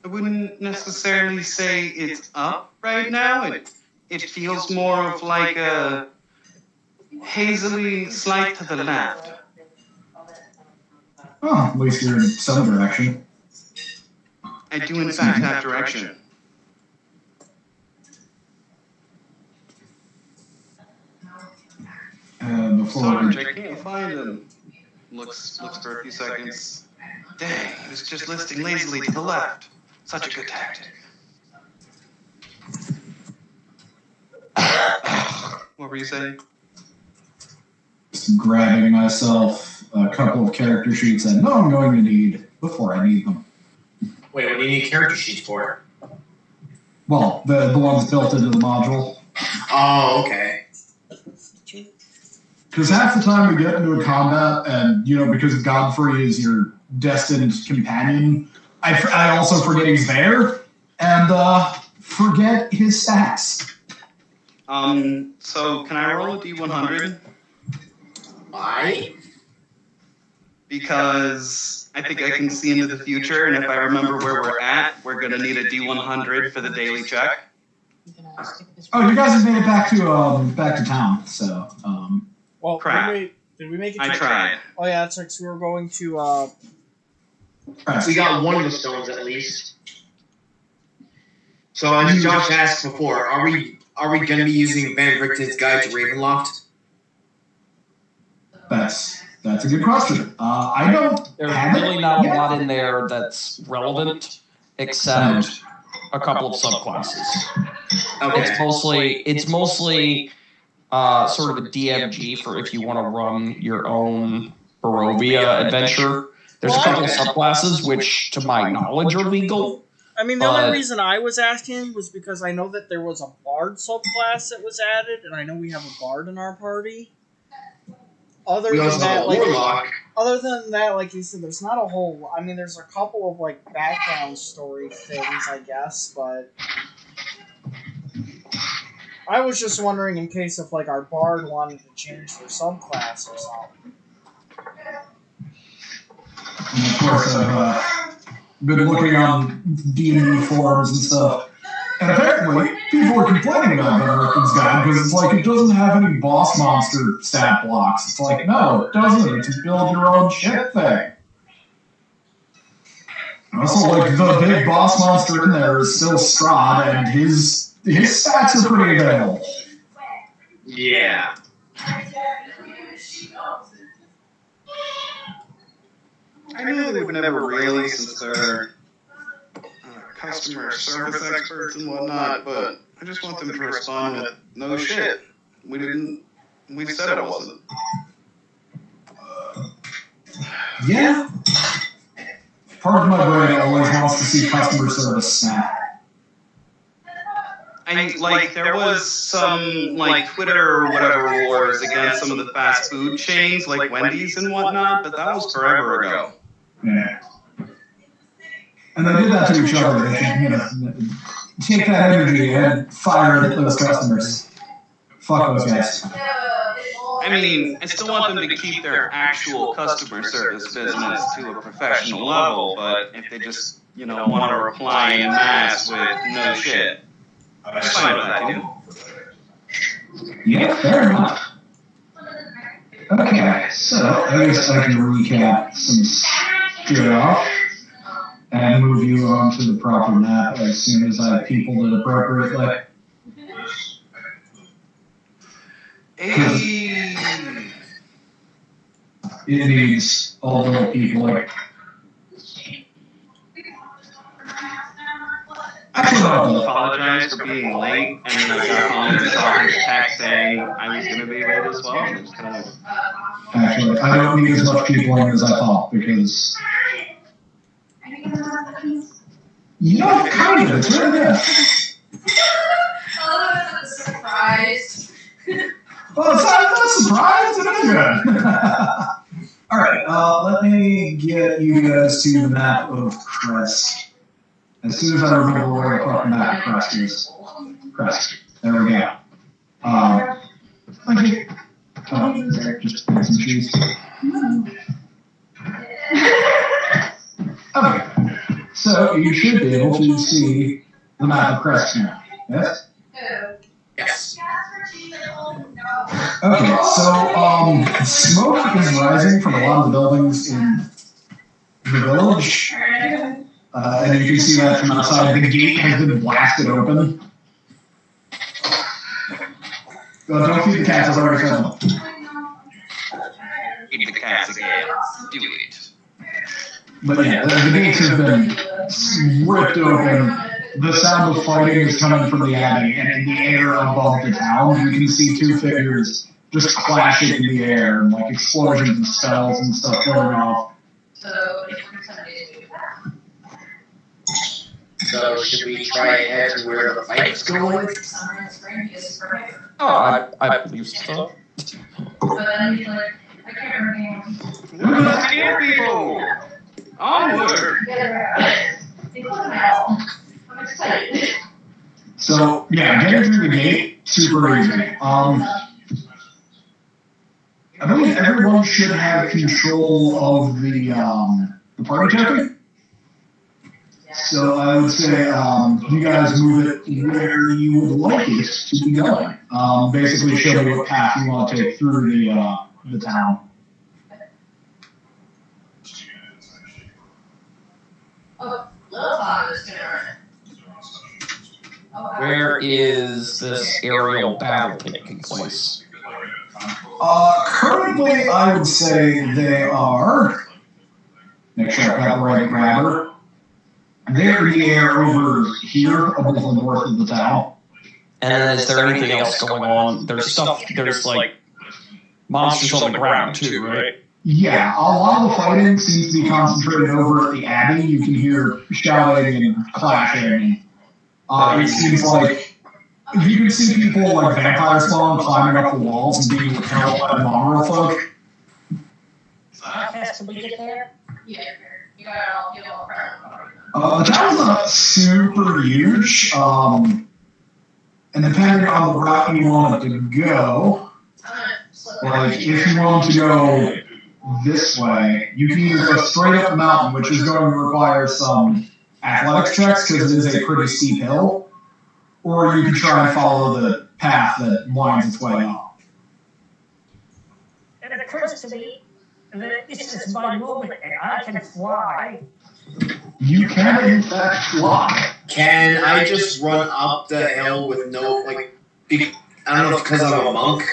I wouldn't necessarily say it's up right now. It feels more of like a hazily slight to the left. Oh, at least you're in some direction. I do in fact have direction. Sarge, I can't find him. Looks for a few seconds. Dang, he was just listing lazily to the left. Such a good tactic. What were you saying? Just grabbing myself a couple of character sheets I know I'm going to need before I need them. Wait, what do you need character sheets for? Well, the ones built into the module. Oh, okay. Because half the time we get into a combat, and, because Godfrey is your destined companion, I also forget he's there, and forget his stats. So can I roll a D100? Why? Because I think I can see into the future, and if I remember where we're at, we're going to need a D100 for the daily check. Oh, you guys have made it back to town, so... Well, crap. Did we make it? I tried. Oh yeah, that's right. So we were going to. We got one of the stones at least. So as Josh asked before, are we going to be using Van Richten's Guide to Ravenloft? That's a good question. I don't. There's really not a lot in there that's relevant, except a couple of subclasses. Okay. It's mostly sort of a DMG for if you want to run your own Barovia adventure. There's a couple of subclasses which, to my knowledge, are legal. I mean, the only reason I was asking was because I know that there was a bard subclass that was added, and I know we have a bard in our party. Other than that, like you said, there's not a whole. I mean, there's a couple of like background story things, I guess, but I was just wondering in case if like our bard wanted to change their subclass or something. And of course, I've been looking on D&D forums and stuff, and apparently people are complaining about American's Guide because it's like it doesn't have any boss monster stat blocks. It's like, no, it doesn't. It's a build your own shit thing. Also, like, the big boss monster in there is still Strahd, and his stats are pretty available. Yeah. I know they would never really, since they're customer service experts and whatnot, but I just want them to respond with, no shit. We said it wasn't. Yeah. Part of my brain always wants to see customer service snap. There was some, Twitter or whatever wars against some of the fast food chains, like Wendy's and whatnot, but that was forever ago. Yeah. And they did that to each other. They should, take that energy and fire at those customers. Fuck those guys. I mean, I still want them to keep their actual customer service business to a professional level, but if they just, want to reply en masse with no shit, I'm fine with that, too. Yeah, fair enough. Okay, so I guess I can recap some stuff and move you on to the proper map as soon as I peopled it appropriately. Hey. It needs all the people. I apologize for being late, and then I got home and saw his text saying I was going to be late as well. Actually, I don't need as much peopling as I thought, because... kind of, it's really good. Oh, that's a surprise. Well, it's not a surprise, it is good. Alright, let me get you guys to the map of Crest. As soon as I remember where the fucking map of Crest is. Crest. There we go. Thank you. There, just get some cheese. Okay. So you should be able to see the map of Crest now. Yes? Yes. Okay, so smoke is rising from a lot of the buildings in the village. And you can see that from outside. The gate has been blasted open. Don't feed the cats, I've already fed them. Feed the cats again. Do it. But yeah, the gates have been ripped open. The sound of fighting is coming from the Abbey, and in the air above the town, you can see two figures just clashing in the air, and like explosions and spells and stuff going off. So should we try and head to where the fight's going? Oh, I believe so. Here, people! Onward! I'm excited. So yeah, getting through the gate, super easy. I believe everyone should have control of the party token. So I would say you guys move it where you would like it to be going. Basically show me what path you want to take through the town. Oh, Little Tom is gonna run it. Where is this aerial battle taking place? Currently, I would say they are. Make sure I've got the right grabber. They're in the air over here, above the north of the town. And then is there anything else going on? There's like monsters on the ground too, right? Yeah, a lot of the fighting seems to be concentrated over at the Abbey. You can hear shouting and clashing. It seems like you can see people like vampire spawn climbing up the walls and being repelled by the mongrel folk. How fast can we get there? Yeah, you got it all The town's not super huge, and depending on the route you want it to go, like if you want to go this way, you can either go straight up the mountain, which is going to require some athletics checks because it is a pretty steep hill, or you can try and follow the path that winds its way up. It occurs to me that this is my moment and I can fly. You can, in fact, fly. Can I just run up the hill with no, like, I don't know if because I'm a monk?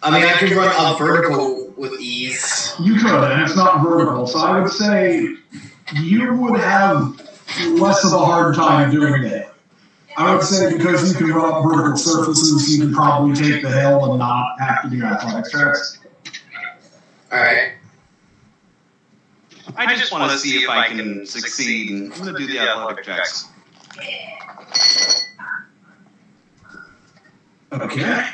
I mean, I can run up vertical with ease. You could, and it's not vertical, so I would say you would have less of a hard time doing that. I would say because you can run up vertical surfaces, you can probably take the hill and not have to do athletics checks. Alright. I just want to see if I can succeed, and I'm going to do the athletic checks. Okay.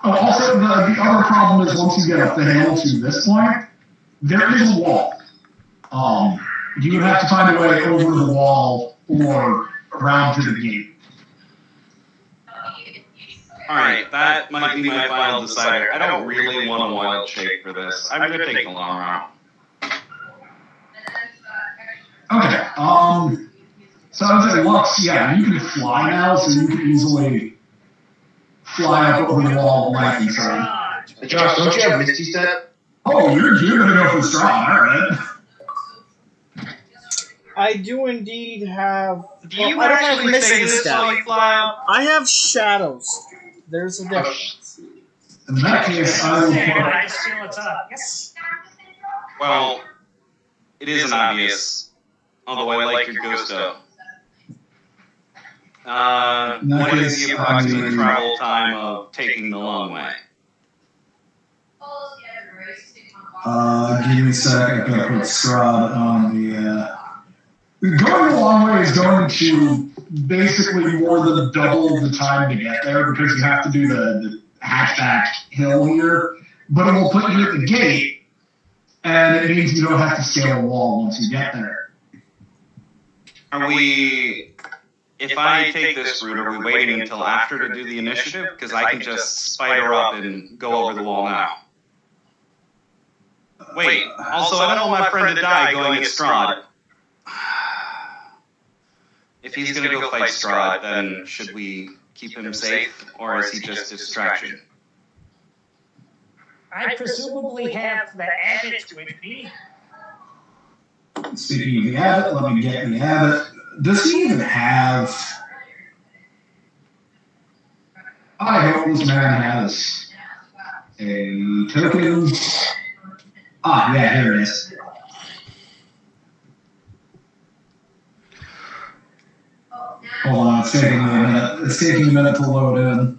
Also, the other problem is once you get up the hill to this point, there is a wall. You would have to find a way over the wall or around to the gate. Alright, that might be my final decider. I don't really want a wild shape for this. I'm going to take the long route. Okay, so I would say Lux, yeah, you can fly now, so you can easily fly up over the wall like you said. Josh, don't you have Misty Step? Oh, you're gonna go for strong, alright. I do indeed have. Do you I don't have actually say missing this while step. you fly up? I have shadows. There's a difference. In that case, I will And put... I just feel it's up. Yes. Well, it isn't obvious, although I like your gusto. What is the approximate travel time of taking the long way? Give me a sec, I've got to put Strahd on the, Going a long way is going to basically more than double the time to get there because you have to do the hatchback hill here, but it will put you at the gate, and it means you don't have to scale a wall once you get there. Are we if I take this route, are we waiting until after to do the initiative? Because I can just spider up and go over the wall now. Wait, also, I don't want my friend to die going at Strahd. If he's going to go fight Strahd, then should we keep him safe, or is he just a distraction? I presumably have the Abbey with me. Speaking of the abbot, let me get the abbot. Does he even have... I hope this man has a token. Ah, yeah, here it is. Hold on, it's taking me a minute. It's taking a minute to load in.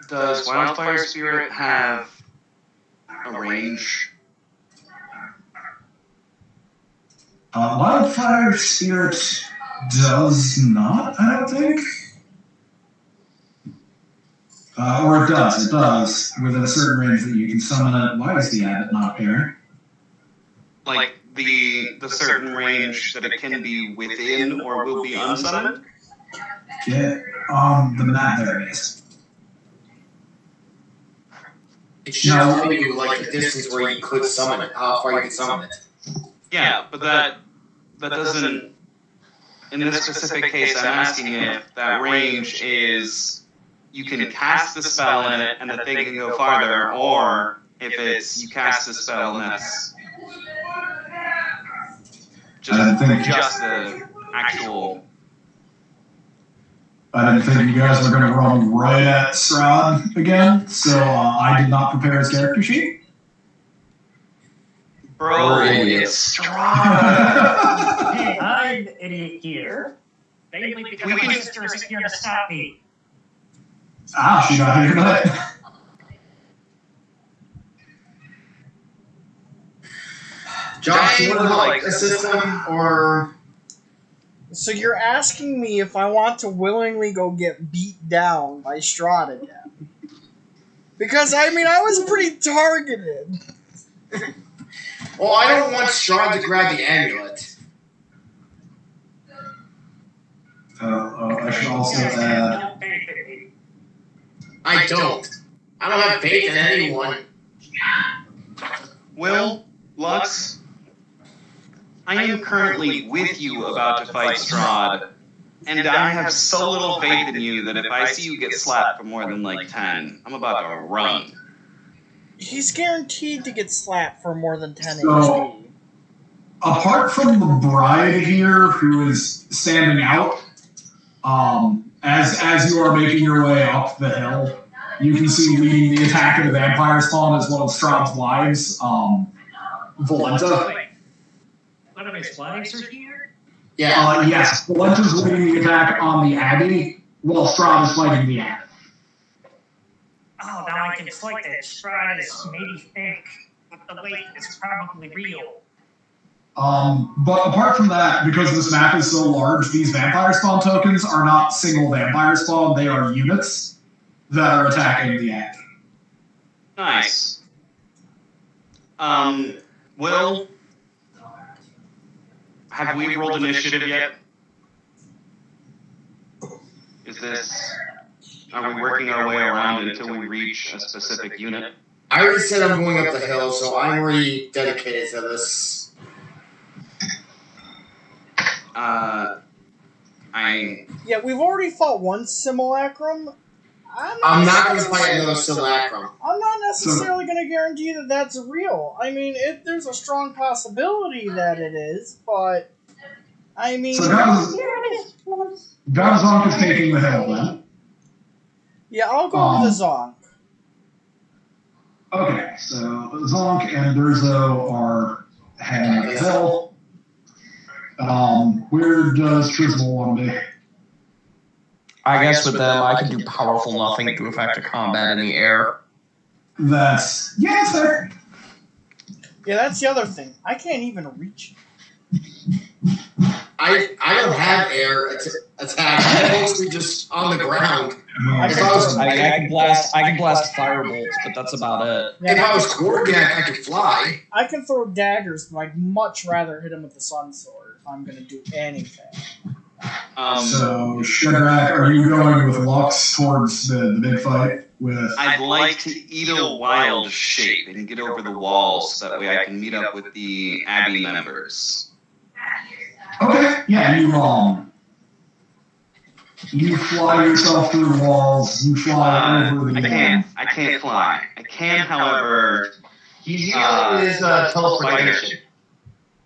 Does Wildfire Spirit have a range? Wildfire Spirit does not, I don't think. Or it does, within a certain range that you can summon it. Why is the abbot not there? Like the certain range that it can be within or will be unsummoned? Get on the map, there it is. It should tell you like the distance where you could summon it, how far you can summon it. Yeah, but that doesn't. In this specific case, I'm asking if that range is you can cast the spell in it and the thing can go farther, or if it's you cast the spell and that's just the actual. I didn't think you guys were going to run right at Strahd again, so I did not prepare his character sheet. Bro, it's Strahd. Hey, I'm the idiot here. Mainly because my sister isn't here to stop me. Ah, she's not here tonight. Josh, you want to like assist him, or... So you're asking me if I want to willingly go get beat down by Strahd again? Because, I mean, I was pretty targeted. Well, I don't want Strahd to grab the amulet. I should also add... I don't. I don't have faith in anyone. Will, Lux, I am currently with you about to fight Strahd, and I have so little faith in you that if I see you get slapped for more than like 10, I'm about to run. He's guaranteed to get slapped for more than 10 So, HP. apart from the bride here, who is standing out, as you are making your way up the hill, you can see leading the attack of the vampire spawn as one of Strahd's wives, Volenta. One of his wives are here? Yeah. Yes, Volenta's leading the attack on the Abbey, while Strahd is fighting the Abbey. Oh, now I can fight that Strahd is maybe fake, but the weight is probably real. But apart from that, because this map is so large, these vampire spawn tokens are not single vampire spawn, they are units that are attacking the Abbey. Nice. Will, have we rolled initiative yet? Is this... Are we working our way around until we reach a specific unit? I already said I'm going up the hill, so I'm already dedicated to this. Yeah, we've already fought one simulacrum. I'm not going to fight another simulacrum. I'm not necessarily going to guarantee that that's real. I mean, there's a strong possibility that it is, but I mean... So Gazonk is taking the hill then. Yeah, I'll go with the Zonk. Okay, so Zonk and Durzo are heading up the hill. Where does Trismal want to be? I guess with them, I can do powerful nothing to affect a combat in the air. That's... Yeah, it's there. Yeah, that's the other thing. I can't even reach. I don't have air attack. I'm mostly just on the ground. I can blast firebolts, but that's about it. If I was Gorgak, I could fly. I can throw daggers, but I'd much rather hit him with the Sun Sword if I'm going to do anything. So, Shadrach, are you going with Lux towards the big fight with... I'd like to eat a wild shape and get over the walls, so that way I can meet up with the Abbey members. Okay, yeah, you fly yourself through the walls, you fly over the... I can't fly. I can, however... He's using his teleportation.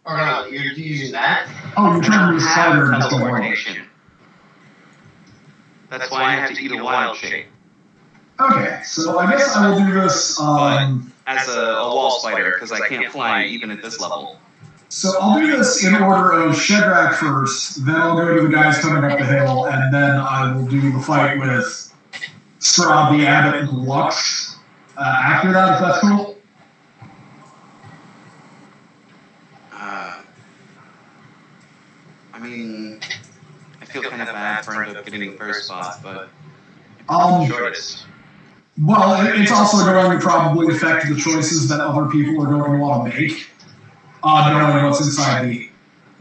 Or no, you're using that? Oh, you're trying to be spider and teleportation. That's why I have to eat a wild shape. Okay, so I guess I will do this as a wall spider, because I can't fly even at this level. So I'll do this in order of Shadrach first, then I'll go to the guys coming up the hill, and then I will do the fight with Strahd, the Abbot, and Lux after that, if that's cool. I mean, I feel kind of bad for ended up getting the first spot, but shortest. Well, it's also going to probably affect the choices that other people are going to want to make, knowing what's inside the...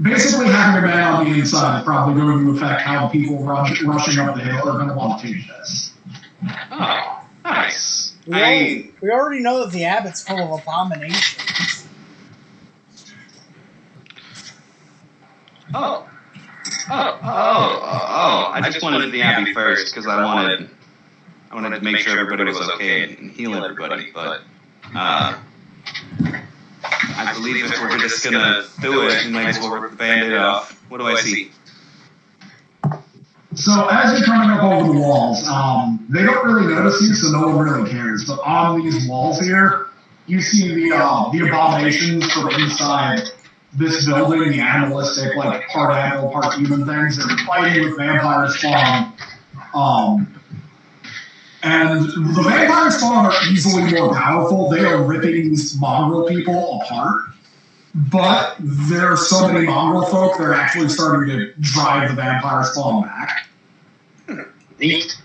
Basically, having a man on the inside is probably going to affect how people rushing up the hill are going to want to change this. Oh, nice. We already know that the Abbot's full of abominations. Oh, I just wanted the Abbey first because I wanted to make sure everybody was okay and heal everybody, but I believe if we're just gonna do it, we might as well rip the Band-Aid off. What do I see? So as you're coming up over the walls, they don't really notice you, so no one really cares. But on these walls here, you see the abominations from inside this building, the animalistic, like part animal, part human things. They're fighting with vampire spawn. And the vampire spawn are easily more powerful. They are ripping these mongrel people apart. But there are so many mongrel folk, they're actually starting to drive the vampire spawn back. Neat.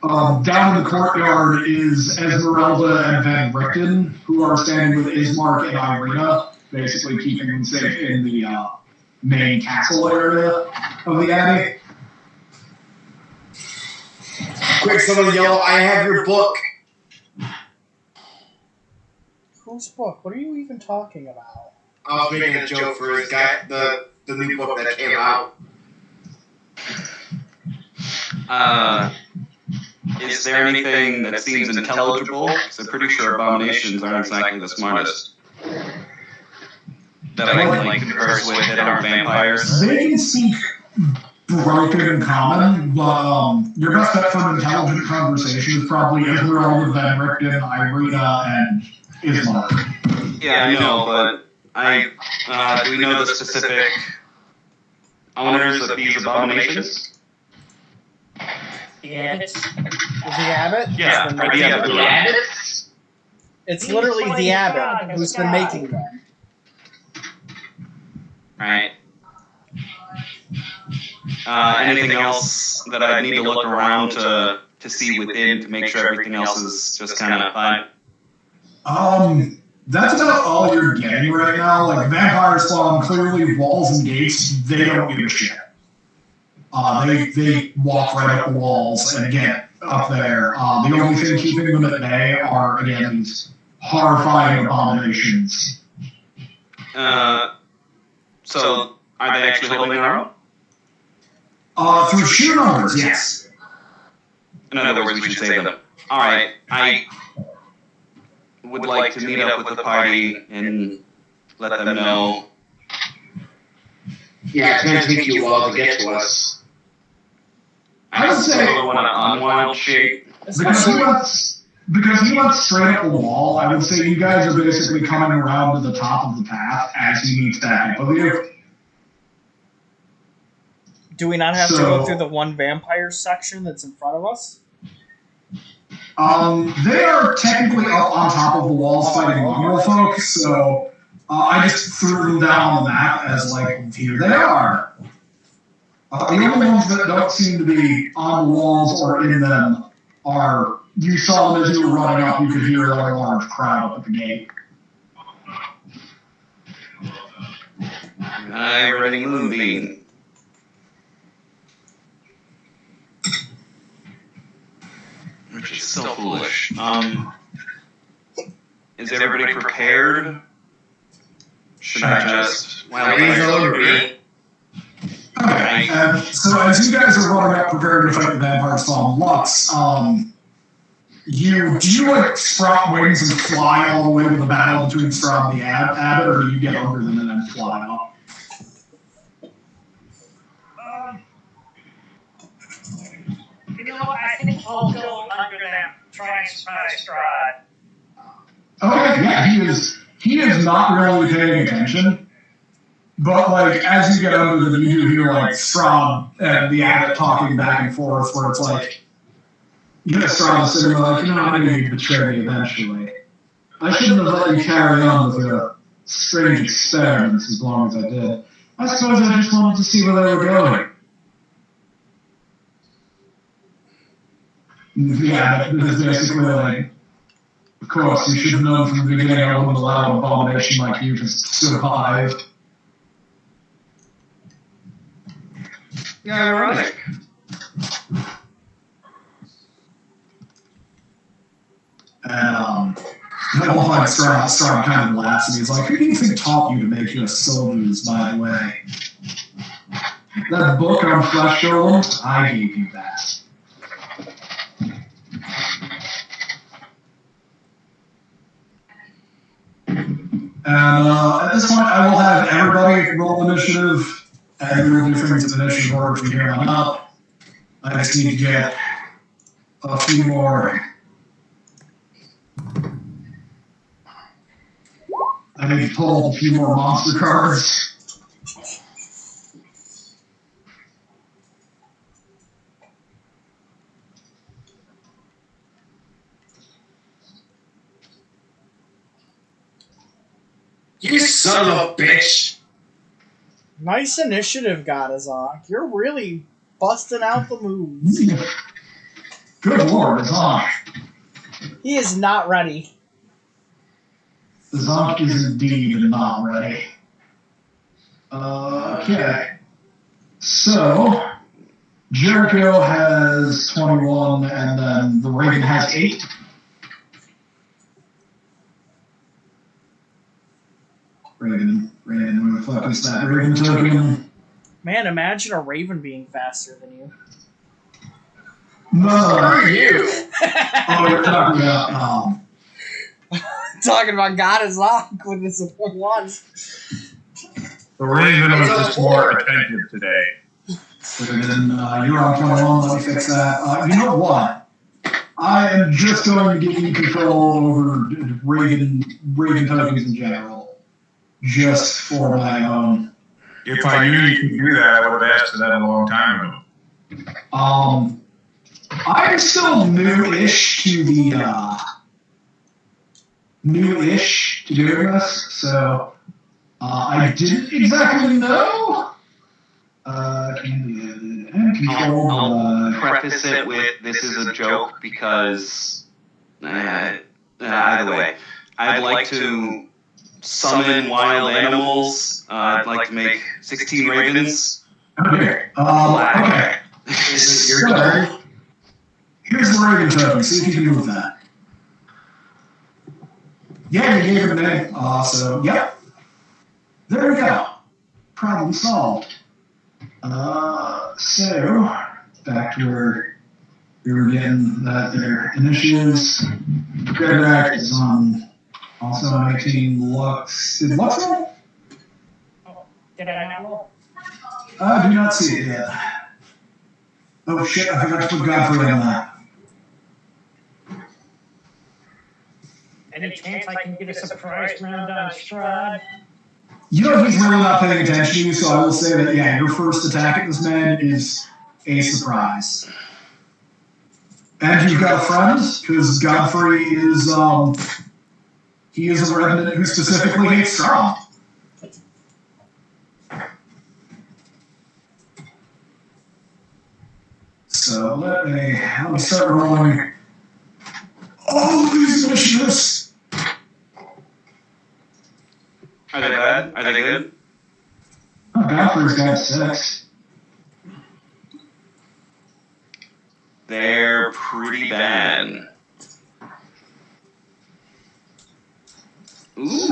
Down in the courtyard is Esmeralda and Van Richten, who are standing with Ismark and Irina, basically keeping them safe in the main castle area of the Abbey. Quick, someone yell, I have your book. Whose book? What are you even talking about? I was making a joke for his guy, the new book that came out. Is there anything that seems intelligible? Because I'm pretty sure abominations aren't exactly the smartest. That I can converse with that aren't vampires. They can speak broken common, but your best bet for an intelligent conversation is probably Esmeralda, Van Richten, Irina, and Ismark. Yeah, I know, but do we know the specific owners of these abominations? The Abbott? The Abbott? Yeah, The Abbott? It's literally the Abbott who's been making them. Right. Anything else that I need to look around to see within to make sure everything else is just kind of fine? That's about all you're getting right now. Like, vampire spawn, clearly walls and gates, they don't give a shit. They walk right up the walls and get up there. The only thing keeping them at bay are, again, these horrifying abominations. So, are they actually holding their own? Through sheer numbers, yes. In other words, we should save them. Alright, I would like to meet up with the party and let them know. Yeah, it's going to take you a while to get to us. I would say... I want an unwild shape. Because he went straight up the wall, I would say you guys are basically coming around to the top of the path as he meets that up with you. Do we not have to go through the one vampire section that's in front of us? They are technically up on top of the walls fighting mongrel folk, so I just threw them down on the map as, like, here they are. The only ones that don't seem to be on the walls or in them are, you saw them as you were running up, you could hear a large crowd up at the gate. Hi, Ready Moonbeam. which is so foolish. Is everybody prepared? Should I just... Okay, so as you guys are running up preparing to fight the vampires from Lux, do you like sprout wings and fly all the way to the battle between Straw and the Abbot, or do you get under them and then fly up? You know what? I think I'll go under them, try and surprise Strahd. Okay, yeah, he is not really paying attention. But, like, as you get under them, you do hear, like, Straub and the Abbot talking back and forth, where it's like, you know, Straub sitting there like, I'm going to betray me eventually. I shouldn't have let you carry on with your strange experiments as long as I did. I suppose I just wanted to see where they were going. Yeah, but this is basically like, of course, you should have known from the beginning I wouldn't allow an abomination like you to survive. Yeah, ironic. And at one point, Straub kind of laughs and he's like, who do you think taught you to make your soldiers, by the way? That book on flesh golems? I gave you that. And at this point, I will have everybody roll initiative. And we will do things in initiative order from here on up. I just need to get a few more. I need to pull a few more monster cards. You son of a bitch! Nice initiative, Godazok. You're really busting out the moves. Good lord, Zonk. He is not ready. Zonk is indeed not ready. Okay. So, Jericho has 21, and then the Raven has 8. Raven, where the fuck is that Raven token? Man, imagine a Raven being faster than you. No. Screw you! Oh, you're talking about, Talking about Godazok with his one. The Raven was just more attentive today. Raven, you're on 21, let me fix that. You know what? I am just going to give you control over Raven tokens in general. Just for my own. If I knew you could do that, I would have asked for that a long time ago. I'm still new-ish to doing this, so I didn't exactly know. I'll preface it with this is a joke because either way, I'd like to summon wild animals. I'd like to make 16 ravens. Okay. Okay. Is it your turn? Here's the Raven token. See if you can move that. Yeah, you gave it a name. So, yep. There we go. Problem solved. So, back to where we were getting that their initiatives. Gregrak is on also 19. Lux. Did Lux roll? Oh, did I not roll? I do not see it yet. Oh shit, I forgot to put Godfrey on that. Any chance I can get a surprise round on Strahd? You know he's really not paying attention to you, so I will say that, yeah, your first attack at this man is a surprise. And you've got a friend, because Godfrey is, he is a revenant who specifically hates Strahd. So let me start rolling all of these initiatives. Are they bad? Are they good? Oh, Godfrey's got 6. They're pretty bad. Ooh.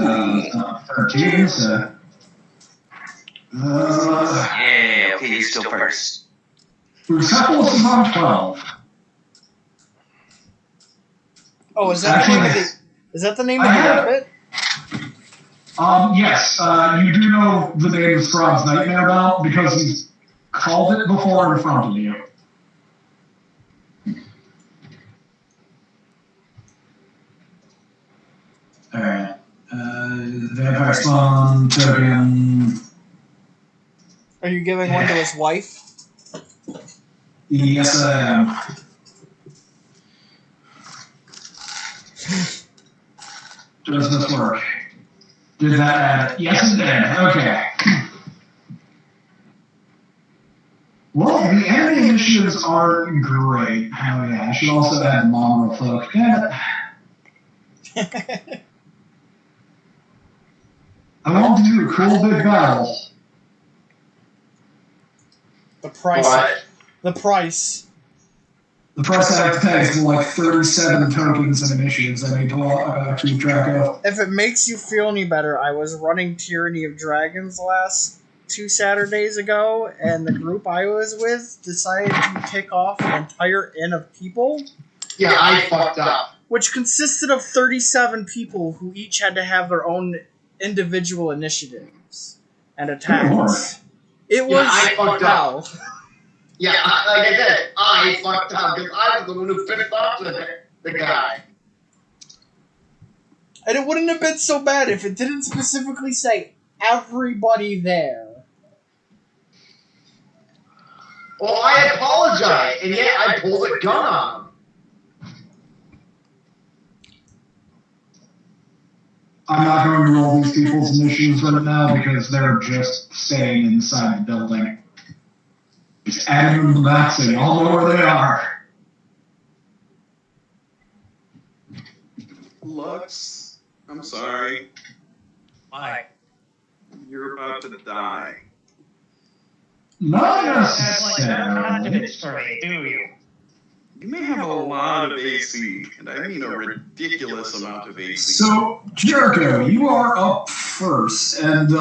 13, so. Yeah, okay, you're still first. Persepolis is on 12. Oh, is that the name of the? Is that the name of the rabbit? Yes. You do know the name of Strahd's Nightmare Bell because he's called it before in front of you. Alright. Vampire Spawn token. Are you giving one to his wife? Yes, I am. Does this work? Did that add it? Yes, it did. Okay. Well, the enemy initiatives aren't great. Oh, yeah. I should also add mongrel folk. Damn it. I want to do a cool big battle. The price. What? The price. The price I have to pay is like 37 tokens and initiatives I need to keep track of. If it makes you feel any better, I was running Tyranny of Dragons last 2 Saturdays ago, and the group I was with decided to kick off an entire inn of people. Yeah, I fucked up. Which consisted of 37 people who each had to have their own individual initiatives and attacks. It was I fucked up. wow. Yeah, like I said, I fucked up because I was the one who picked off the guy. And it wouldn't have been so bad if it didn't specifically say everybody there. Well, I apologize, and yet I pulled a gun on him. I'm not going to roll these people's initiatives right now because they're just staying inside the building. Just adding them to the map so y'all know where they are. Lux, I'm sorry. Why? You're about to die. Not That's like no necessarily. confidence for me, do you? You may have a lot of AC, and I mean a ridiculous amount of AC. So, Jericho, you are up first, and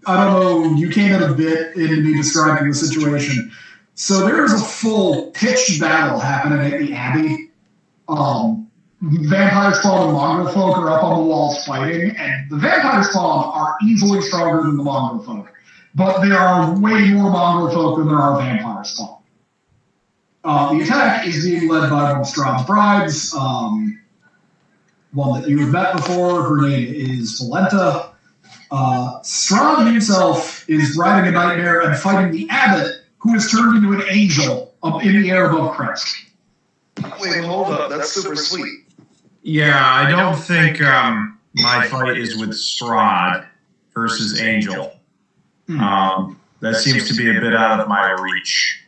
I don't know, you came in a bit into me describing the situation. So there's a full pitched battle happening at the Abbey. Vampire Spawn and Mongrel Folk are up on the walls fighting, and the Vampire Spawn are easily stronger than the Mongrel Folk. But there are way more Mongrel Folk than there are Vampire Spawn. The attack is being led by one of Strahd's brides, one that you have met before. Her name is Valenta. Strahd himself is riding a nightmare and fighting the abbot, who is turned into an angel up in the air above Crest. Wait, hold up. That's super sweet. Yeah, I don't think my fight is with Strahd versus Angel. That seems to be a bit out of my reach.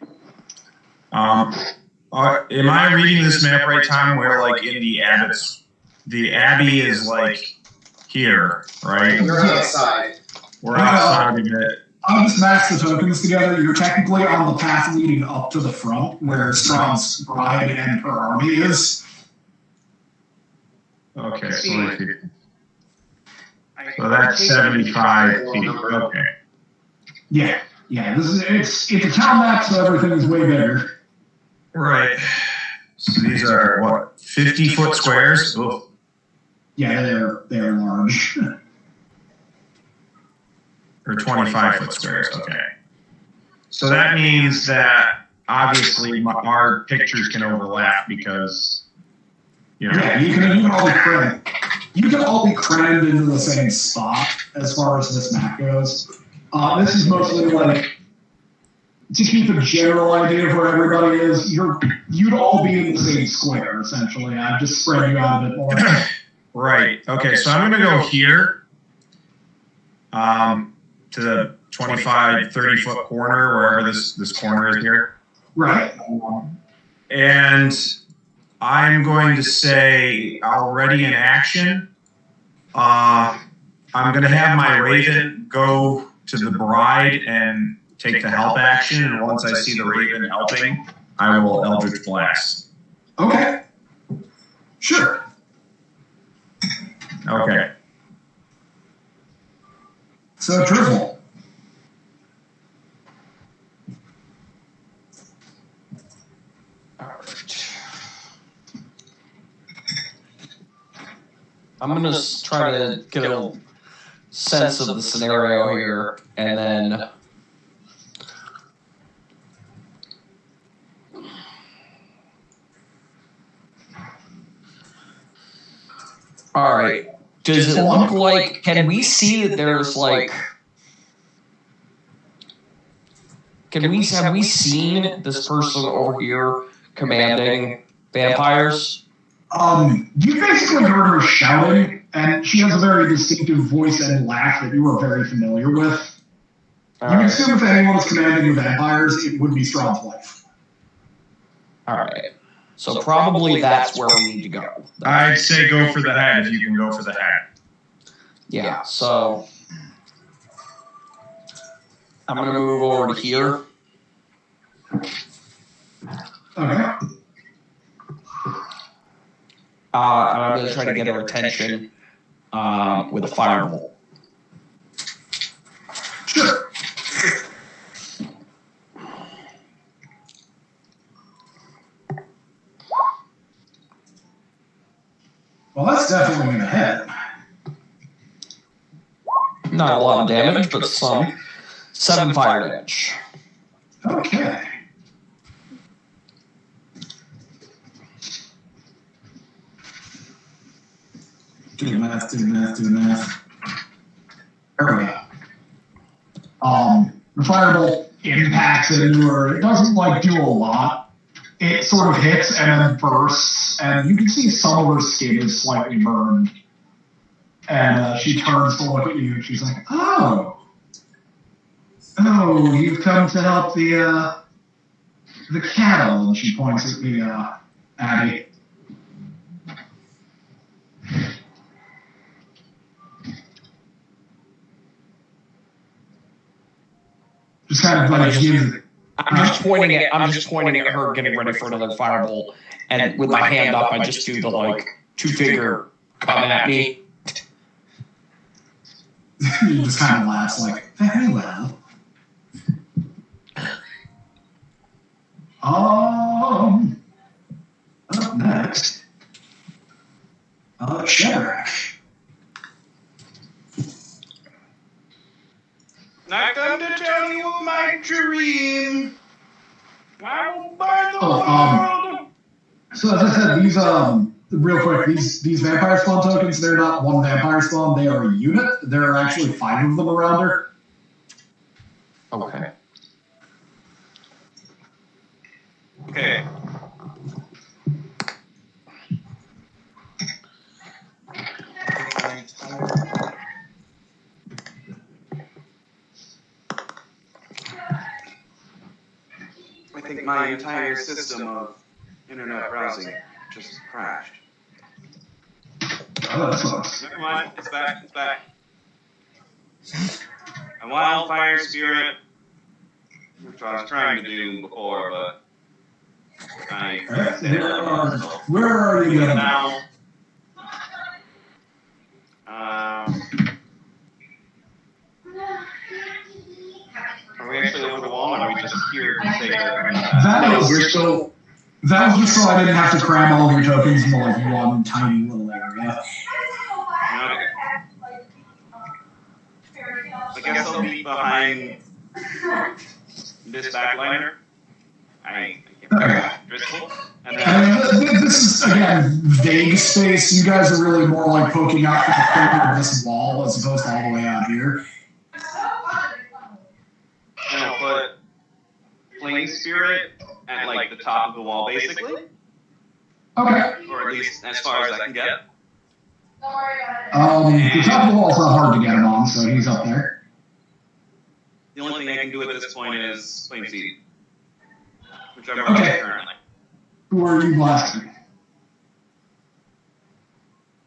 Am I reading this map right, Tom? Where like in the Abbey is like here, right? You're outside. We're outside of it. I'll just match the tokens together. You're technically on the path leading up to the front, where Strahd's bride and her army is. Okay, so that's 75 feet. Okay. Yeah. It's a town map, so everything is way bigger. Right. So these are what, 50-foot squares? Oof. Yeah, they're large. Or 25-foot squares. Okay. So that means that obviously our pictures can overlap because Yeah, you can all be crammed. You can all be crammed into the same spot as far as this map goes. This is mostly like to keep a general idea of where everybody is. You'd all be in the same square essentially. I've just spread you out a bit more. Right. Okay. So I'm going to go here to the 25, 30-foot corner, wherever this corner is here. Right. And I'm going to say already in action. I'm going to have my Raven go to the bride and take the help action. And once I see the Raven helping, I will Eldritch Blast. Okay. Sure. Okay. So, Drizzle. I'm going to try to get a sense of the scenario here, and then... All right. Does it look like... Can we see that there's, like... Have we seen this person over here commanding vampires? You basically heard her shouting, and she has a very distinctive voice and laugh that you are very familiar with. You can assume if anyone was commanding the vampires, it would be Strahd's wife. All right. So probably that's where we need to go. I'd say go for the head if you can go for the head. Yeah, so I'm going to move over to here. Okay. I'm going to try to get her attention with a firebolt. Sure. Well, that's definitely going to hit. Not a lot of damage, but some. 7 fire damage. Okay. Do the math. There we go. The firebolt impacts into her. It doesn't do a lot. It sort of hits and then bursts, and you can see some of her skin is slightly burned. And she turns to look at you, and she's like, "Oh, you've come to help the cattle." And she points at the Abbey. Just kind of gives. I'm just pointing at her, getting ready for another firebolt, and with my hand up, I just do the 2-finger come at me. He just kind of laughs very well. Up next, Shadrach. I come to tell you of my dream. I will burn the world. So as I said, these real quick, these vampire spawn tokens, they're not one vampire spawn, they are a unit. There are actually 5 of them around her. Okay. Okay. I think my entire system of internet browsing just crashed. Oh, that sucks. Never mind, it's back. A wildfire spirit, which I was trying to do before, but Where are you going now? Are we actually over the wall, or are we just here to say that was just so I didn't have to cram all of your tokens into one tiny little area. Okay. I guess I'll be behind this backliner. I can't Driscoll. And then This is, again, vague space. You guys are really more poking out from the corner of this wall as opposed to all the way out here. and I'll put Flame Spirit at the top of the wall, basically. Okay. Or at least as far as I can get. The top of the wall's not hard to get him on, so he's up there. The only thing I can do at this point is Flame Seed. Whichever I'm currently. Who are you blasting?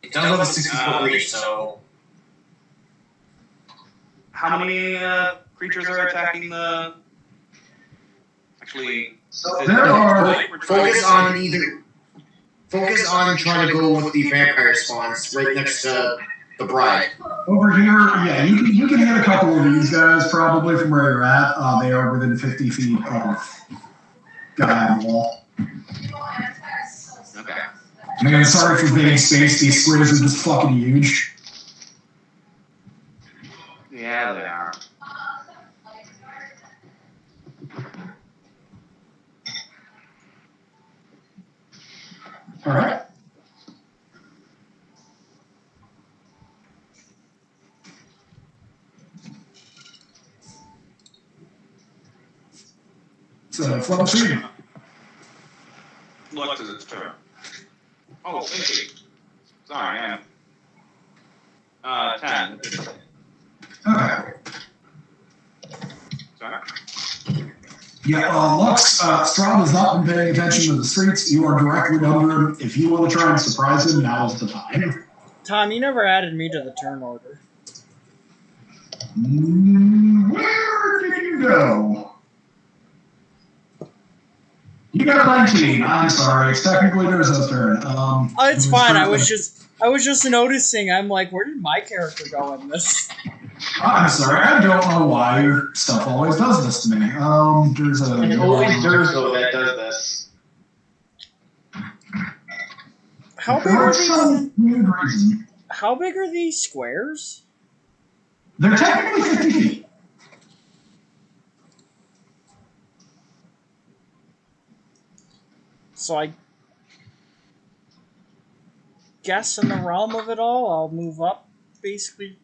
It does have a 60-foot reach, so. How many creatures are attacking the... Actually... So there are... Focus on either... Focus on trying to go with the vampire spawns right next to the bride. Over here, yeah, you can hit a couple of these guys probably from where you're at. They are within 50 feet of guy on the wall. Okay. And again, sorry for vague space. These squares are just fucking huge. Yeah, they are. All right. So, flip shooting. Lux is its turn. Oh, 50. Sorry, yeah. 10. Okay. Sorry? Yeah, Lux, Straub has not been paying attention to the streets. You are directly under him. If you want to try and surprise him, now's the time. Tom, you never added me to the turn order. Where did you go? You got 19. I'm sorry. It's technically Durzo's turn. It's fine. I was just noticing. I'm like, where did my character go in this? I'm sorry. I don't know why your stuff always does this to me. Durzo. It's always Durzo that does this. How big For are some weird reason. How big are these squares? They're technically 50 feet. So I guess in the realm of it all, I'll move up basically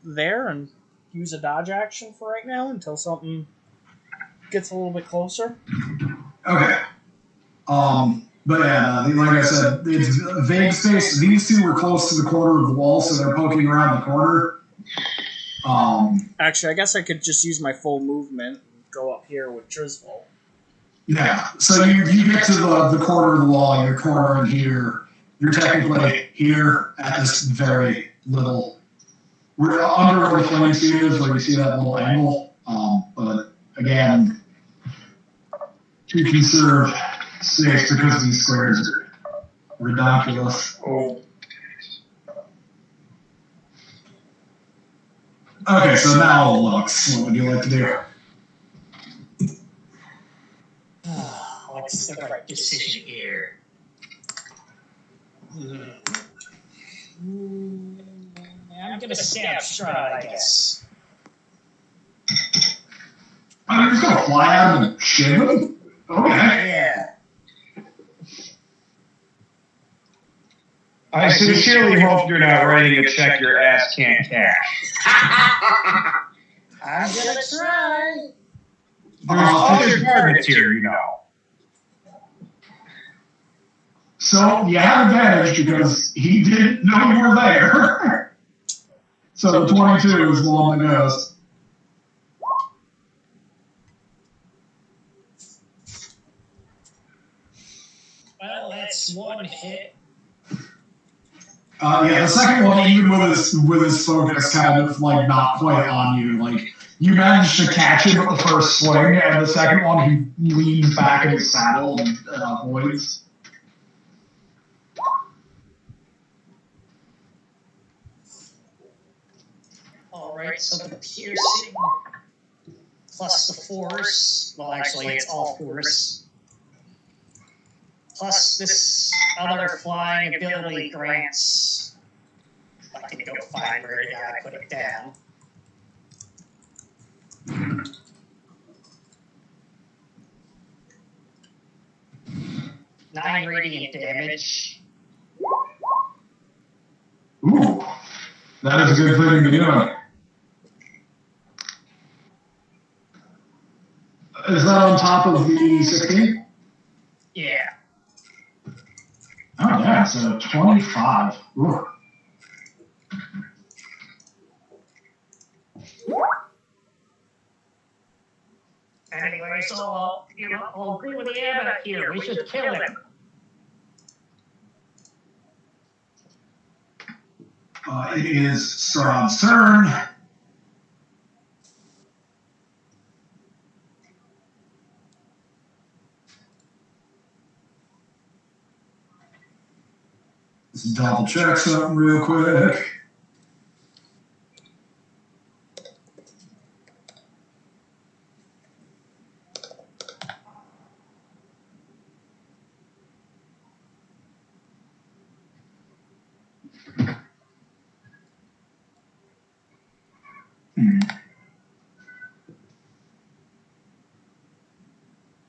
there and use a dodge action for right now until something gets a little bit closer. Okay. But yeah, like I said, it's vague space. These two were close to the corner of the wall, so they're poking around the corner. Actually, I guess I could just use my full movement and go up here with Trisvol. Yeah, so you get to the corner of the wall, you're cornering here. You're technically here at this very little. We're under where the flame speed is, where you see that little angle. But again, to conserve space because these squares are ridiculous. Okay, so now Lux, what would you like to do? What's the right decision here? I'm gonna stab Strahd, I guess. You're just gonna fly out and shit him? Okay. Yeah. I sincerely hope you're not writing a check your ass can't cash. I'm gonna try. There's other targets here, you know. So you have advantage because he didn't know you were there. So the 22 is the one that goes. Well, that's one hit. Yeah, the second one, even with his focus kind of like not quite on you, like you managed to catch him at the first swing, and the second one he leans back in his saddle and avoids. Alright, so the piercing plus the force. Well, actually, it's all force. Plus this other flying ability grants. I can go find where I put it down. Nine radiant damage. Ooh, that is a good thing to be doing. Is that on top of the 16? Yeah. Oh yeah, so 25. Ooh. Anyway, so I'll agree with the Abbey here. We should kill him. It is Strahd's turn. Just double check something real quick.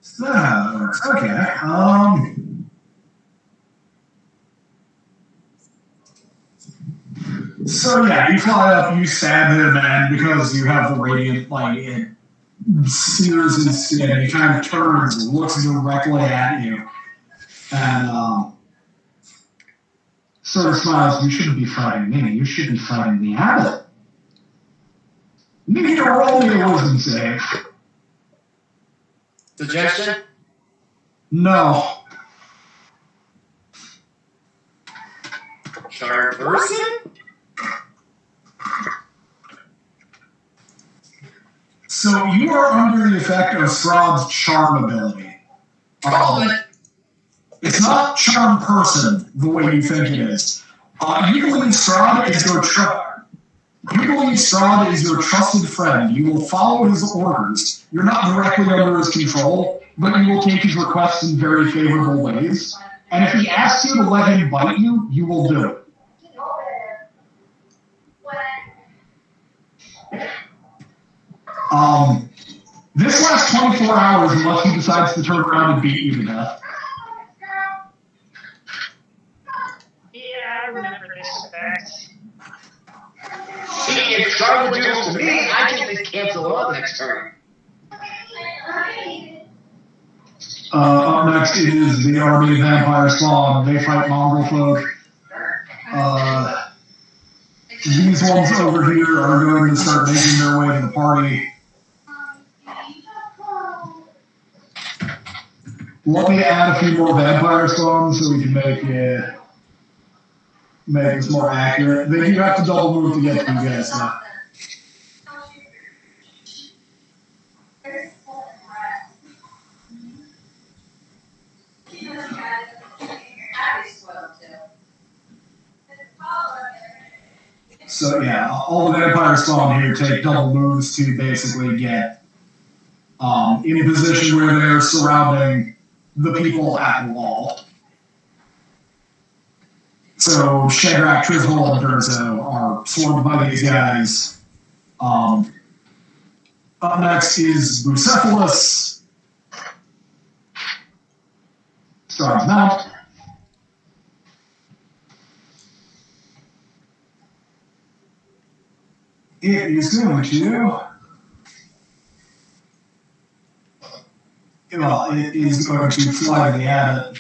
So, okay. So yeah, you fly up, you stab him, and because you have the radiant light, it sears his skin. He kind of turns, looks directly at you, and sort of smiles. You shouldn't be fighting me. You should be fighting the abbot. You need to roll me a wisdom save. Suggestion? No. Charm person? So you are under the effect of Strahd's charm ability. It's not charm person the way you think it is. You believe Strahd is your trusted friend. You will follow his orders. You're not directly under his control, but you will take his requests in very favorable ways. And if he asks you to let him bite you, you will do it. This lasts 24 hours unless he decides to turn around and beat you to death. Yeah, I remember this fact. See, if Charm would do this to me, I can just cancel out next turn. Up next is the army of vampire spawn. They fight mongrel folk. These ones over here are going to start making their way to the party. Let me add a few more vampire spawns so we can make this more accurate. They do have to double move to get to you guys now. So yeah, all the vampire spawn here take double moves to basically get in a position where they're surrounding the people at the wall. So Shadrach, Trizval, and Durzo are swarmed by these guys. Up next is Bucephalus. Strahd's mount. It is going to. Well, it is going to fly to the abbot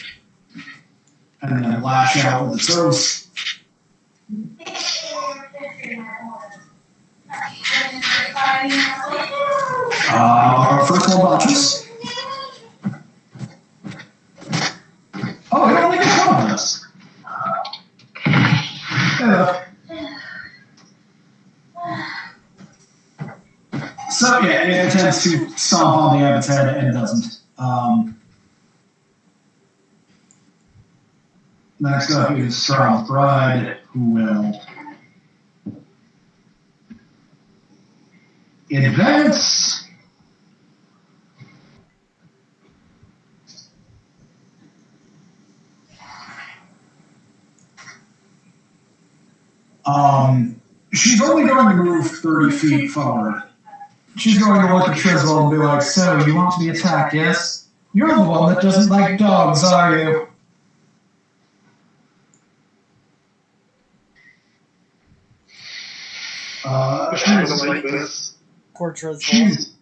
and then lash out with the throws. First one botches. Oh, it only gets one of this. So yeah, it attempts to stomp on the abbot's head and doesn't. Next up is Strahd's bride, who will advance. She's only going to move 30 feet forward. She's going to look at Trizval and be like, "So, you want to be attacked, yes? You're the one that doesn't like dogs, are you?" She's like this. Poor Trizval.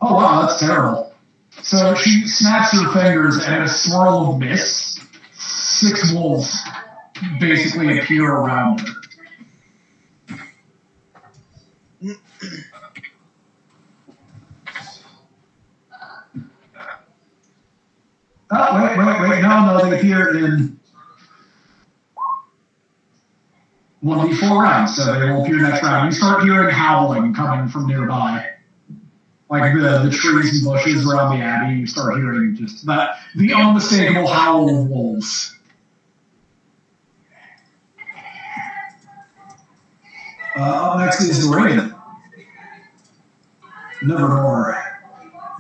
Oh wow, that's terrible. So she snaps her fingers and a swirl of mist, 6 wolves basically appear around her. Oh, wait, no, they appear in 1d4 rounds, so they will appear next round. You start hearing howling coming from nearby. Like the trees and bushes around the Abbey, you start hearing just the unmistakable howl of wolves. Up next is Raven. Nevermore.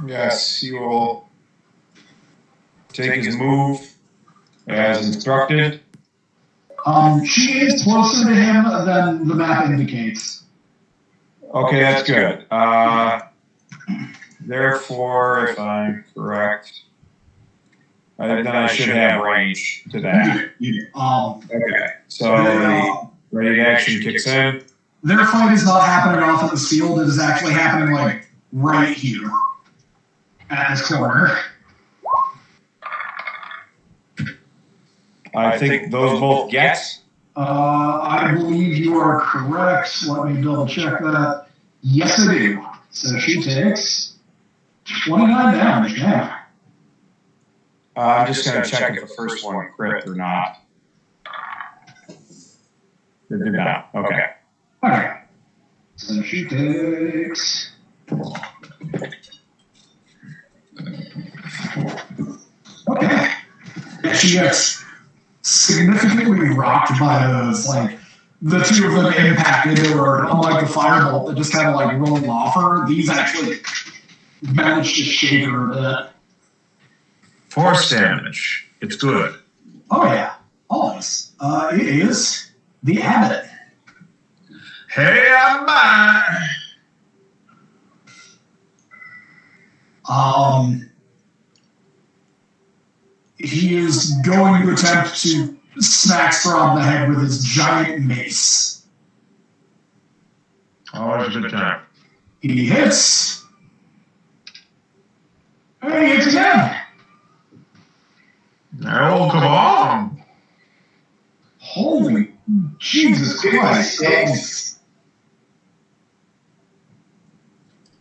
Yes, he will take his move as instructed. She is closer to him than the map indicates. Okay, that's good. Therefore, if I'm correct, then I should have range to that. Okay, so ready action kicks in. Their fight is not happening off in this field. It is actually happening, like, right here. At this corner. I think those both get. I believe you are correct. Let me double check that. Yes, I do. So she takes 29 damage. Yeah. I'm just going to check if the first one crit or not. It did not. Okay. Okay. So she takes. Okay. She gets significantly rocked by those, like, the two of them impacted, or unlike the firebolt that just kind of like rolled off her, these actually managed to shake her a bit. Force damage. It's good. Oh yeah, always. It is the Abbot. Hey, I'm back. He is going to attempt to smack Straw in the head with his giant mace. Always a good time. He hits. And he hits again. Oh, come on. Holy Jesus Christ.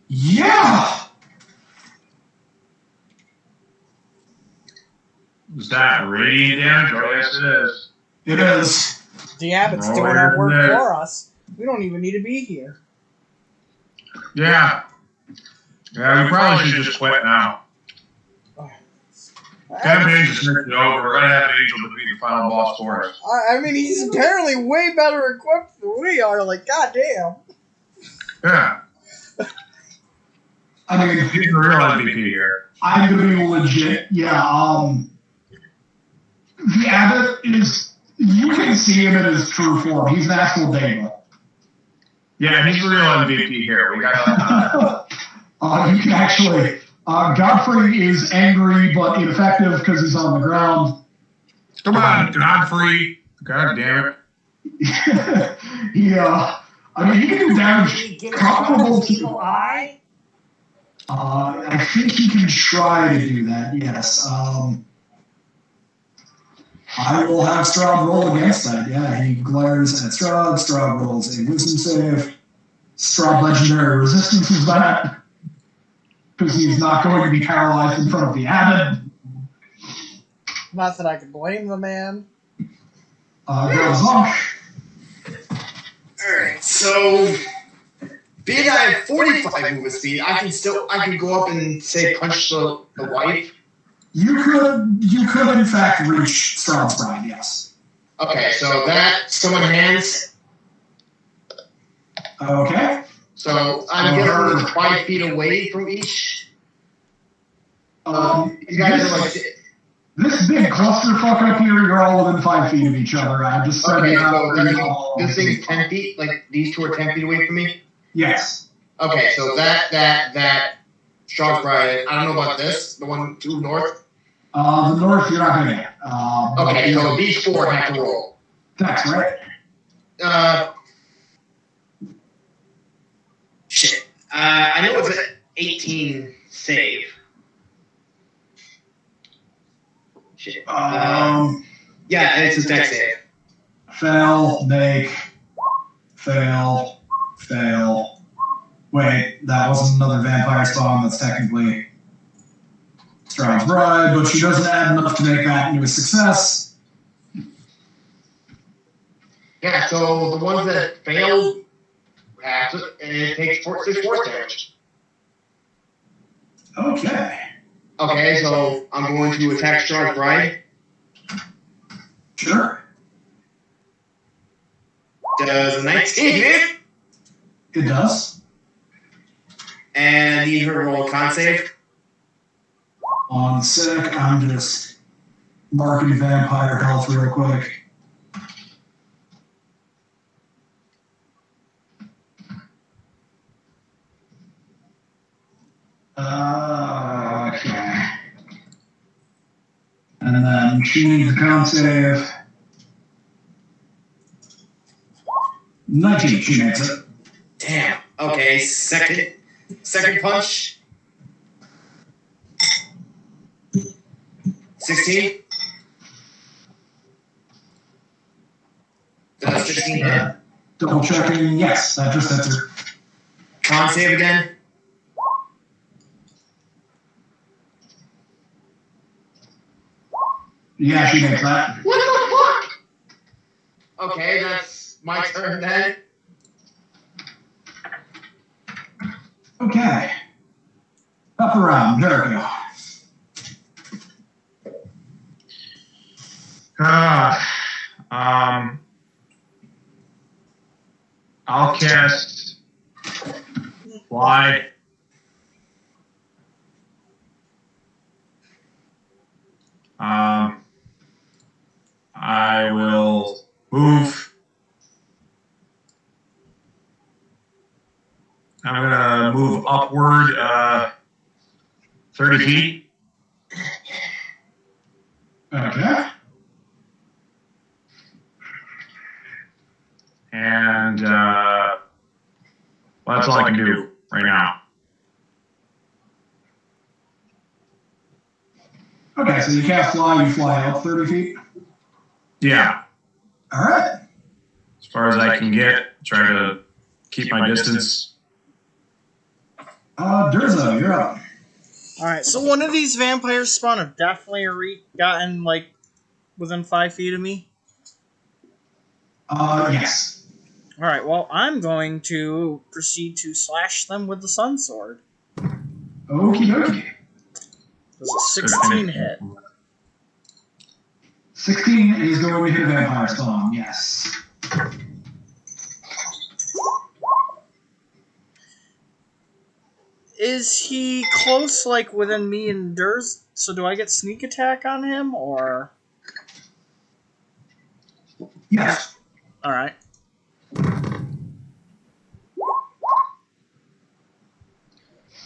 Yeah. Is that radiant damage? Oh, yes, it is. It is. The Abbot's doing our work for us. We don't even need to be here. Yeah. Yeah, we probably should just quit now. Campaign's just over. We're going to have Angel defeat the final boss for us. I mean, he's apparently way better equipped than we are. Like, goddamn. Yeah. I mean, He's the real MVP here. I'm going to be legit. Yeah, the Abbot is, you can see him in his true form. He's an actual Deva. Yeah, he's the real MVP here. We got. You can actually, Godfrey is angry but ineffective because he's on the ground. Come on, Godfrey. God damn it. Yeah. I mean, he can do damage comparable to. Evil eye? I think he can try to do that, yes. I will have Straub roll against that. Yeah, he glares at Straub. Straub rolls a wisdom save. Straub legendary resistances that because he's not going to be paralyzed in front of the Abbot. Not that I can blame the man. Goes on. Alright, so being I have 45 movement speed, I can go up and say punch the wife. You could in fact reach Straub's bride, yes. Okay, so that's someone hands. Okay. So I'm getting 5 feet away from each. You guys are like. This big clusterfuck up here, you're all within 5 feet of each other. I just said Okay, so this thing's 10 feet, like these two are 10 feet away from me? Yes. Okay, so that Strong's Bride, I don't know about this, the one to north. The north, you're not going to get. Okay, so these four have to roll. That's right. Shit. I know it's an 18 save. Shit. Yeah, it's a dex save. Fail, make, fail, fail. Wait, that wasn't another vampire spawn. That's technically Straub's Bride, but she doesn't add enough to make that into a success. Yeah, so the ones that failed, it takes 6 force damage. Okay. Okay, so I'm going to attack Straub's Bride. Sure. Does a 19 hit? It does. And need her to roll a con save. On sec, I'm just marking vampire health real quick. Okay. And then she needs a con save. 19, she makes it. Damn. Okay, second punch. 16. Does 16 hit? Double checking. Yes, that just hits her. Con save again. Yeah, she makes that. What the fuck? Okay, that's my turn then. Okay. Up around. Jericho. I'll cast Fly. I will move. I'm gonna move upward 30 feet. Okay. And well, that's all I can do right now. Okay, so you can't fly, you fly up 30 feet? Yeah. All right. As far as I can get, try to keep my distance. Durzo, you're up. Alright, so one of these vampires spawn have definitely gotten, like, within 5 feet of me? Yes. Alright, well, I'm going to proceed to slash them with the Sun Sword. Okie dokie. Does a 16 hit? 16 is going to hit a vampire spawn, yes. Is he close, like, within me and Durs? So do I get sneak attack on him, or...? Yes. Alright.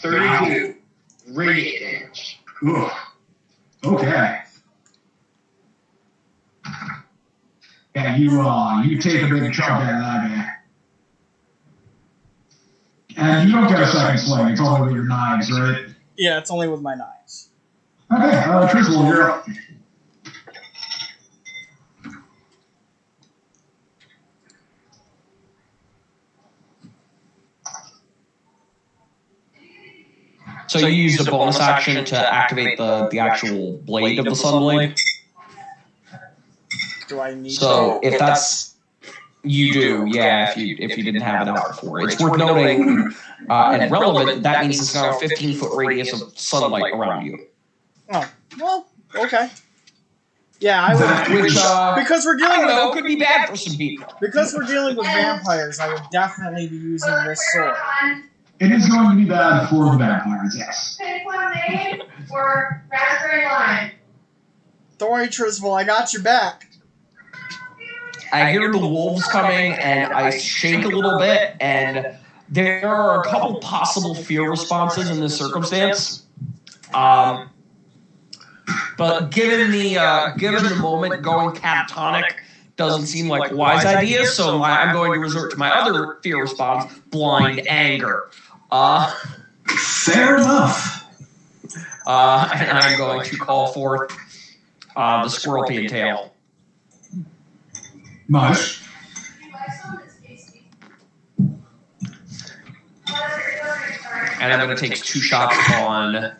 32 radiant damage. Ooh. Okay. Yeah, you take a big chunk out of that guy. And you don't get a second swing, it's only with your knives, right? Yeah, it's only with my knives. Okay, Triskel, you're up. So you used a bonus action to activate the actual blade of the Sunblade? Do I need So if that's... You do, yeah, if you didn't have it out before. It's worth noting, and relevant, that means it's now a 15-foot radius of sunlight around you. Oh, well, okay. Yeah, I would... Which, because we're dealing I don't with... know, could be bad for some people. Because we're dealing with vampires, I would definitely be using this sword. It is going to be bad for the vampires, yes. Pick lemonade or raspberry lime. Don't worry, Trisvel, I got your back. I hear the wolves coming, and I shake a little bit, and there are a couple possible fear responses in this circumstance. But given the moment, going catatonic doesn't seem like a wise idea, so I'm going to resort to my other fear response, blind anger. Fair enough. And I'm going to call forth the squirrel-pean tail. Nice. And I'm going to take 2 shots on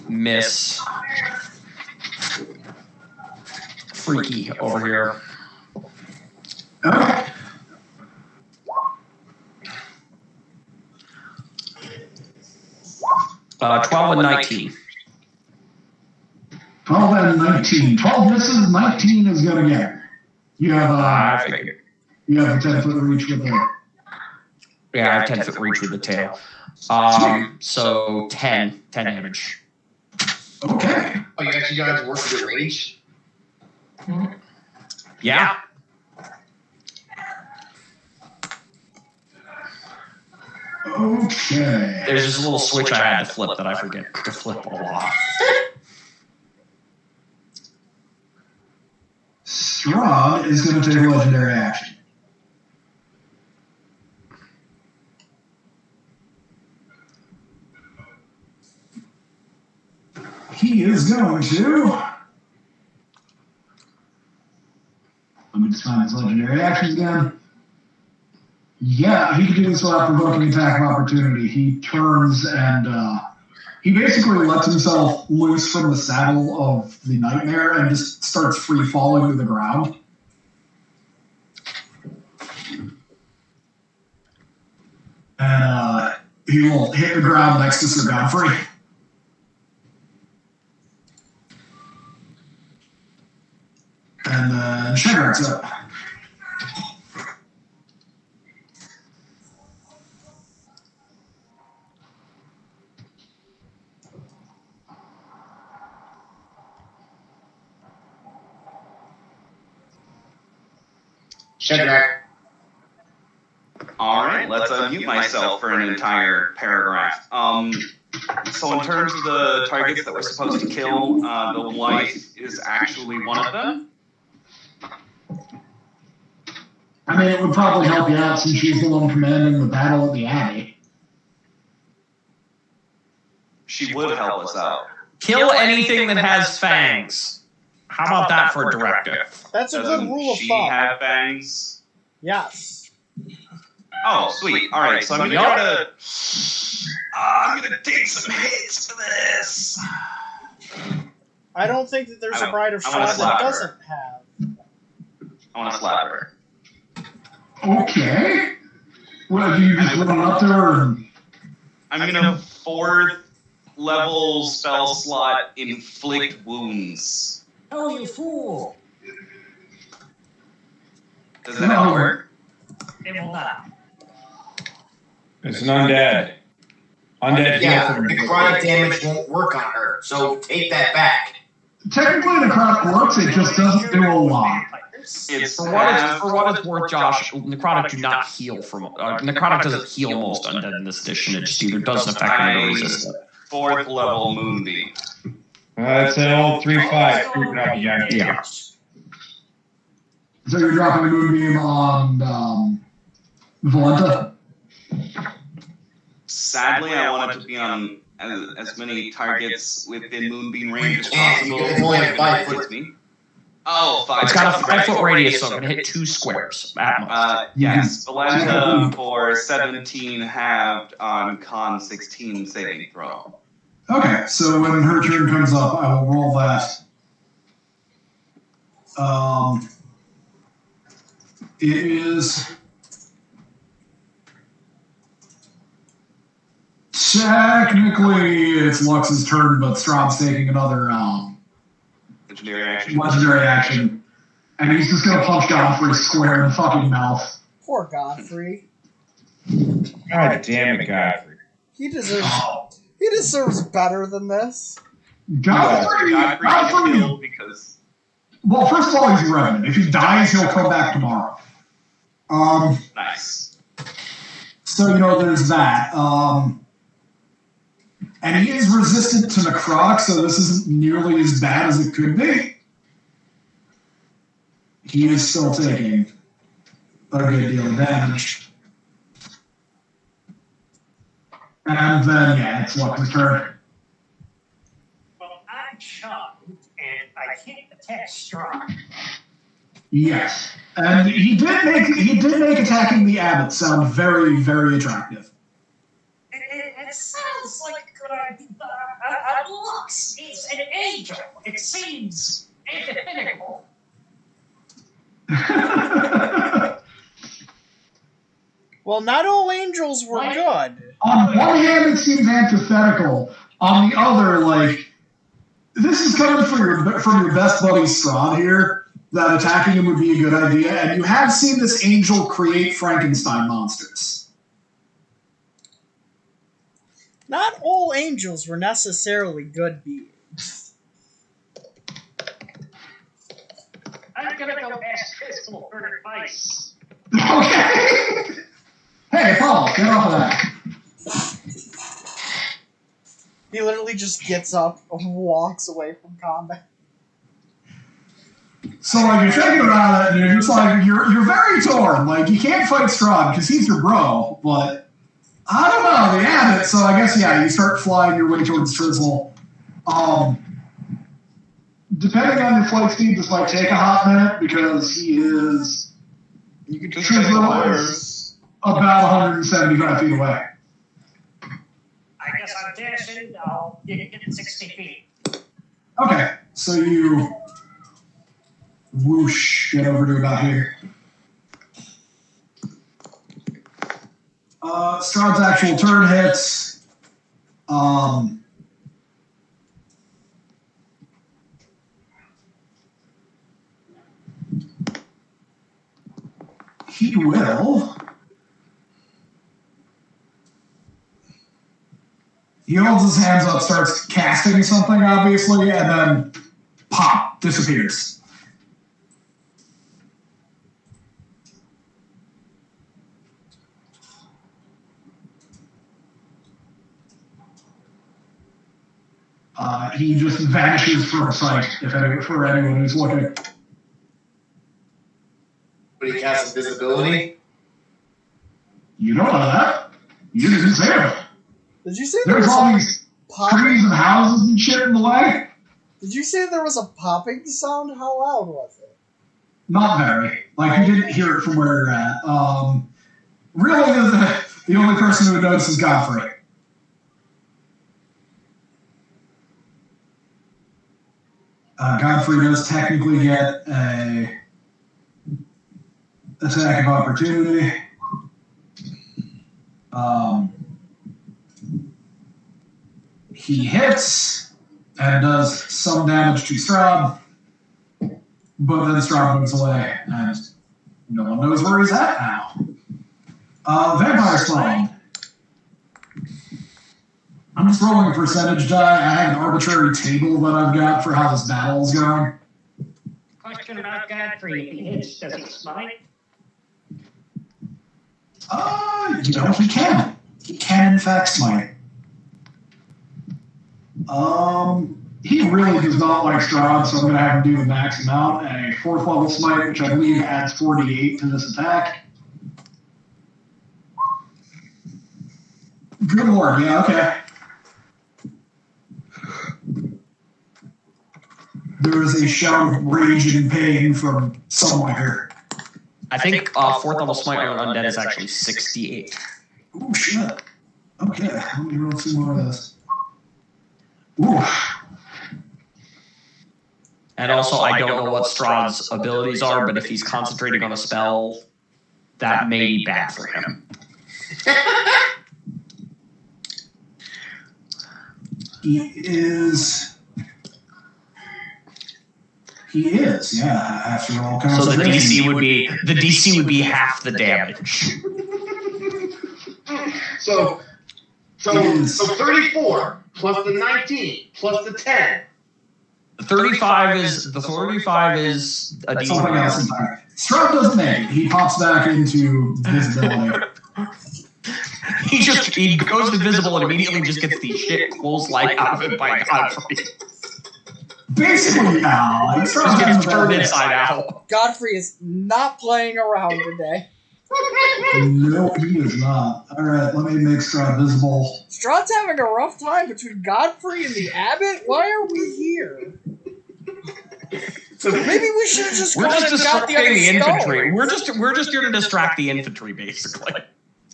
Miss Freaky over here. Okay. Uh, 12 and 19. 12 and 19. 12 misses, 19 is going to get her. You have I figured. you have a 10-foot reach with her. Yeah, I have 10 foot reach with the tail. So 10 damage. Okay. Oh, you actually got to work with your range? Yeah. Okay. There's this little switch I had to flip that I forget to flip a lot. Strahd is going to take a legendary action. He is going to. Let me just find his legendary actions again. Yeah, he can do this without provoking attack of opportunity. He turns and he basically lets himself loose from the saddle of the nightmare and just starts free falling to the ground. And he will hit the ground next to Sir Godfrey. And then Shaggart's up. Shadrach. All right, let's unmute myself for an entire paragraph. So in terms of the targets that we're supposed to kill, the wife is actually one of them. I mean, it would probably help you out since she's the one commanding the battle at the Abbey. She would help us out. Kill anything that has fangs. How about that for a directive? That's a good rule of she thumb. have fangs? Yes. Oh, sweet. All right, so I'm gonna take some hits for this. I don't think that there's a Bride of Strahd that doesn't have. I want to slap her. Okay. Well, you just run up there and... I'm gonna 4th level spell slot inflict wounds. Oh, you fool! Does that not work? It will not. It's an undead. Undead Yeah, heal. necrotic damage won't work on her, so take that back. Technically, necrotic works, it just doesn't do a lot. It's For what it's worth, Josh, necrotic do not heal from. Necrotic doesn't heal most undead in this edition. It just either doesn't affect them or resist it. 4th level moonbeam. That's an old 3/5 creeping up again. Yeah. So you're dropping a moonbeam on Valenta? Sadly, I want it to be on as many targets within moonbeam range as And possible. it's only a 5 Hits foot. me. Oh, 5 It's got a foot 5-foot radius, so I'm going to hit 2 squares at most. Yes, Valenta for 17 halved on con 16 saving throw. Okay, so when her turn comes up, I will roll that. It is technically it's Lux's turn, but Strahd's taking another legendary action, and he's just gonna punch Godfrey square in the fucking mouth. Poor Godfrey. God damn it, Godfrey. He deserves better than this. Godfrey killed because well, first of all, he's a revenant. If he dies, he'll come back tomorrow. nice. So, there's that. And he is resistant to necrotic, so this isn't nearly as bad as it could be. He is still taking a good deal of damage. And then, it's Lux's turn. Well, I'm charmed, and I can't attack Strahd. Yes. And he did make attacking the abbot sound very, very attractive. It sounds like a good idea. Lux is an angel. It seems antithetical. Well, not all angels were good. On one hand, it seems antithetical. On the other, this is coming from your best buddy Strahd here, that attacking him would be a good idea, and you have seen this angel create Frankenstein monsters. Not all angels were necessarily good beings. I'm gonna go ask Crystal for advice. Okay. Hey, Paul, get off of that. He literally just gets up and walks away from combat. So, like, you're thinking about it, and you're just like, you're very torn. Like, you can't fight Strahd because he's your bro, but I don't know, the Abbot. So I guess, yeah, you start flying your way towards Trizzle. Depending on your flight speed, this might take a hot minute because he is. You can just Trizzle is about 175 feet away. I guess I'm dashing. I'll get 60 feet. Okay, so you whoosh, get over to about here. Strahd's actual turn hits. He will. He holds his hands up, starts casting something, obviously, and then pop, disappears. He just vanishes from sight, for anyone who's looking. But he casts invisibility. You don't know that. You didn't say it. Did you say there There's was all a these popping? trees and houses and shit in the way. Did you say there was a popping sound? How loud was it? Not very. Like, you didn't hear it from where you're at. Really, the only person who would notice is Godfrey. Godfrey does technically get a attack of opportunity. He hits and does some damage to Strahd, but then Strahd moves away, and no one knows where he's at now. Vampire Spawn. I'm just rolling a percentage die. I have an arbitrary table that I've got for how this battle is going. Question about Godfrey. If he hits, does he smite? He can. He can, in fact, smite. He really does not like Strahd, so I'm going to have him do the max amount. A 4th level smite, which I believe adds 48 to this attack. Good lord, yeah, okay. There is a shout of rage and pain from somewhere. I think 4th level smite on undead is actually 68. Oh shit. Okay, let me roll some more of this. Ooh. And also, I don't know what Strahd's abilities are, but if he's concentrating on a spell, that may be bad for him. He is, yeah, after all. So the DC would be half the damage. So 34 plus the 19 plus the 10. The 35 is a something else entirely. Strahd doesn't make it. He pops back into visibility. he goes invisible and immediately just gets the shit close-like out of it by Godfrey. Basically, now. Just gets turned inside out. Godfrey is not playing around today. No, he is not. Alright, let me make Strahd visible. Strahd's having a rough time between Godfrey and the Abbot? Why are we here? So Maybe we should have just We're gone just and got the distracting other the infantry. stone. We're just here to distract the infantry, basically.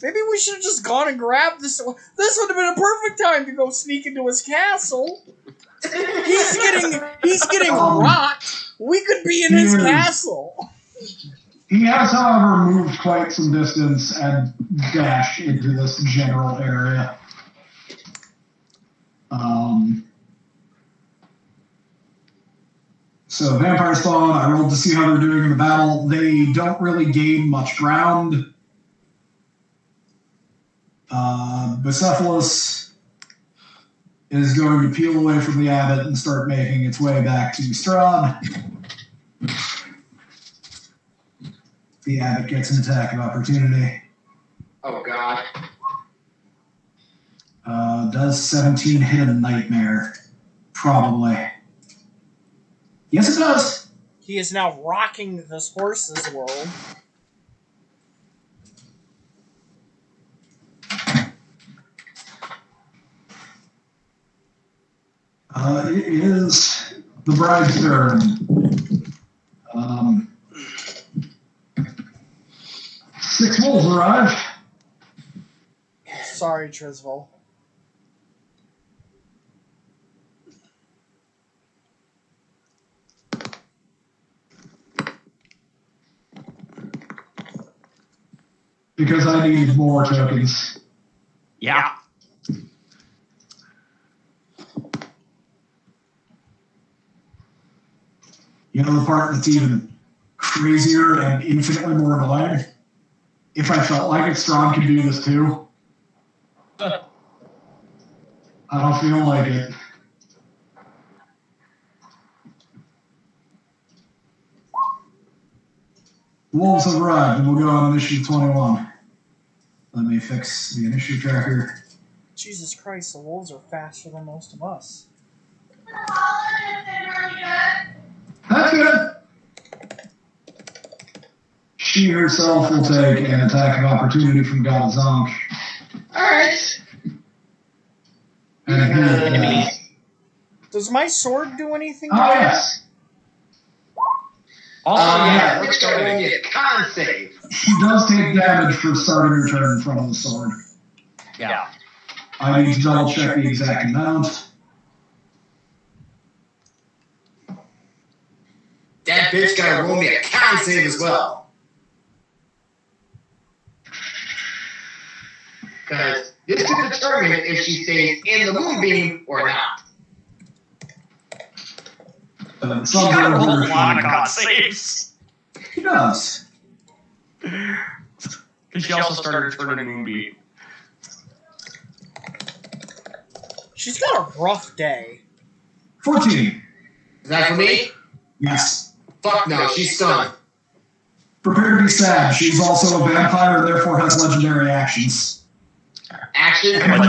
Maybe we should have just gone and grabbed this. This would have been a perfect time to go sneak into his castle. He's getting rocked. We could be in his castle. He has, however, moved quite some distance and dashed into this general area. So Vampire Spawn, I rolled to see how they're doing in the battle. They don't really gain much ground. Bucephalus is going to peel away from the abbot and start making its way back to Strahd. The abbot gets an attack of opportunity. Oh, God. Does 17 hit a nightmare? Probably. Yes, it does. He is now rocking this horse's world. It is the bride's turn. 6 wolves arrive. Sorry, Trisval. Because I need more tokens. Yeah. You know the part that's even crazier and infinitely more annoying? If I felt like it, Strahd could do this too. I don't feel like it. Wolves have arrived, and we'll go on initiative 21. Let me fix the initiative tracker. Jesus Christ, the wolves are faster than most of us. That's good. She herself will take an attack of opportunity from God Zonk. Alright. And Does my sword do anything? oh, yes. Yeah, let's go and get con save. She does take damage for starting her turn from the sword. Yeah. I need to double check the exact amount. That bitch gotta roll me a con save as well. Because this could determine if she stays in the moonbeam or not. She's got a whole lot of con saves. She does. Because she also started turning Moonbeam. She's got a rough day. 14. Is that for me? Yes. Fuck no, she's stunned. Prepare to be sad. She's also a vampire and therefore has legendary actions. Action? And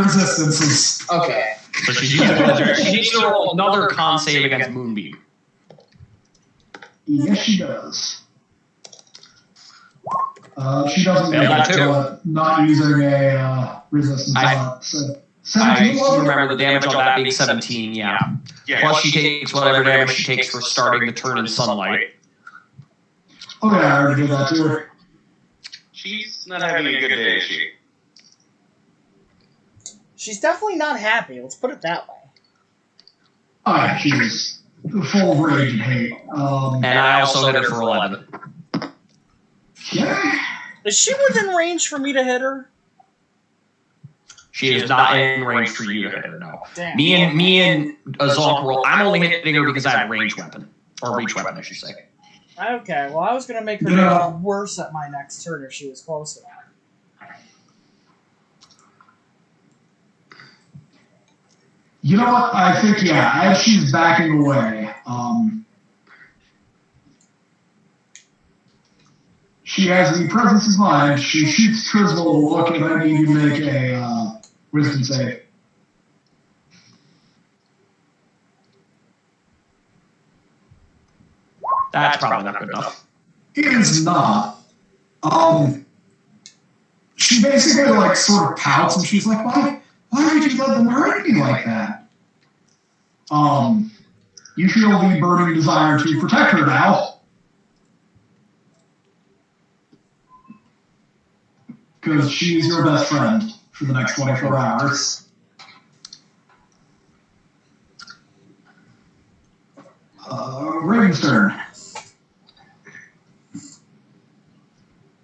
resistances. Okay. So she's using legendary. She needs to roll another con save against Moonbeam. Yes, she does. She doesn't Yeah, not using a resistance on it. So, 17 I remember the damage on that being 17, yeah. Plus she takes whatever damage she takes for starting the turn in sunlight. Oh yeah, I already did that to her. She's not having a good day, is she? She's definitely not happy, let's put it that way. Oh yeah, she's full of rage and hate. And I also hit her for 11. Yeah. Is she within range for me to hit her? She is not in range for you to hit her, no. Damn. Me and Zonk roll. I'm only hitting her because I have a range weapon. Or reach weapon, I should say. Okay, well I was going to make her do worse at my next turn if she was close enough. You know what? I think, yeah, as she's backing away, she has the presence of mind. She shoots Trisval a look, and I need you to make a wisdom save. That's probably not good enough. It is not. She basically, like, sort of pouts, and she's like, why did you let them hurt me like that? You feel the burning desire to protect her now. Because she's your best friend for the next 24 hours. Raven's turn.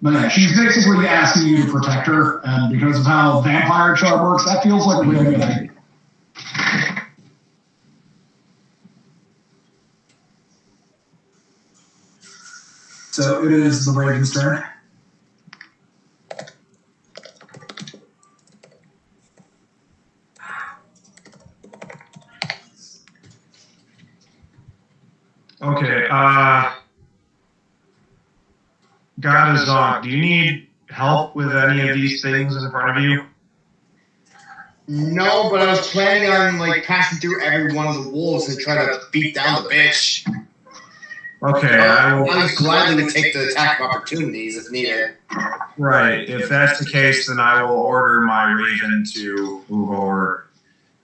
But yeah, she's basically asking you to protect her, and because of how vampire charm works, that feels like a real good idea. So it is the Raven's turn. Okay. Gadazok, do you need help with any of these things in front of you? No, but I was planning on like passing through every one of the wolves and try to beat down the bitch. Okay, I would gladly take the attack of opportunities if needed. Right. If that's the case, then I will order my raven to move over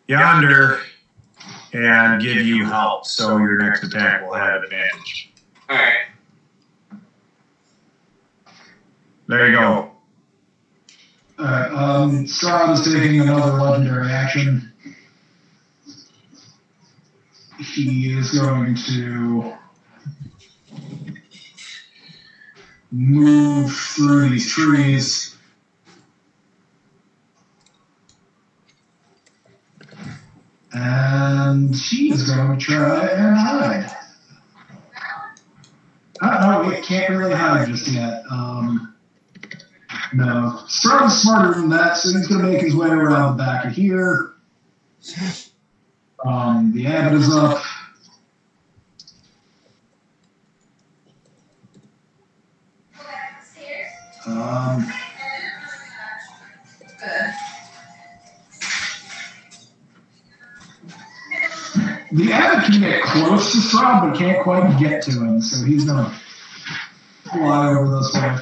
yonder and give you help, so your next attack will have advantage. All right. There you go. Alright, Strahd is taking another legendary action. He is going to move through these trees. And he is going to try and hide. No, it can't really hide just yet. No. Strahd's smarter than that, so he's going to make his way around the back of here. The Abbey is up. The Abbey can get close to Strahd, but can't quite get to him, so he's going to fly over this way.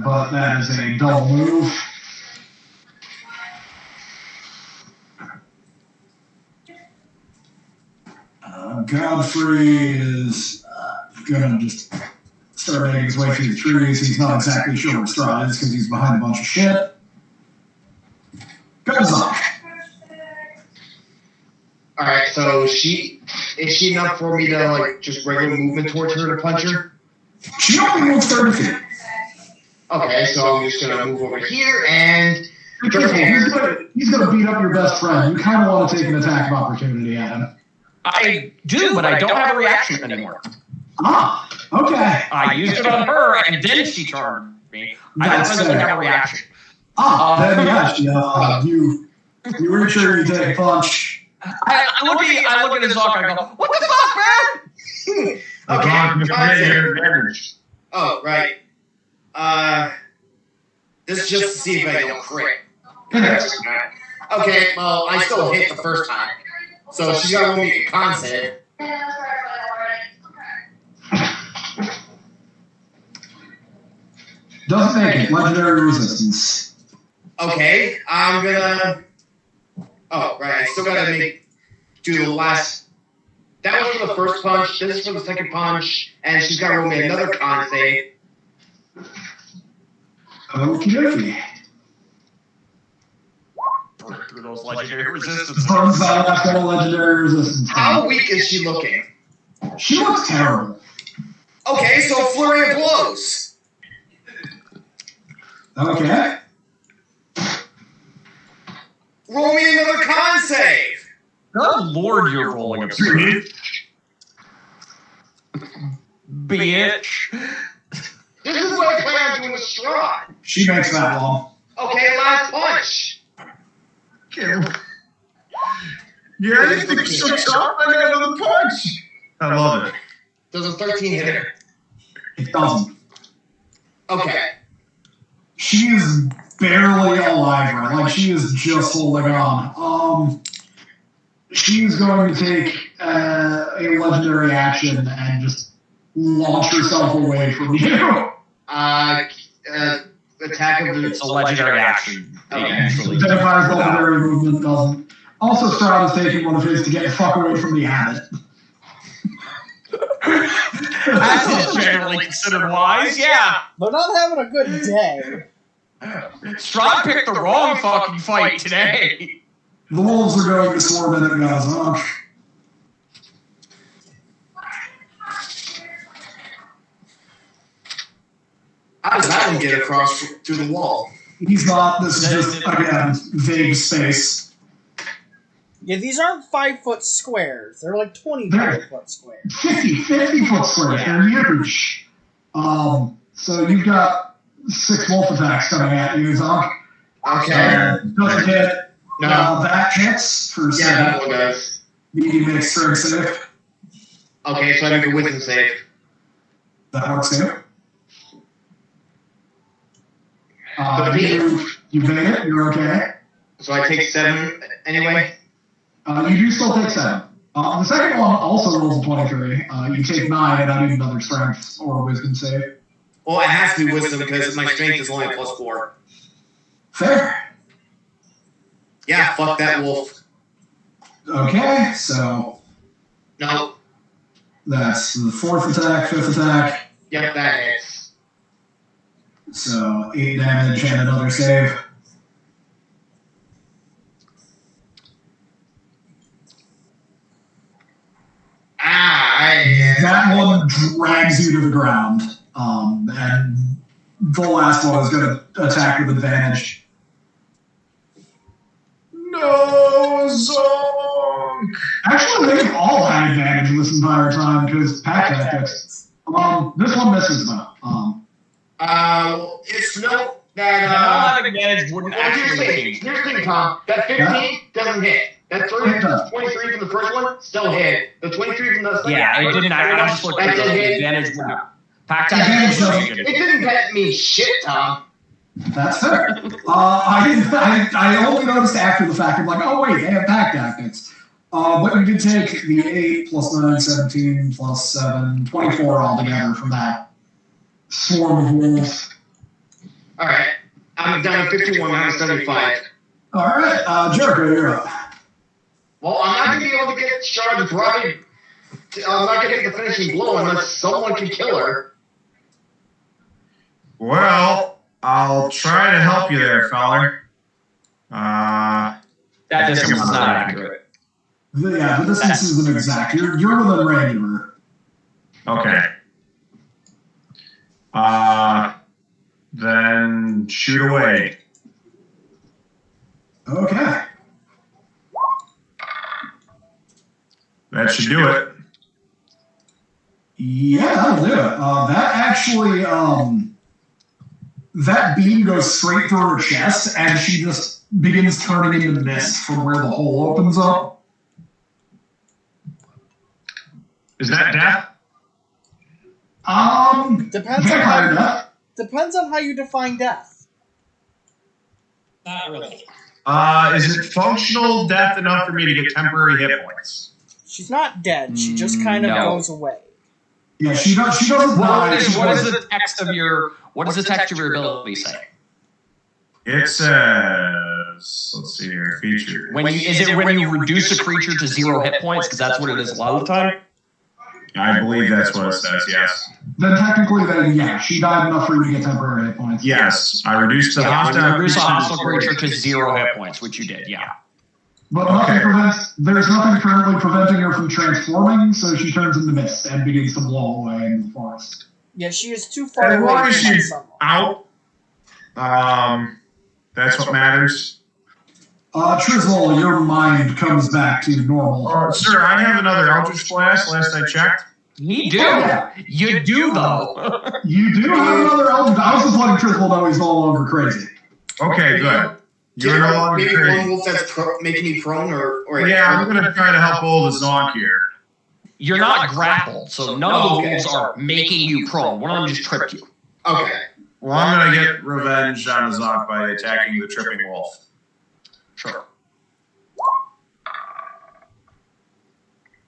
But that is a double move. Godfrey is going to just start making his way through the trees. He's not exactly sure where Strahd is because he's behind a bunch of shit. Goes on. Alright, so is she enough for me to like just regular movement towards her to punch her? She only moves 30 feet. Okay, so I'm just gonna move over here and He's gonna beat up your best friend. You kind of want to take an attack of opportunity at him. I do, but I don't have a reaction anymore. Ah, okay. I used it on her, and then she charmed me. I don't really have a reaction. Then yeah, you reach her, you take a punch. I look at his lock, I go, what the fuck, man? Oh, right. This is just to see if I don't crit. Okay, well, I still hit the first time. So she's got to make a con save. Doesn't make it. Legendary resistance. Okay, I'm gonna... Oh, right, I still gotta do the last... That was for the first punch, this is for the second punch, and she's gotta roll me another con save. Okie dokie. Through those legendary resistance. Burns out after legendary resistance. How weak is she looking? She looks terrible. Okay, so flurry of blows. Okay. Roll me another con save. Good lord, you're rolling a bitch. This is what I plan on doing with Strahd. She makes that long. Okay, last punch. Yeah, I think so. I got another punch. I love it. Does a 13 hit her? It doesn't. Okay. She is barely alive, right? Like, she is just holding on. She is going to take a legendary action and just launch herself away from you. Attack of the... It's a legendary action. Okay. Identifies legendary movement, doesn't. Also, Strahd is taking one of his to get the fuck away from the abbot. That's generally considered wise, yeah. They're not having a good day. Strahd picked the wrong fucking fight today. The wolves are going to swarm in at Gazok. How does that one get across through the wall? He's not. This is just, again, vague space. Yeah, these aren't 5-foot squares. They're like 25-foot squares. 50-foot squares. They're huge. So you've got 6 wolf attacks coming at you, Zonk. Okay. Doesn't hit. No. That hits for Yeah, 7. that one does. You make strength save. Okay, so I make a wisdom save. That works too. 13. You made it. You're okay. So I take 7 anyway? You do still take 7. The second one also rolls a 23. You take 9, and I need another strength or wisdom save. Well, it has to be wisdom because my strength is only a +4. Fair. Yeah, fuck that wolf. Okay, so No. that's the 4th attack, 5th attack. Yep, that hits. So 8 damage and another save. That one drags you to the ground. And the last one is going to attack with advantage. No, Zonk! Actually, they've all had advantage this entire time because pack tactics. This one misses though. It's no that Not advantage wouldn't actually here's change. the thing, Tom. That 15 doesn't hit. That 23 from the first one still hit. The 23 from the second Yeah, it didn't. I just looked at that the did hit. advantage wouldn't. Pack Advantage tactics. It didn't bet me shit, Tom. That's fair. I only noticed after the fact. I'm like, oh wait, they have pack tactics. But you did take the 8 plus 9, 17 plus 7, 24 altogether from that swarm of wolves. Alright. I'm down to 51, I'm 75. Alright, Jericho, you're up. Well, I'm not going to be able to get Shard's bride. I'm not going to get the finishing blow unless someone can kill her. Well, I'll try to help you there, feller. That distance is not accurate. The distance isn't exact. You're within range of her. Okay. Then shoot away. Okay. That should do it. Yeah, that'll do it. That actually, that beam goes straight through her chest, and she just begins turning into mist from where the hole opens up. Is that death? Depends on how you define death. Not really. Is it functional death enough for me to get temporary hit points? She's not dead. She just kind of goes away. Yeah, she doesn't die. What does the text of your ability say? It says, let's see here, feature. When you reduce a creature to 0 hit points, because that's what it is a lot of the time? I believe that's what it says, yes. Then technically, she died enough for you to get temporary hit points. Yes, I reduced the When you reduce a hostile hostile creature to 0 hit points, which you did, yeah. But Okay. there's nothing currently preventing her from transforming, so she turns into mist and begins to blow away in the forest. Yeah, she is too far As long away as from she's someone. out, that's what matters. Trizol, your mind comes back to normal. Sir, I have another Eldritch Blast, last I checked. You do. You do, though. You do have another element. I was just letting Trizol know he's no longer crazy. Okay, good. You're no longer maybe crazy. one wolf that's making me prone or Yeah, I'm going to try to help hold the Zonk here. You're not grappled, so none of the wolves are making you prone. One of them just tripped you. Okay. Well, I'm going to get revenge on the Zonk by attacking the tripping wolf. Sure.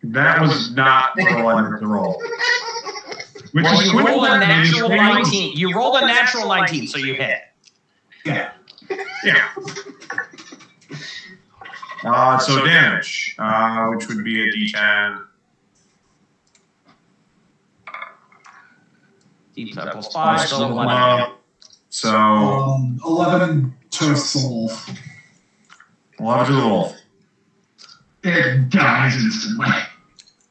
That was not what I wanted to roll. Which Well, is you rolled a quick. natural 19. You rolled a natural 19, so you hit. Yeah. Yeah. So damage, which would be a D10. D10 plus 5, so 11. So 11 toasts the wolf. 11 to the wolf. It dies instantly.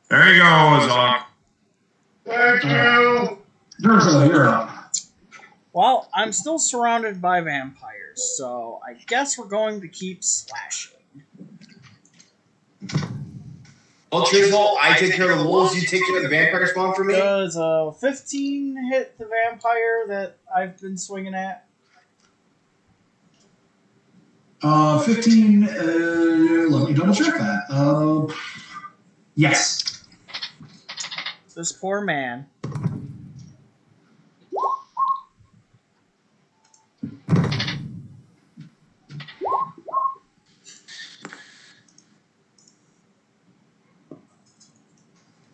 There you go, Zonk. Thank you. Durza, you're up. Well, I'm still surrounded by vampires, so I guess we're going to keep slashing. Well, Trizol, I take care of the wolves, you take care of the vampire spawn for me? Does a 15 hit the vampire that I've been swinging at? 15. Let me double check that. Yes. This poor man.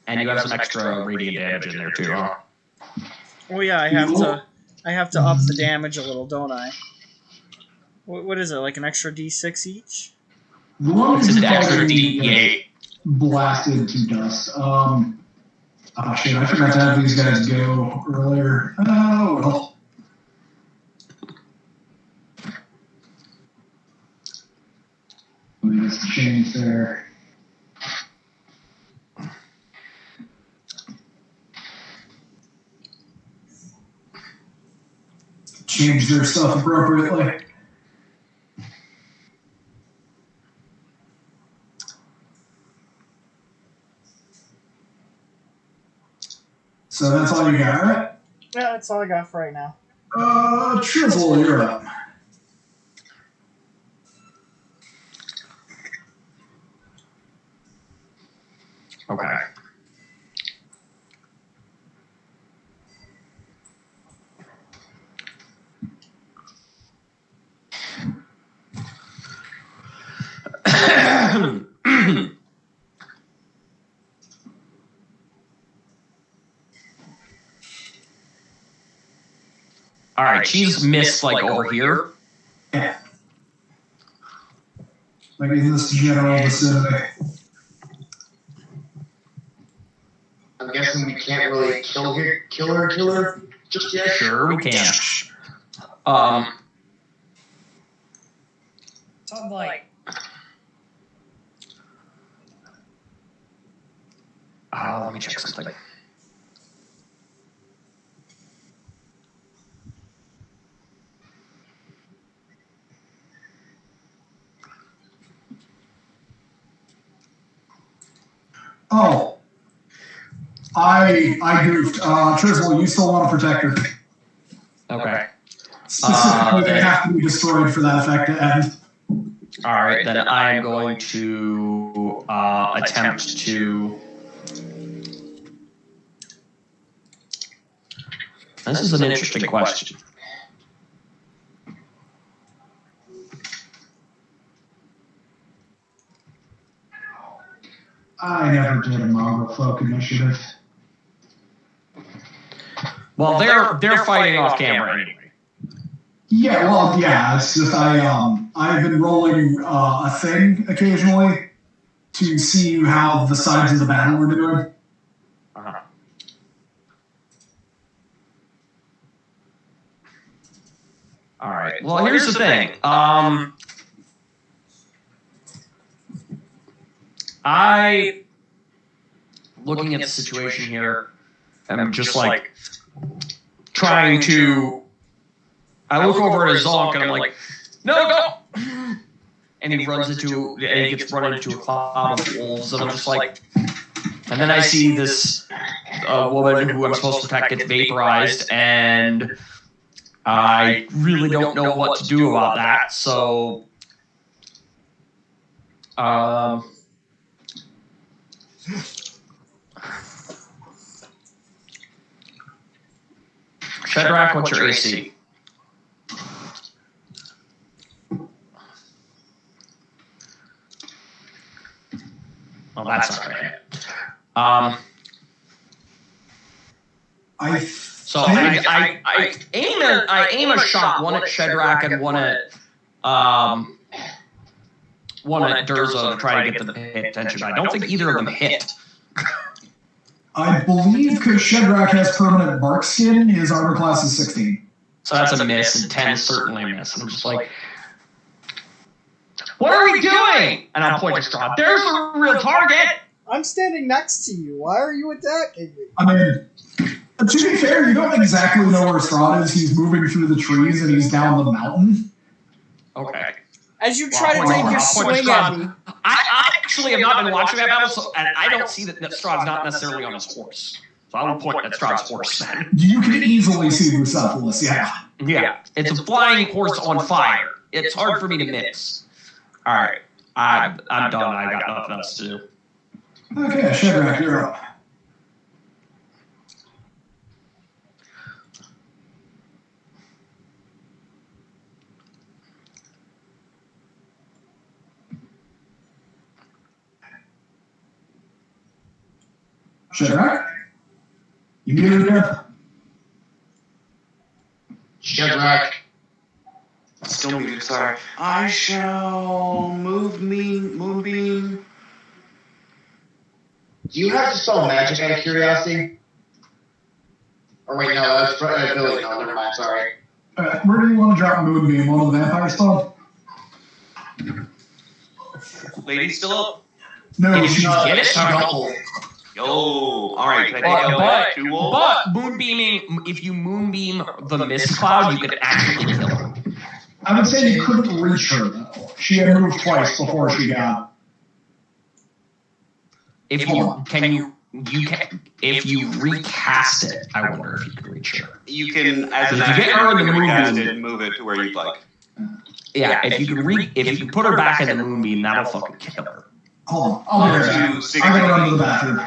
And you have some extra radiant damage in there too, huh? Oh yeah, I have to up the damage a little, don't I? What is it? Like an extra D6 each? It's an extra D8. Blasted to dust. Oh shit! I forgot to have these guys go earlier. Oh well. Let me just change there. Change their stuff appropriately. So that's all you got, right? Yeah, that's all I got for right now. Trizzle, you're up. Okay. All right, she's missed like over here. Yeah. Like in this general vicinity. I'm guessing we can't really kill her just yet. Sure, we can. Something like. Let me check something. Oh. I goofed. Trizzle, you still want to protect her. Okay. Specifically, they have to be destroyed for that effect to end. All right, then I am going to attempt to. This is an interesting question. I never did a Mongrel Folk initiative. Well, they're fighting off camera anyway. Yeah, well, yeah. It's just I've been rolling a thing occasionally to see how the sides of the battle are doing. Uh-huh. All right. Well, here's the thing. I, looking at the situation here, I'm just like trying to. I look over at Zonk and I'm like, no, go! And he gets run into a cloud of wolves, and I'm just like, and then I see this woman who I'm supposed to protect gets vaporized, and I really don't know what to do about that, so. Shadrach, what's your AC? Well, that's not right. I aim a shot, one at Shadrach and one at Durza to try to get them to pay attention. I don't think either of them hit. I believe because Shadrach has permanent bark skin, his armor class is 16. So that's a miss, and 10 is certainly a miss. And I'm just like, what are we doing? And I'll point to Strahd. There's a real target! I'm standing next to you. Why are you attacking me? I mean, to be fair, you don't exactly know where Strahd is. He's moving through the trees and he's down the mountain. Okay. As you try to take your swing at me. I actually have not been watching that battle, and I don't see that Strahd's not necessarily on his horse. So I will point at Strahd's horse then. You can easily see Bucephalus, yeah. Yeah. It's a flying horse on fire. it's hard for me to mix. All right, I'm done. I got nothing else to do. Okay, Shadrach, you're up. Shadrach? You muted again? Shadrach. Still muted, sorry. I shall Moonbeam. Do you have to spell magic out of curiosity? Or wait, no, that's ability. No, never mind, sorry. Where do you want to drop Moonbeam? One of the vampire stuff? Lady still up? No, Did she's you get it? Double. Yo, alright, can I take out two wolves? But moonbeaming, if you moonbeam the mist cloud, you could actually kill her. I would say you couldn't reach her, though. She had moved twice before she got. If you recast it, I wonder if you could reach her. You can, as an If you get action, her in the you can recast moonbeam- it and move it to where you'd like. Yeah, if you could put her back in the moonbeam, that'll fucking kill her. Hold on, I'll be right back. I'm gonna run to the bathroom.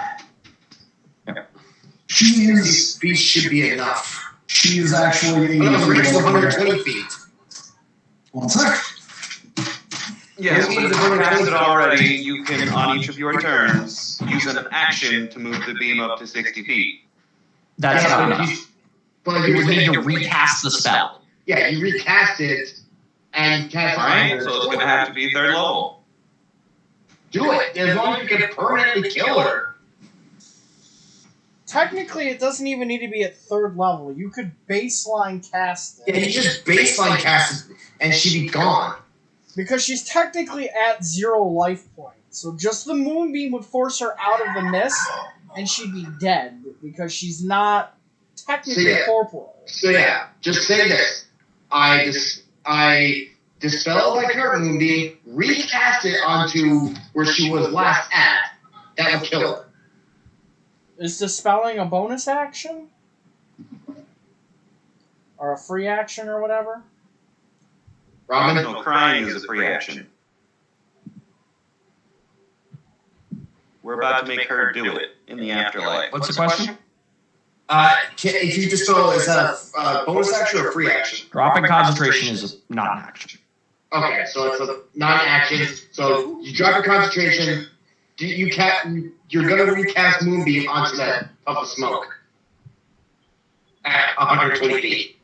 She These is. feet should be enough. She is actually. I'm gonna reach 120 feet. 1 sec. Yes, but if you cast it already, you can, on each of your turns, use an action to move the beam up to 60 feet. That's Yeah, not but enough. But You would need to recast the spell. Yeah, you recast it and cast Alright, it. so it's going to have to be 3rd level. Do it, as long as you can permanently kill her. Technically, it doesn't even need to be at 3rd level. You could baseline cast Yeah, it. you just baseline cast it and she'd be gone. Because she's technically at 0 life points. So just the moonbeam would force her out of the mist, and she'd be dead. Because she's not technically corporal. So yeah, just say this. I dispel my current moonbeam, recast it onto where she was last at. That would kill her. Is dispelling a bonus action? Or a free action or whatever? Robin? No, crying is a free action. We're about to make her do it in the afterlife. What's the question? If you dispel, is that a bonus action or a free action? Dropping concentration is not an action. Okay, so it's a non-action. So you drop your concentration. You're gonna recast Moonbeam onto that puff of smoke at 120 feet.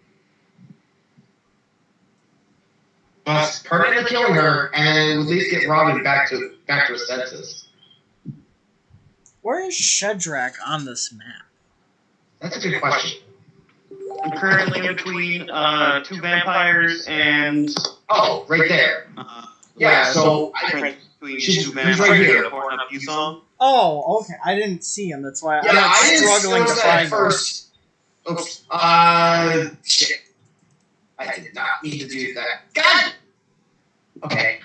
Thus permanently killing her, and at least get Robin back to her senses. Where is Shadrach on this map? That's a good question. I'm currently between 2 vampires and... Oh, right there. Yeah, so between she's 2 right vampires here. and a porn up you song. Oh, okay. I didn't see him. That's why Yeah, I'm I didn't struggling to notice that find at him. first. Oops. Shit. I did not need to do that. God! Okay.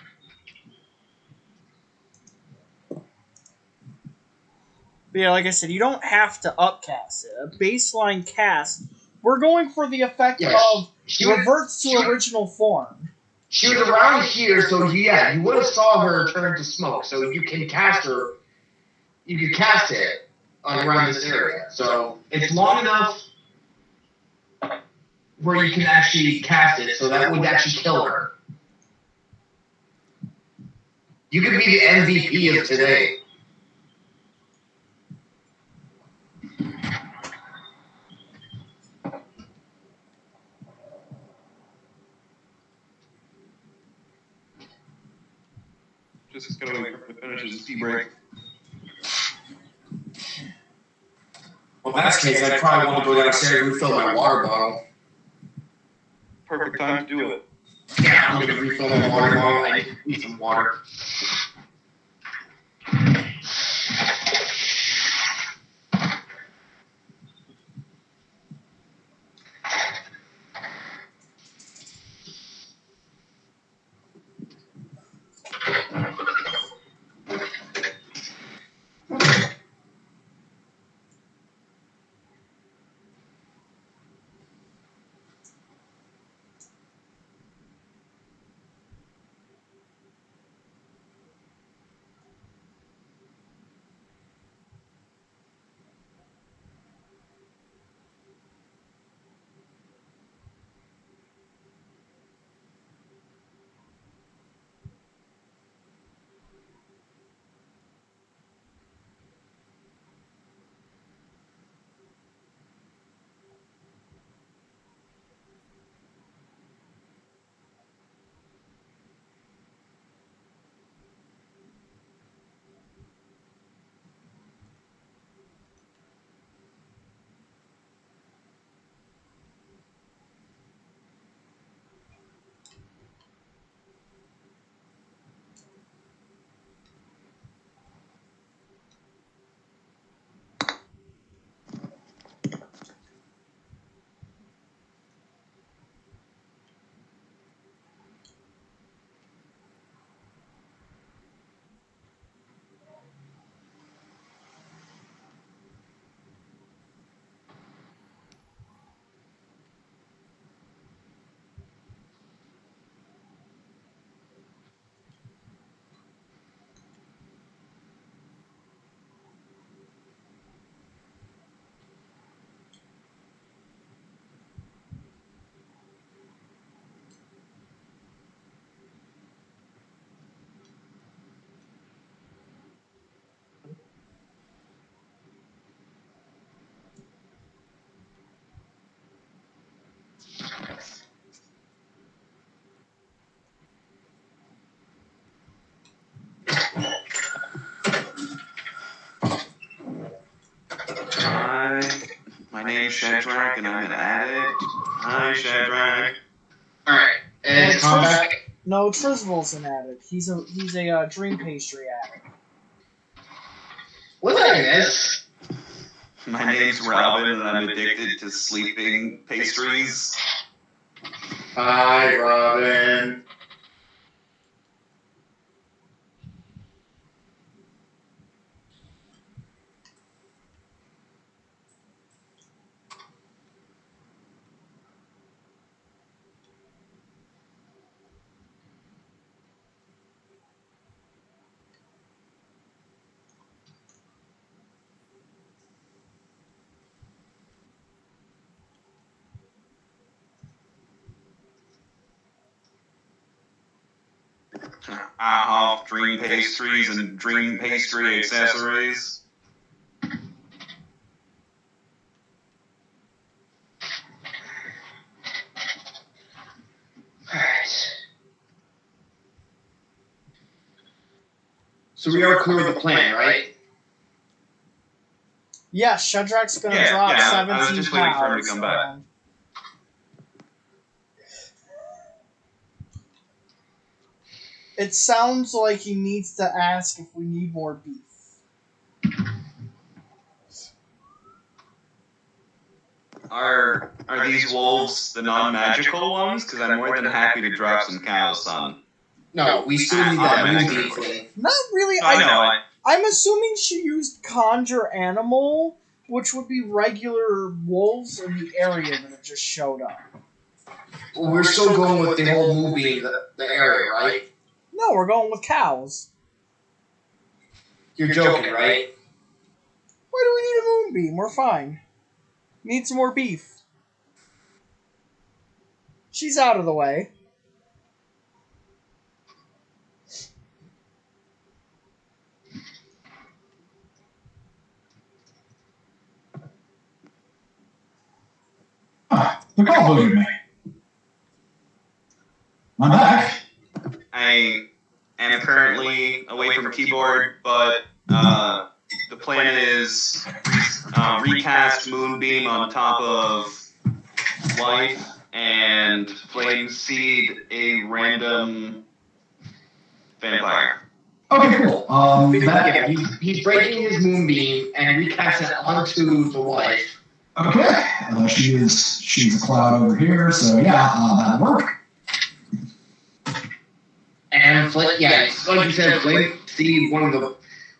But yeah, like I said, you don't have to upcast it. A baseline cast, we're going for the effect of reverts to original form. She was around here, so yeah, you would have saw her turn to smoke. So you can cast her. You can cast it around this area. So it's long enough where you can actually cast it. So that would actually kill her. You could be the MVP of today. Just gonna wait for it to finish his tea break. Well, in that case, I'd probably want to go downstairs and refill my water bottle. Perfect time to do it. Yeah, I'm going to refill my water bottle. I need some water. My name's Shadrach, and I'm an addict. Hi, Shadrach. Alright. And combat. No, Trisbal's an addict. He's a dream pastry addict. What did I miss? My name's Robin, and I'm addicted to sleeping pastries. Hi, Robin. IHOP dream pastries and dream pastry accessories. Alright. So we are clear with the plan, right? Yeah, Shadrach's gonna drop I 17 was just waiting for him pounds. to come back. It sounds like he needs to ask if we need more beef. Are these wolves the non-magical ones? Because I'm more than happy to drop some cows, son. No, we still need that Automatically. movie thing. Not really. I know. I'm assuming she used conjure animal, which would be regular wolves in the area that have just showed up. Well, we're still going with the whole movie, the area, right? No, we're going with cows. You're joking, right? Why do we need a moonbeam? We're fine. Need some more beef. She's out of the way. The call booted me. I'm back. I am currently away from the keyboard, but the plan is recast Moonbeam on top of Life and Flame Seed a random vampire. Okay, cool. Yeah, he's breaking his moonbeam and recasting it onto the wife. Okay. She's a cloud over here, so yeah, that'll work. And like you said, Flame Seed,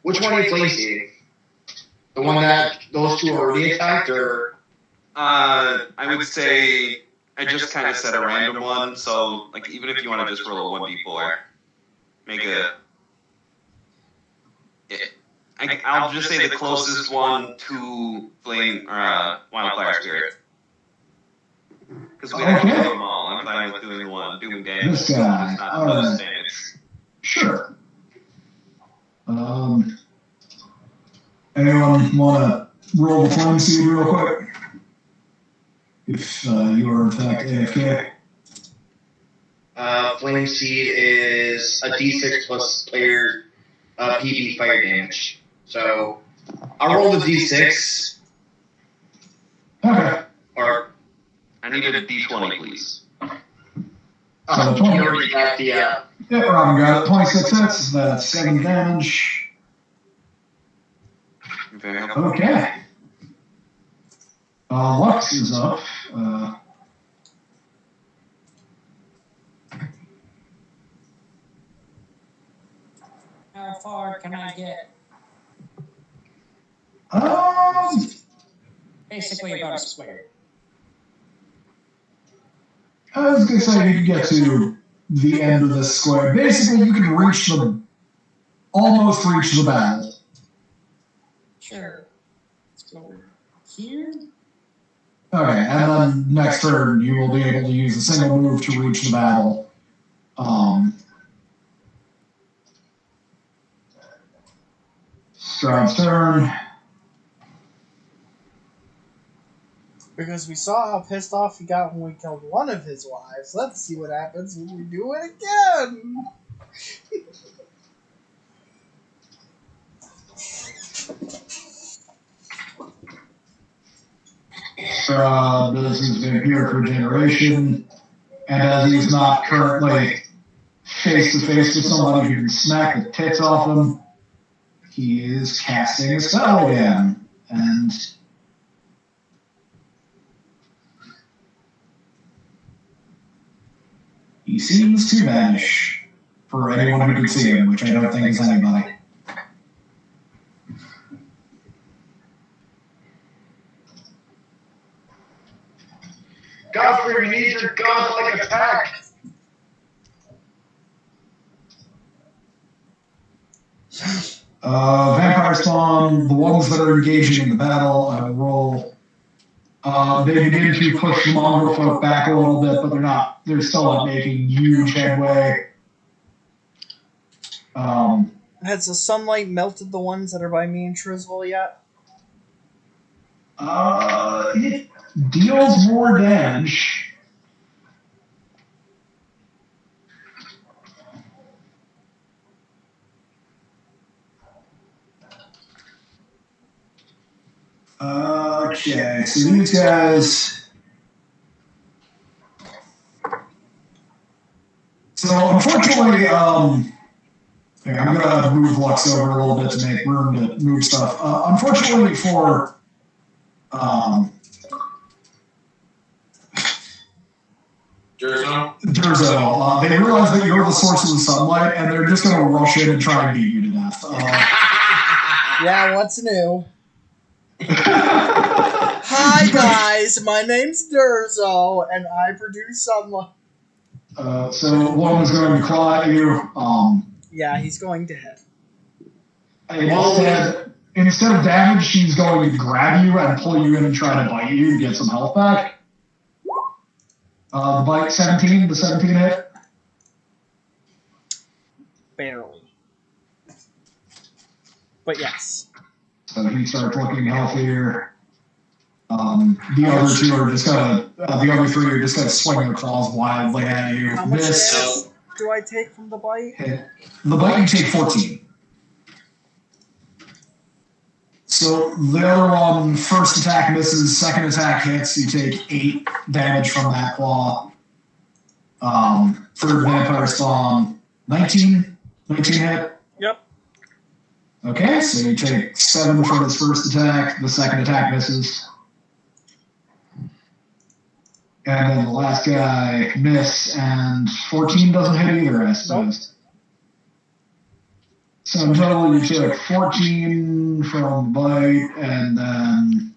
which one are you Flame Seed? The one that those two already attacked, or? I would say I just kind of said a random one, so like even if you want to just roll a 1d4, make a. I'll just say the closest one to Flame or Wildfire Spirit. Because we have to do them all. I'm fine with doing one, doing damage. This guy. It's not All bonus right. damage. Sure. Anyone want to roll the flame seed real quick? If you are in fact AFK. Flame Seed is a d6 plus player PB fire damage. So I'll roll the d6. Okay. Or I need a d20, please. you already got the. Yeah, Robin got it. 26 hits. That's 7 damage. Very Okay. Lux is up. How far can I get? Basically about a square. I was gonna say you can get to the end of this square. Basically, you can almost reach the battle. Sure. Let's go here. Okay, and then next turn you will be able to use a single move to reach the battle. Stride's turn. Because we saw how pissed off he got when we killed one of his wives. Let's see what happens when we do it again. Strahd has been here for a generation, and as he's not currently face-to-face with somebody who can smack the tits off him, he is casting a spell again, and he seems to vanish for anyone who can see him, which I don't think is anybody. Godfrey, we need your godlike attack. Vampire Spawn, the ones that are engaging in the battle, I will roll. They begin to push the mongrel folk back a little bit, but they're still not making huge headway. Has the sunlight melted the ones that are by me and Triswell yet? It deals more damage. Okay, so these guys. So unfortunately, I'm gonna move Lux over a little bit to make room to move stuff. Unfortunately for Durzo, they realize that you're the source of the sunlight, and they're just gonna rush in and try and beat you to death. Yeah, what's new? Hi guys, my name's Durzo, and I produce sunlight. So one is going to claw at you. Yeah, he's going to hit. Instead of damage, she's going to grab you and pull you in and try to bite you to get some health back. The bite 17, the 17 hit. Barely. But yes. So he starts looking healthier. The other two are just gonna. The other three are just gonna swing their claws wildly at you. How much damage do I take from the bite? The bite you take 14. So the other one, first attack misses, second attack hits. You take 8 damage from that claw. Third Vampire Spawn, 19 hit. Yep. Okay, so you take 7 from his first attack. The second attack misses. And then the last guy miss, and 14 doesn't hit either, I suppose. So in total, you took 14 from the bite, and then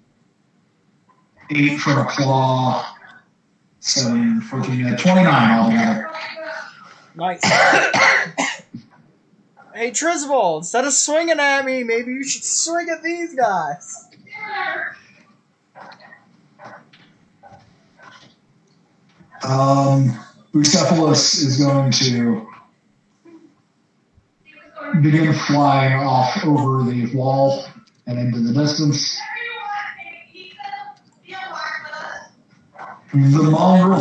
8 from a claw, 7, 14, 29 altogether. Nice. Hey, Triswold, instead of swinging at me, maybe you should swing at these guys. Bucephalus is going to begin flying off over the wall and into the distance. The mongrel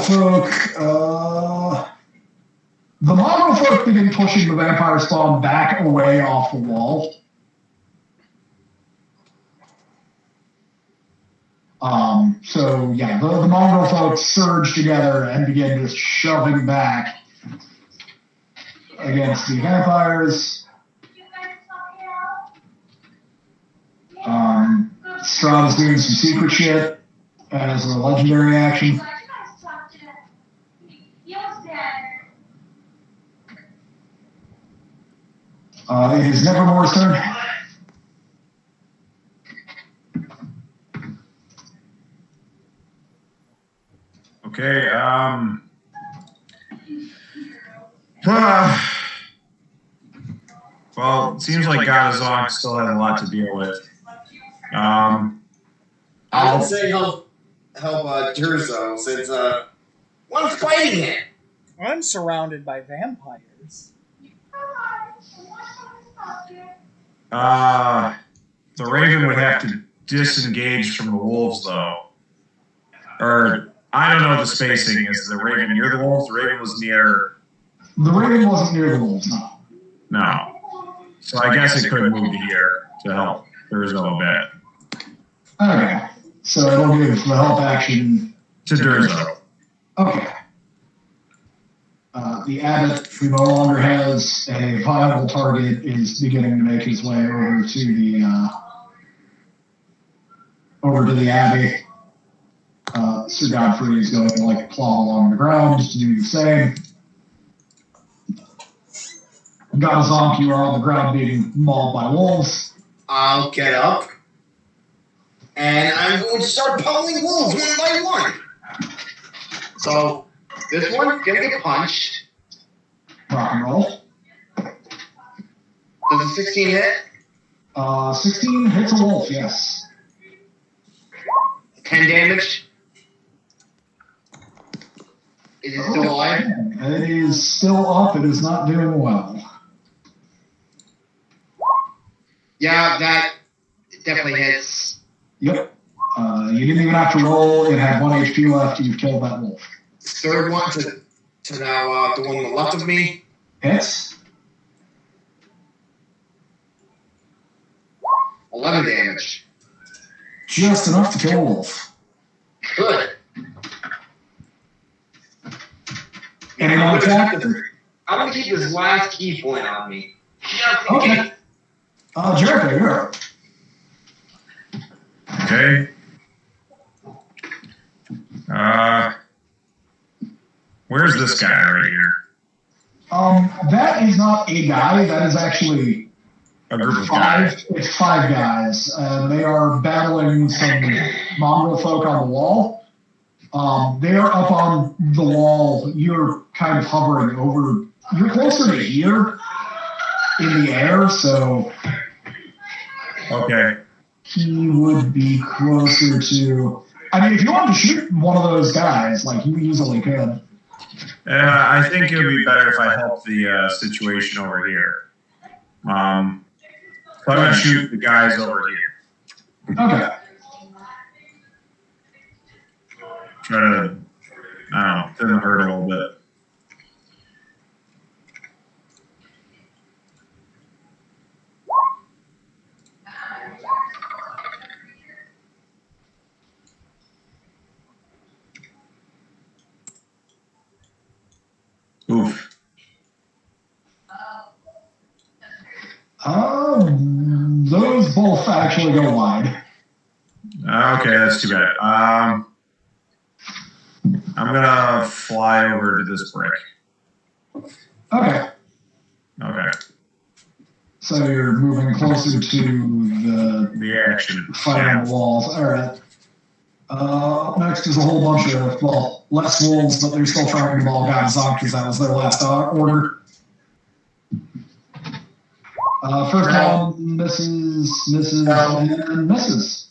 folk begin pushing the Vampire Spawn back away off the wall. So yeah, the mongrel folks surge together and begin just shoving back against the vampires. Strahd is doing some secret shit as a legendary action. It is Nevermore's turn. Okay, well, it seems like Gadazon still has a lot to deal with. I would say help Durzo, since one's fighting it. I'm surrounded by vampires. The Raven would have to disengage from the wolves, though. Or, I don't know the spacing. Is the Raven near the wolves? The Raven was near... The Raven wasn't near the wolves, no. No. So I guess it could move to here to help Durzo a bit. Okay. So it'll give the help action to Durzo. Okay. The abbot, who no longer has a viable target, is beginning to make his way over to the abbey. Sir Godfrey is going to plod along the ground just to do the same. Gazonk, you are on the ground being mauled by wolves. I'll get up, and I'm going to start pummeling wolves one by one. So this one's gonna get punched. Rock and roll. Does a 16 hit? 16 hits a wolf, yes. 10 damage. Is it still alive? It is still up. It is not doing well. Yeah, that definitely hits. Yep. You didn't even have to roll. It had 1 HP left. You've killed that wolf. Third one to now the one on the left of me. Hits. 11 damage. Just enough to kill a wolf. Good. And I'm gonna keep this last key point on me. Okay. Jericho, you're up. Okay. Where's this guy right here? That is not a guy. That is actually a group of 5. guys. It's 5 guys. They are battling some mongrel folk on the wall. They are up on the wall. You're kind of hovering over. You're closer to here in the air, so Okay. he would be closer to. I mean, if you wanted to shoot one of those guys, you easily could. I think it would be better if I helped the situation over here. So I'm going to shoot the guys over here. Okay. Try to, I don't know, thin the herd a little bit. Oof. Those both actually go wide. Okay, that's too bad. I'm gonna fly over to this brick. Okay. Okay. So you're moving closer to The action. fight on the walls. All right. Next is a whole bunch of, less wolves, but they're still trying to maul Gazonk because that was their last order. First one misses, and misses.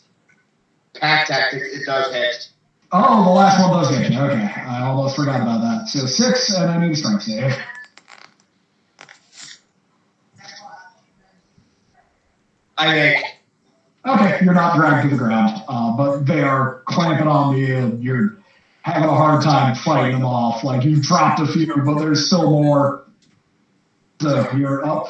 Pack tactics, it does hit. Oh, the last one does hit you. Okay, I almost forgot about that. So 6, and I need a strength save. I make. Okay, you're not dragged to the ground, but they are clamping on you. You're having a hard time fighting them off. You've dropped a few, but there's still more. So you're up.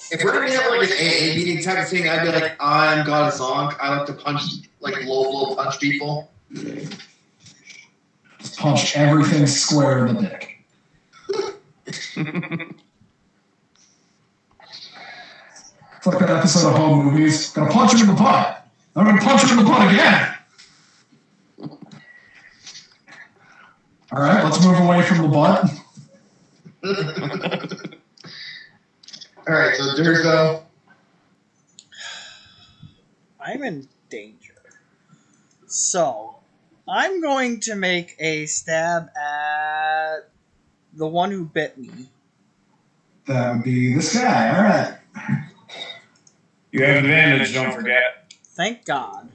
If we're gonna have an AA meeting type of thing, I'd be like, I'm God of Zonk. I like to punch, low blow punch people. Just punch everything square in the dick. It's like that episode of Home Movies. Gonna punch him in the butt. I'm gonna punch him in the butt again. All right, let's move away from the butt. All right, so Durzo. I'm in danger. So, I'm going to make a stab at the one who bit me. That would be this guy. All right. You have advantage, don't forget. Thank God.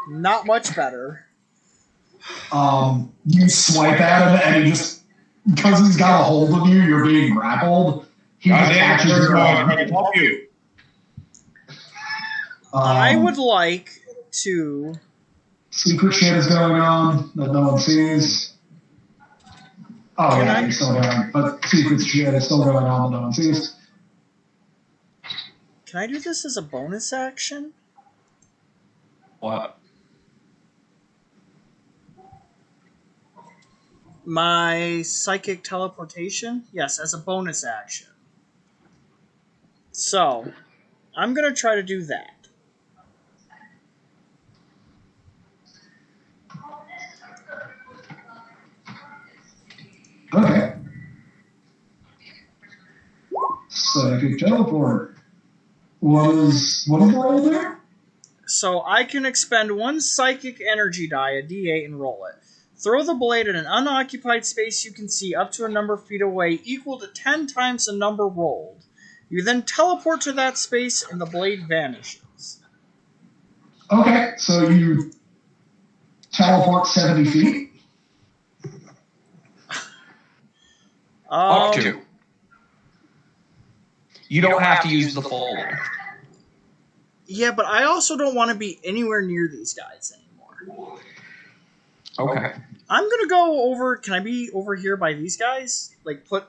Not much better. You swipe at him, and he just, because he's got a hold of you, you're being grappled. He just catches your arm. I can help you. I would like to. Secret shit is going on that no one sees. Oh, yeah, you're still going. But secret shit is still going on that no one sees. Can I do this as a bonus action? What? My psychic teleportation? Yes, as a bonus action. So, I'm going to try to do that. Okay. Psychic teleport. What is the roll there? So I can expend 1 psychic energy die, a d8, and roll it. Throw the blade at an unoccupied space you can see up to a number of feet away equal to 10 times the number rolled. You then teleport to that space and the blade vanishes. Okay, so you teleport 70 feet? Up to. You don't have to use the full one. Yeah, but I also don't want to be anywhere near these guys anymore. Okay. I'm going to go over... Can I be over here by these guys? Like, put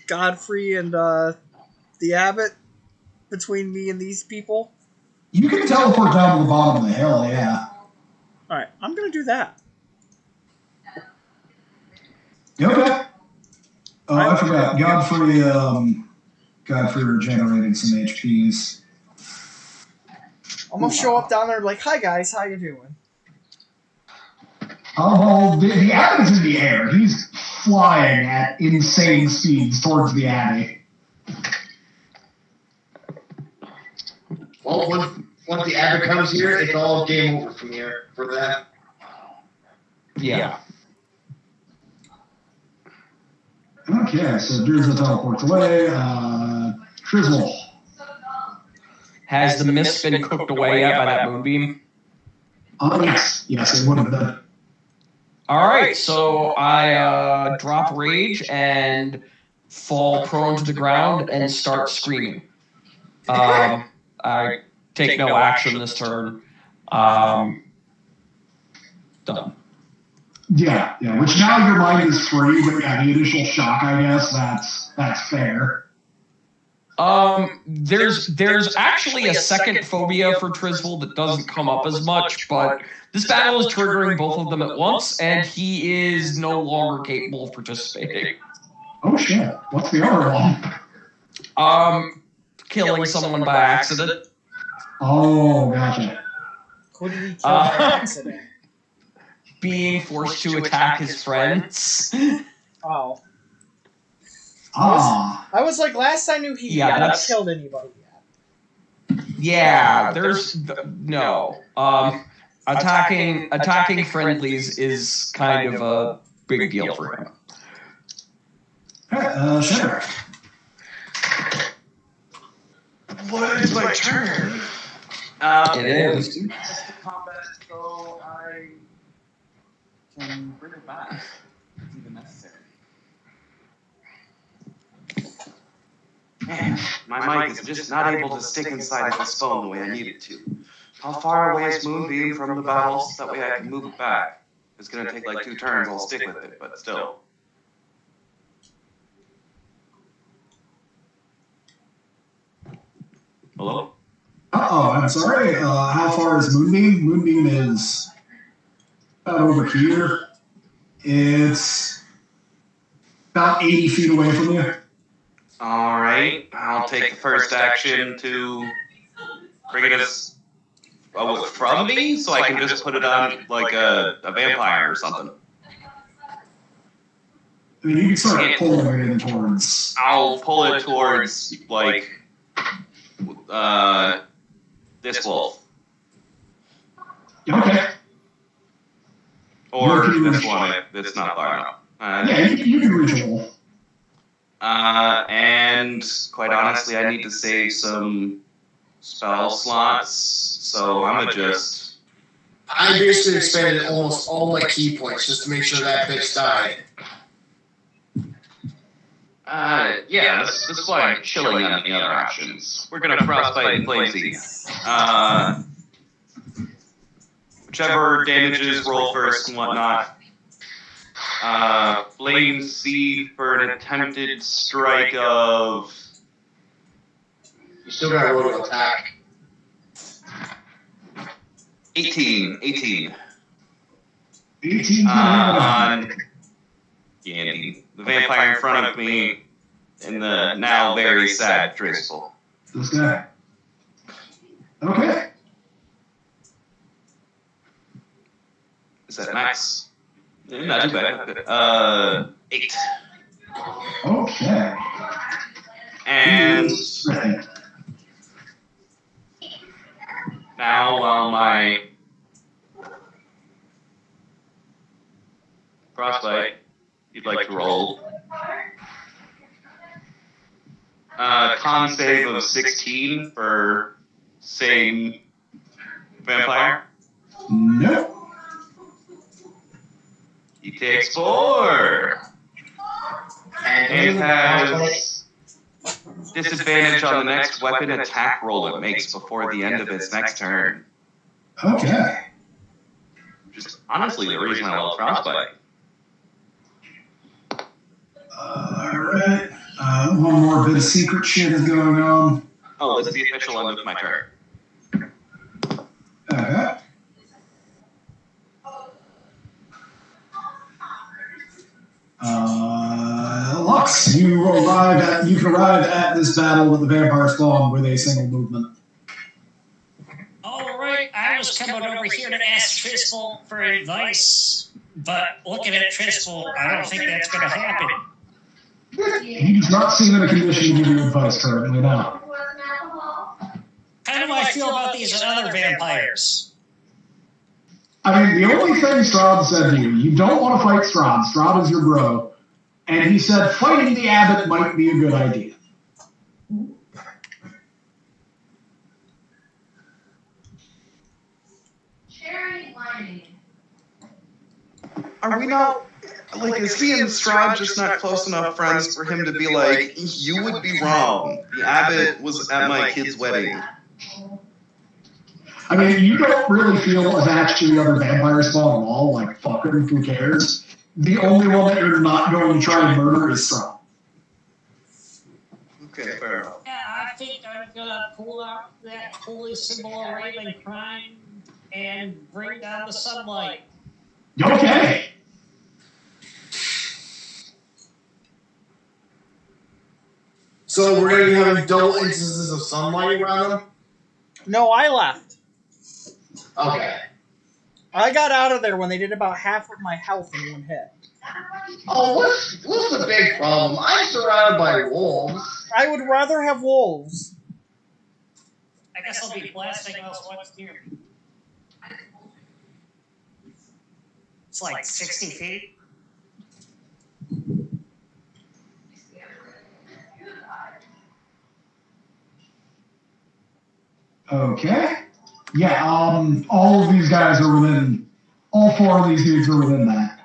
Godfrey and the Abbot between me and these people? You can teleport down to the bottom of the hill, yeah. Alright, I'm going to do that. Okay. Oh, I forgot. Godfrey regenerating some HPs. I'm going to show up down there and be like, hi guys, how you doing? Oh, the Abbey's in the air. He's flying at insane speeds towards the Abbey. Well, once the Abbey comes here, it's all game over from here for that. Yeah. Okay, so Durza teleports away. Trizzle. Has the mist been cooked away yet by that moonbeam? Yes, it would have been. Alright, so I drop rage and fall prone to the ground and start screaming. I take no action this turn. Done. Yeah, which now your mind is free, but yeah, the initial shock, I guess, that's fair. There's actually a second phobia for Trizzle that doesn't come up as much, but this battle is triggering both of them at once, and he is no longer capable of participating. Oh shit, what's the other one? Killing someone by accident. Oh, gotcha. Who did he kill by accident? Being forced to attack his friends. Oh. Ah. I was like, last I knew he hadn't killed anybody yet. Yeah, there's no. Attacking friendlies is kind of a big deal for him. Sure. What is my turn? It is. Combat, so I can bring it back if even necessary. Man, my mic is just not able to stick inside this phone the way I need it to. How far away is Moonbeam from the battles? That way I can move it back. If it's going to take like 2 turns, I'll stick with it, but still. Hello? Uh-oh, I'm sorry. How far is Moonbeam? Moonbeam is about over here. It's about 80 feet away from you. Alright, I'll take the first action to bring it as from me, so I can just put it on like a vampire or something. I mean, you can start pulling it in towards... I'll pull it towards, like, this wolf. Okay. Or this one, if it's not far enough. Yeah, you can reach a wolf. And quite honestly, I need to save some spell slots, so I'm gonna just... I basically expended almost all my key points just to make sure that bitch died. Yeah, that's why I'm chilling on the other options. We're gonna frostbite and flazy. Whichever damages roll first and whatnot. Flame Seed for an attempted strike of You still got to roll to attack. 18. 18 on Yandy. The vampire in front of me and the now very sad Driscoll. This guy. Okay. Is that max? Not too bad. 8. Okay. And now while my frostbite, you'd like to roll. Con save of 16 for same vampire. Nope. He takes 4. And has disadvantage on the next weapon attack roll it makes before the end of its next turn. Okay. Just honestly the reason I love frostbite. Alright. One more bit of secret shit is going on. Oh, this is the official end of my turn. Okay. Lux, you've arrived at this battle with the vampire spawn with a single movement. All right, I was coming over here to ask Tristle for advice, but looking at Tristle, I don't think that's going to happen. He does not seem in a condition to give you advice currently now. How do I feel about these other vampires? I mean, the only thing Strahd said to you, you don't want to fight Strahd. Strahd is your bro. And he said fighting the abbot might be a good idea. Are we not, like, is he and Strahd just not close enough friends for him to be like, you would be wrong. The abbot was at my kid's wedding. I mean, you don't really feel attached to the other vampire spawn at all. Like, fuck him, who cares? The only one that you're not going to try and murder is Strahd. Okay, fair enough. Yeah, I think I'm gonna pull out that holy symbol of Raven Crime and bring down the sunlight. Okay. So we're going to be having double instances of sunlight around them? No, I left. Okay. I got out of there when they did about half of my health in one hit. Oh, what's the big problem? I'm surrounded by wolves. I would rather have wolves. I guess I'll be blasting those ones here. It's like 60 feet. Okay. Yeah, all of these guys are within, all 4 of these dudes are within that.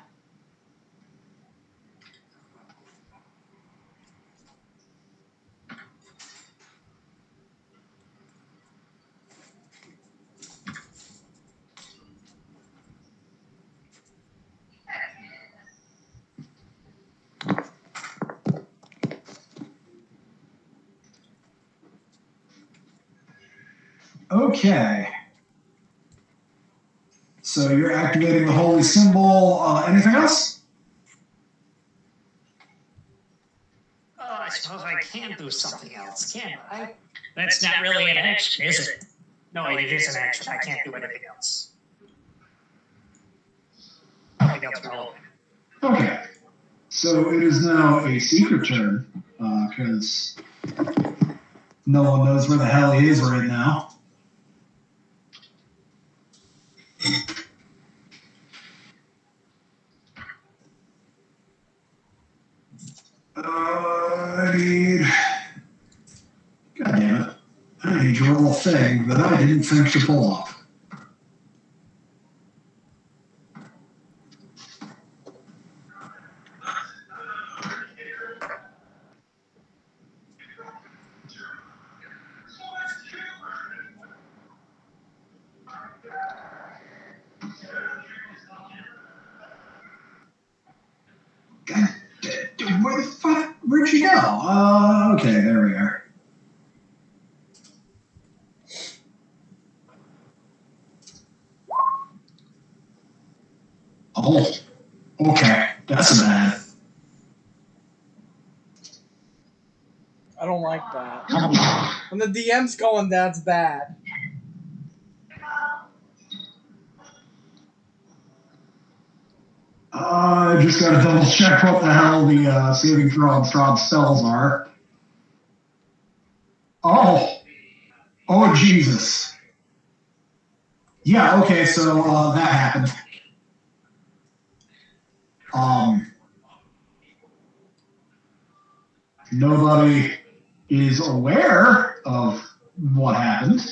Okay. So you're activating the holy symbol. Anything else? Oh, I suppose I can do something else, can't I? That's not really an action, is it? No, it is an action. I can't do anything else. Nothing else relevant. Okay. So it is now a secret turn, because no one knows where the hell he is right now. I need... God damn it. I need your little thing that I didn't think to pull off. God, dude, where the fuck? Where'd you go? Okay, there we are. Oh, okay. That's bad. I don't like that. When the DM's going, that's bad. I just gotta double check what the hell the saving throw on Strahd spells are. Oh, Jesus. Yeah, okay, so that happened. Nobody is aware of what happened.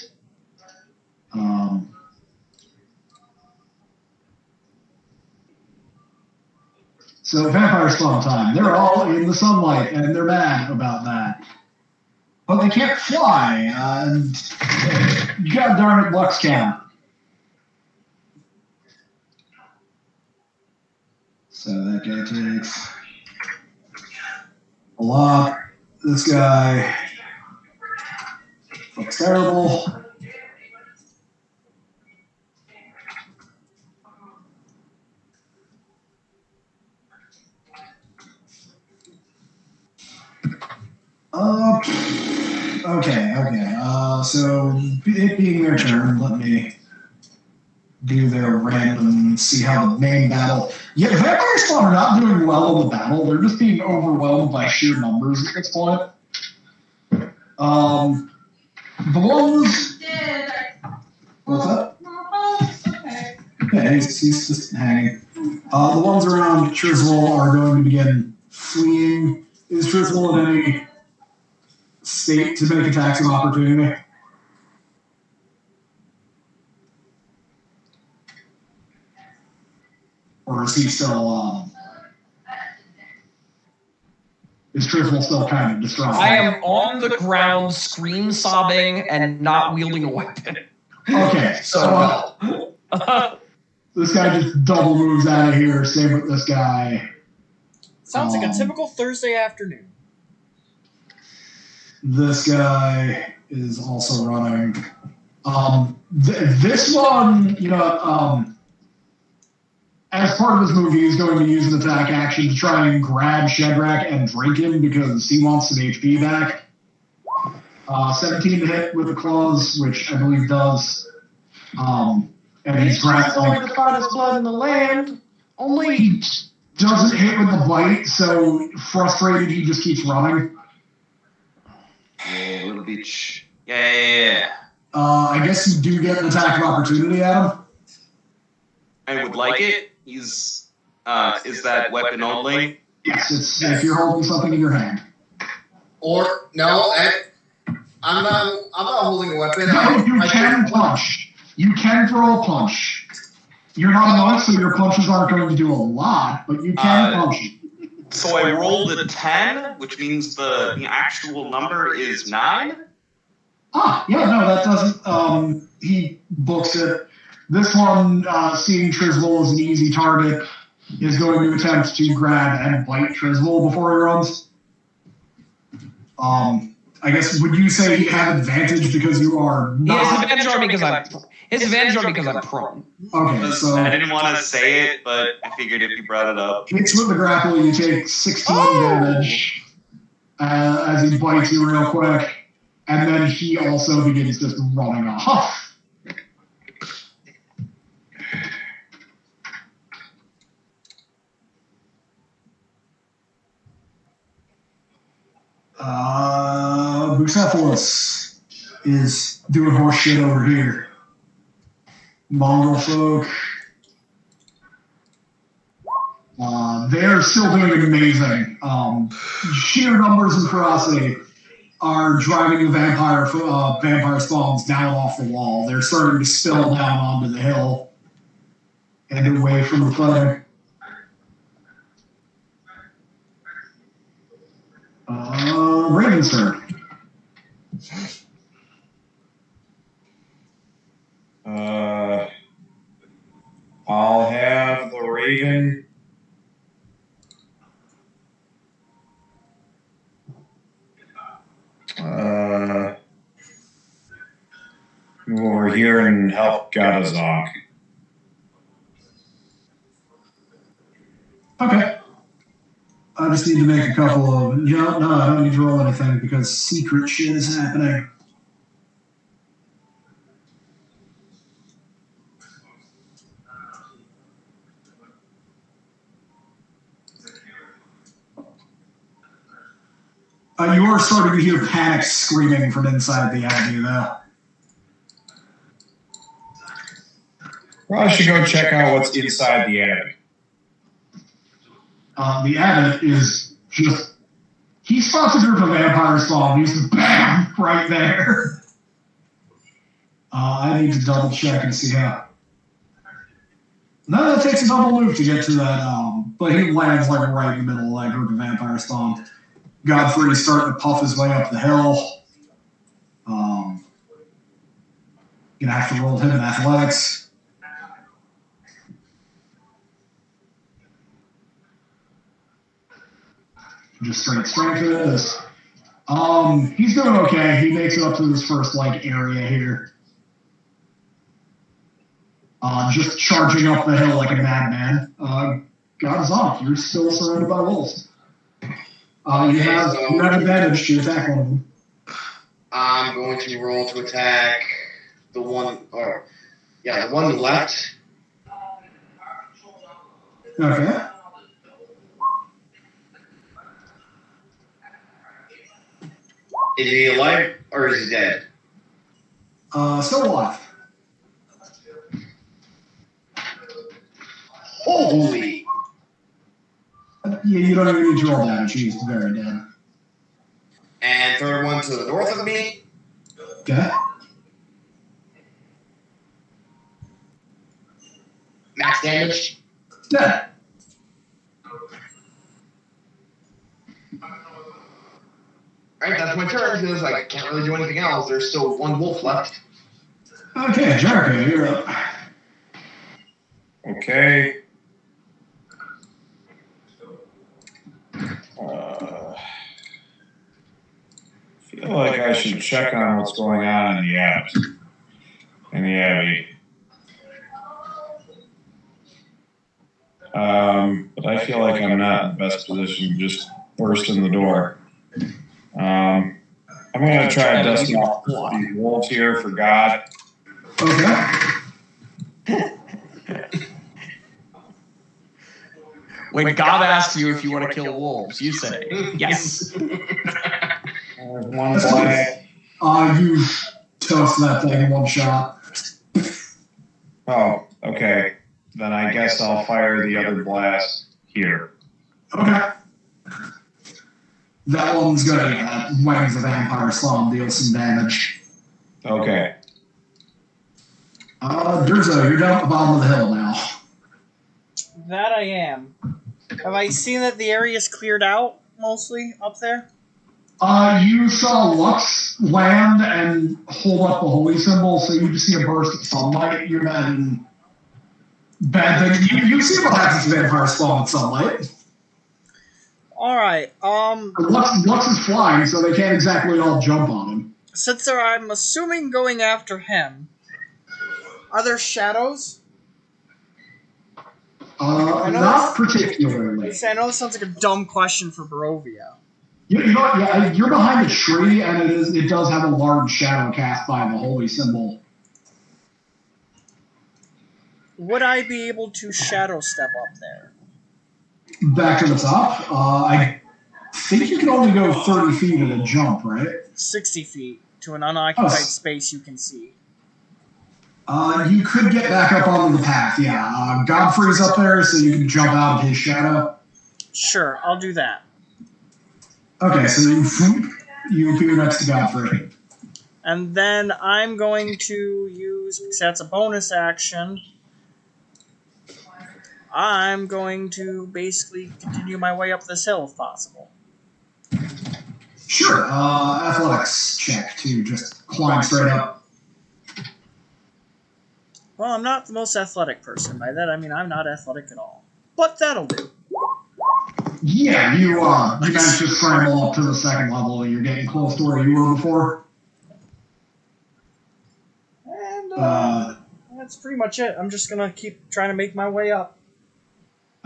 So vampire spawn time. They're all in the sunlight, and they're mad about that. But they can't fly, and god darn it, Lux can. So that guy takes a lot. This guy looks terrible. Okay. So it being their turn, let me do their random, see how the main battle. Yeah, vampire spawn are not doing well in the battle. They're just being overwhelmed by sheer numbers at this point. The ones. What's that? Okay. Yeah, he's just hanging. The ones around Triswell are going to begin fleeing. Is Triswell in any state to make attacks of opportunity? Or is he still, is Triswell still kind of distraught? I am on the ground, scream sobbing, and not wielding a weapon. Okay, so this guy just double moves out of here, same with this guy. Sounds like a typical Thursday afternoon. This guy is also running. This one, as part of his movie, he's going to use an attack action to try and grab Shedrack and drink him because he wants some HP back. 17 to hit with the claws, which I believe does. And he's grappling. the finest blood in the land. Only he doesn't hit with the bite, so frustrated, he just keeps running. Yeah, little bitch. Yeah. I guess you do get an attack of opportunity at him. I would like it. Is that weapon only? Yes, it's if you're holding something in your hand. Or no, I'm not holding a weapon. No, you can punch. You can throw a punch. You're not a monk, so your punches aren't going to do a lot, but you can punch. So I rolled a 10, which means the actual number is 9? Yeah, no, that doesn't, he books it. This one, seeing Triswell as an easy target, is going to attempt to grab and bite Triswell before he runs. I guess, would you say you have advantage because you are not... His advantage on me because I'm prone. Okay, so... I didn't want to say it, but I figured if you brought it up. Hits with the grapple, you take 16 damage as he bites you real quick, and then he also begins just running off. Bucephalus is doing horse shit over here. Mongol folk. They're still doing amazing. Sheer numbers and ferocity are driving the vampire spawns down off the wall. They're starting to spill down onto the hill and away from the footing. Raven's turn. I'll have the Raven move over here and help Gadazok. Okay. I just need to make a couple of... No, I don't need to roll anything because secret shit is happening. You are starting to hear panic screaming from inside the Abbey, though. Well, I should go check out what's inside the Abbey. The Abbot is just... He spots a group of vampires fall, and he's BAM! Right there. I need to double check and see how... No, that takes a double move to get to that, but he lands like right in the middle of that group of vampire spawn. Godfrey's starting to puff his way up the hill. Gonna have to roll him in athletics. Just strength it is. He's doing okay. He makes it up to this first area here. Just charging up the hill like a madman. God is off. You're still surrounded by wolves. You have advantage to attack one of them. I'm going to roll to attack the one, the one to the left. Okay. Is he alive or is he dead? Still alive. Holy! Yeah, you don't even need to roll damage. He's very dead. And third one to the north of me. Okay. Max damage. Dead. Alright, that's my turn because I can't really do anything else. There's still one wolf left. Okay, Jericho, you're up. Okay. I feel like I should check on what's going on in the Abbey. But I feel like I'm not in the best position to just burst in the door. I'm going to try and dust off these wolves here for God. Okay. When God asks you if you want to kill wolves, you say yes. There's one blast. You toast that thing in one shot. Oh, okay. Then I guess I'll fire the other blast here. Okay. That one's gonna wings the vampire slum, deal some damage. Okay. Durzo, you're down at the bottom of the hill now. That I am. Have I seen that the area's cleared out mostly up there? You saw Lux land and hold up the holy symbol, so you just see a burst of sunlight. You're not in bad things. You see what happens to vampire spawn in sunlight. Alright, Lux is flying, so they can't exactly all jump on him. Since I'm assuming going after him, are there shadows? Not particularly. I know this sounds like a dumb question for Barovia. You're behind a tree, and it does have a large shadow cast by the holy symbol. Would I be able to shadow step up there? Back to the top. I think you can only go 30 feet at a jump, right? 60 feet to an unoccupied space you can see. You could get back up onto the path, yeah. Godfrey's up there, so you can jump out of his shadow. Sure, I'll do that. Okay, so you appear next to Godfrey. And then I'm going to use, because that's a bonus action, I'm going to basically continue my way up this hill if possible. Sure, athletics check to just climb straight up. Well, I'm not the most athletic person. By that, I mean I'm not athletic at all. But that'll do. Yeah, you managed to scramble up to the second level. You're getting close to where you were before. And that's pretty much it. I'm just going to keep trying to make my way up.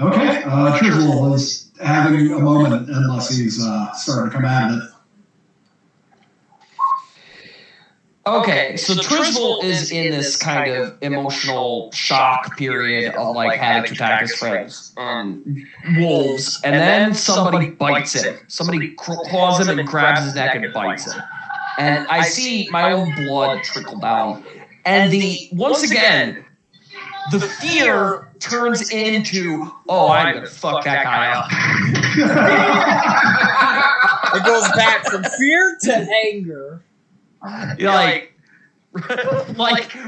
Okay, Trizzle is having a moment unless he's starting to come out of it. Okay, so Trizzle is in this kind of emotional shock period of like having to attack his friends and wolves, and then somebody bites him. Somebody claws him and grabs his neck and bites him. And I see my own blood trickle down. And once again, the fear turns into, oh, I'm gonna fuck that guy up. It goes back from fear to anger. Like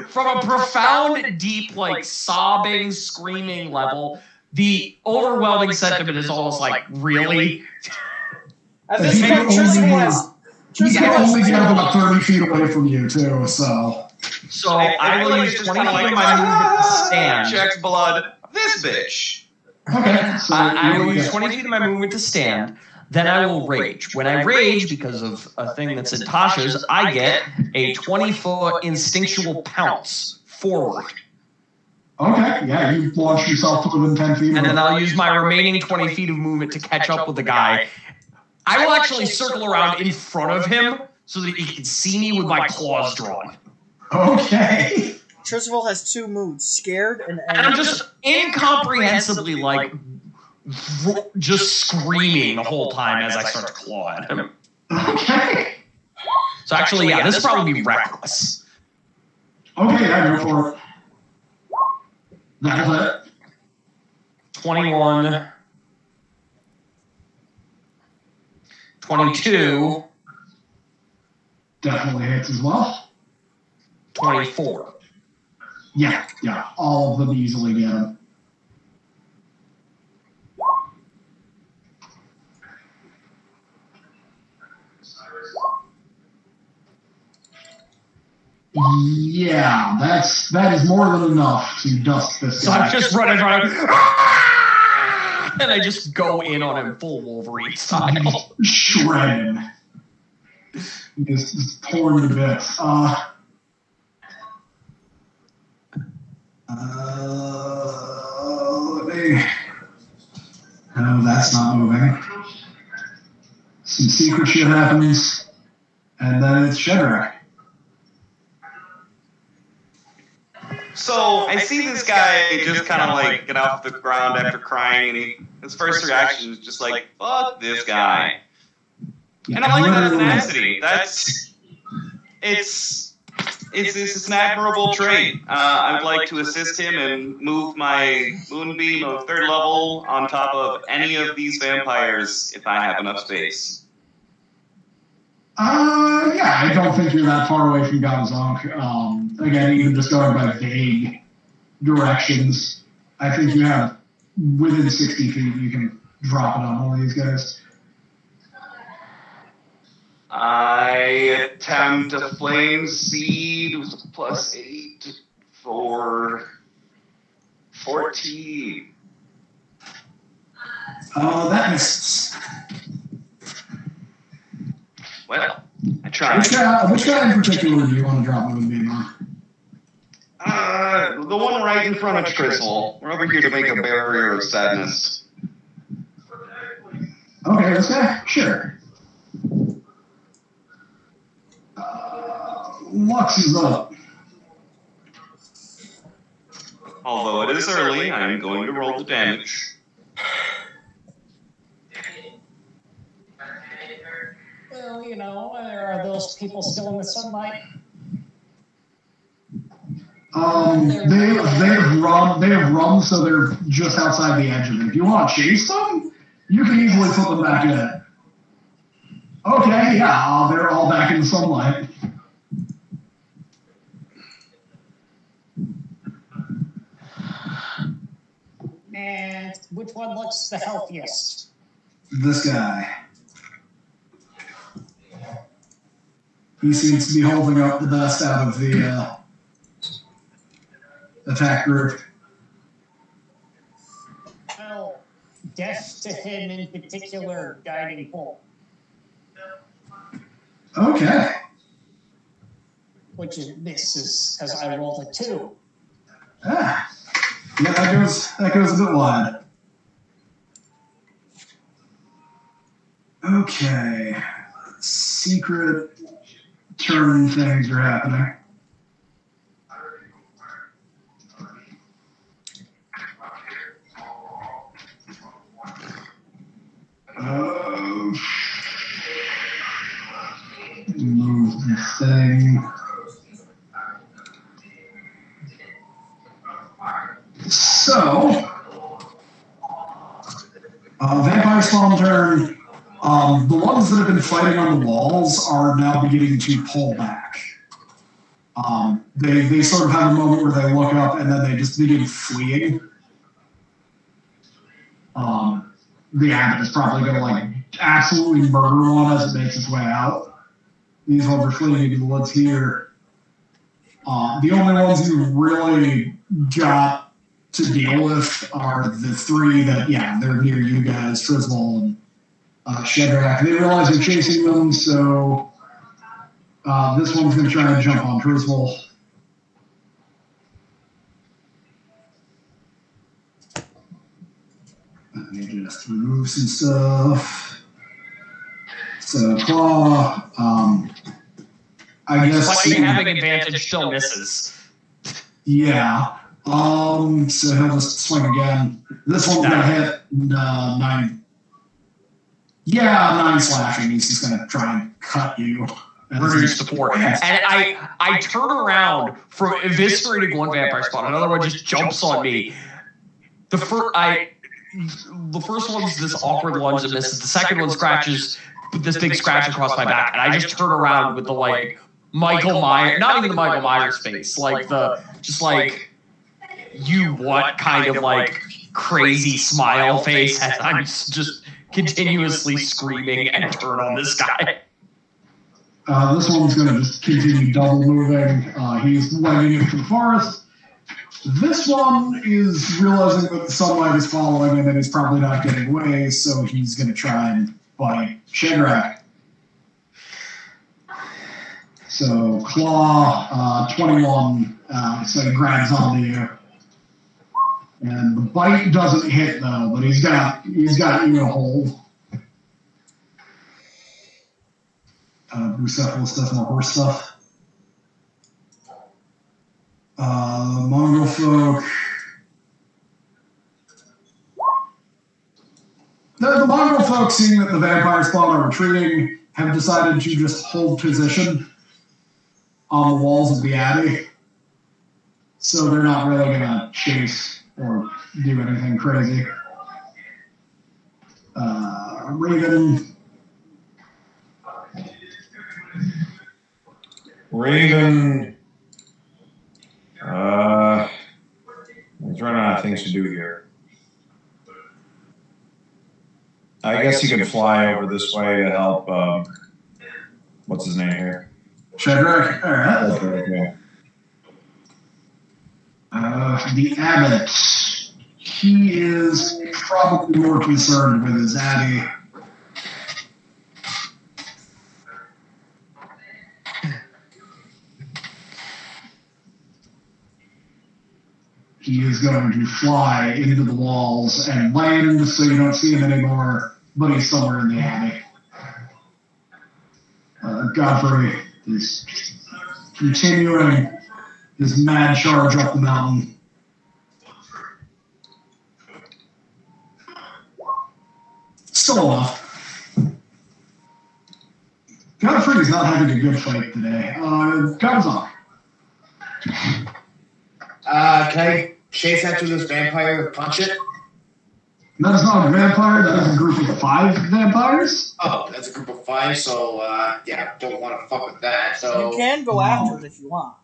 from a profound, deep, like sobbing, screaming level, the overwhelming sentiment is almost like, really? At this point, he can only get about 30 feet away from you, too, so... So I will use 20 feet of my movement to stand. Checks blood. This bitch. Okay. So I will use 20 feet of my movement to stand. Then I will rage. When I rage, because of a thing that's in Tasha's, I get a 20-foot instinctual pounce forward. Okay, yeah, you launch yourself to within 10 feet. And then I'll use my remaining 20 feet of movement to catch up with the guy. I will actually circle around in front of him so that he can see me with my claws drawn. Okay. Trizzle has 2 moods, scared and angry. And I'm just incomprehensibly, like, just screaming the whole time as I start to claw at him. Okay. So actually, yeah, this would probably be reckless. Okay, yeah, go for it. That'll hit. 21. 22. Definitely hits as well. 24. Yeah, all of them easily get him. Yeah, that is more than enough to dust this So guy. I'm just running around, and I just go in on him full Wolverine style. Shred him. Just torn to bits. No, that's not moving. Some secret shit happens, and then it's Shedrack. So I see this guy just kind of like get off the ground after crying, and his first reaction is just like, "Fuck this guy." And I like that tenacity. It's an admirable trait. I'd like to assist him and move my moonbeam of 3rd level on top of any of these vampires if I have enough space. Yeah, I don't think you're that far away from Gamzonk. Again, even just going by vague directions, I think you have within 60 feet you can drop it on one of these guys. I attempt a flame seed with a +8 for 14. That misses. Well, I tried. Which guy in particular do you want to drop Moonbeam on? The one right in front of Trizzle. We're over here to make a barrier of sadness. Okay, this guy? Sure. Lux is up. Although it is early, I am going to roll the damage. Well, there are those people still in the sunlight. They have run, so they're just outside the edge of it. If you want to chase them, you can easily put them back in. Okay, yeah, they're all back in the sunlight. And which one looks the healthiest? This guy. He seems to be holding up the best out of the attack group. Well, death to him in particular, guiding bolt. Okay. Which is because I rolled a 2. Ah. Yeah, that goes a bit wide. Okay. Secret turn things are happening. Move the thing. So, vampire spawn turn. The ones that have been fighting on the walls are now beginning to pull back. They sort of have a moment where they look up and then they just begin fleeing. The abbot is probably going to like absolutely murder one as it makes its way out. These ones are fleeing into the woods here. The only ones who really got to deal with are the three that, they're near you guys, Trisbol and Shedrack. They realize you're chasing them, so this one's going to try and jump on Trisbol. Let me just remove some stuff. So, Claw, I guess... Despite having advantage, still misses. Yeah. So he'll just swing again. This one's going to hit 9. Yeah, 9 slashing. He's just going to try and cut you. Reduce support. And I turn around from eviscerating one vampire spawn. Another one just jumps on me. The first one's this awkward lunge that misses. The second one scratches this big scratch across my back. And I just turn around with the, Michael Myers, not even the Michael Myers face, you what kind of, crazy smile face as I'm just continuously screaming and turn on this guy. This one's going to just continue double moving. He's legging it to the forest. This one is realizing that the sunlight is following him and he's probably not getting away, so he's going to try and bite Shedrack. So, Claw, 21, so he grabs onto you. And the bite doesn't hit, though, but he's got you in a hold. Bucephalus stuff, more horse stuff. Mongol folk. The Mongol folk, seeing that the vampire spawn are retreating, have decided to just hold position on the walls of the Abbey. So they're not really going to chase or do anything crazy. Raven. He's running out of things to do here. I guess he can fly over this way to help. What's his name here? Shedrack. All right. Okay. The abbot. He is probably more concerned with his Abbey. He is going to fly into the walls and land so you don't see him anymore, but he's somewhere in the Abbey. Godfrey is continuing his mad charge up the mountain. Still enough. Godfrey is not having a good fight today. Comes on. Can I chase after this vampire and punch it? That is not a vampire, that is a group of 5 vampires. Oh, that's a group of 5, so, don't want to fuck with that, so... You can go after it if you want.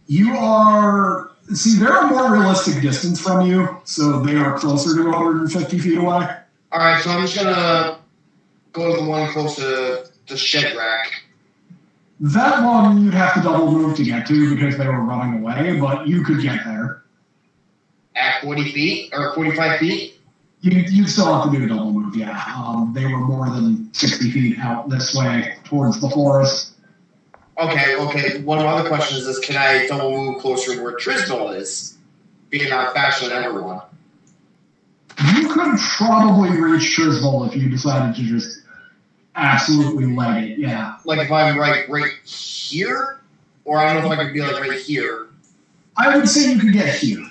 You are... See, they're a more realistic distance from you, so they are closer to 150 feet away. Alright, so I'm just gonna go to the one close to the Shedrack. That one you'd have to double move to get to because they were running away, but you could get there. At 40 feet? Or 45 feet? You'd still have to do a double move, yeah. They were more than 60 feet out this way towards the forest. Okay. One of my other questions is, can I double move closer to where Trisbol is? Being out faster than everyone. You could probably reach Trisbol if you decided to just absolutely leg it, yeah. Like if I'm right here? Or I don't know if I could be like right here. I would say you could get here.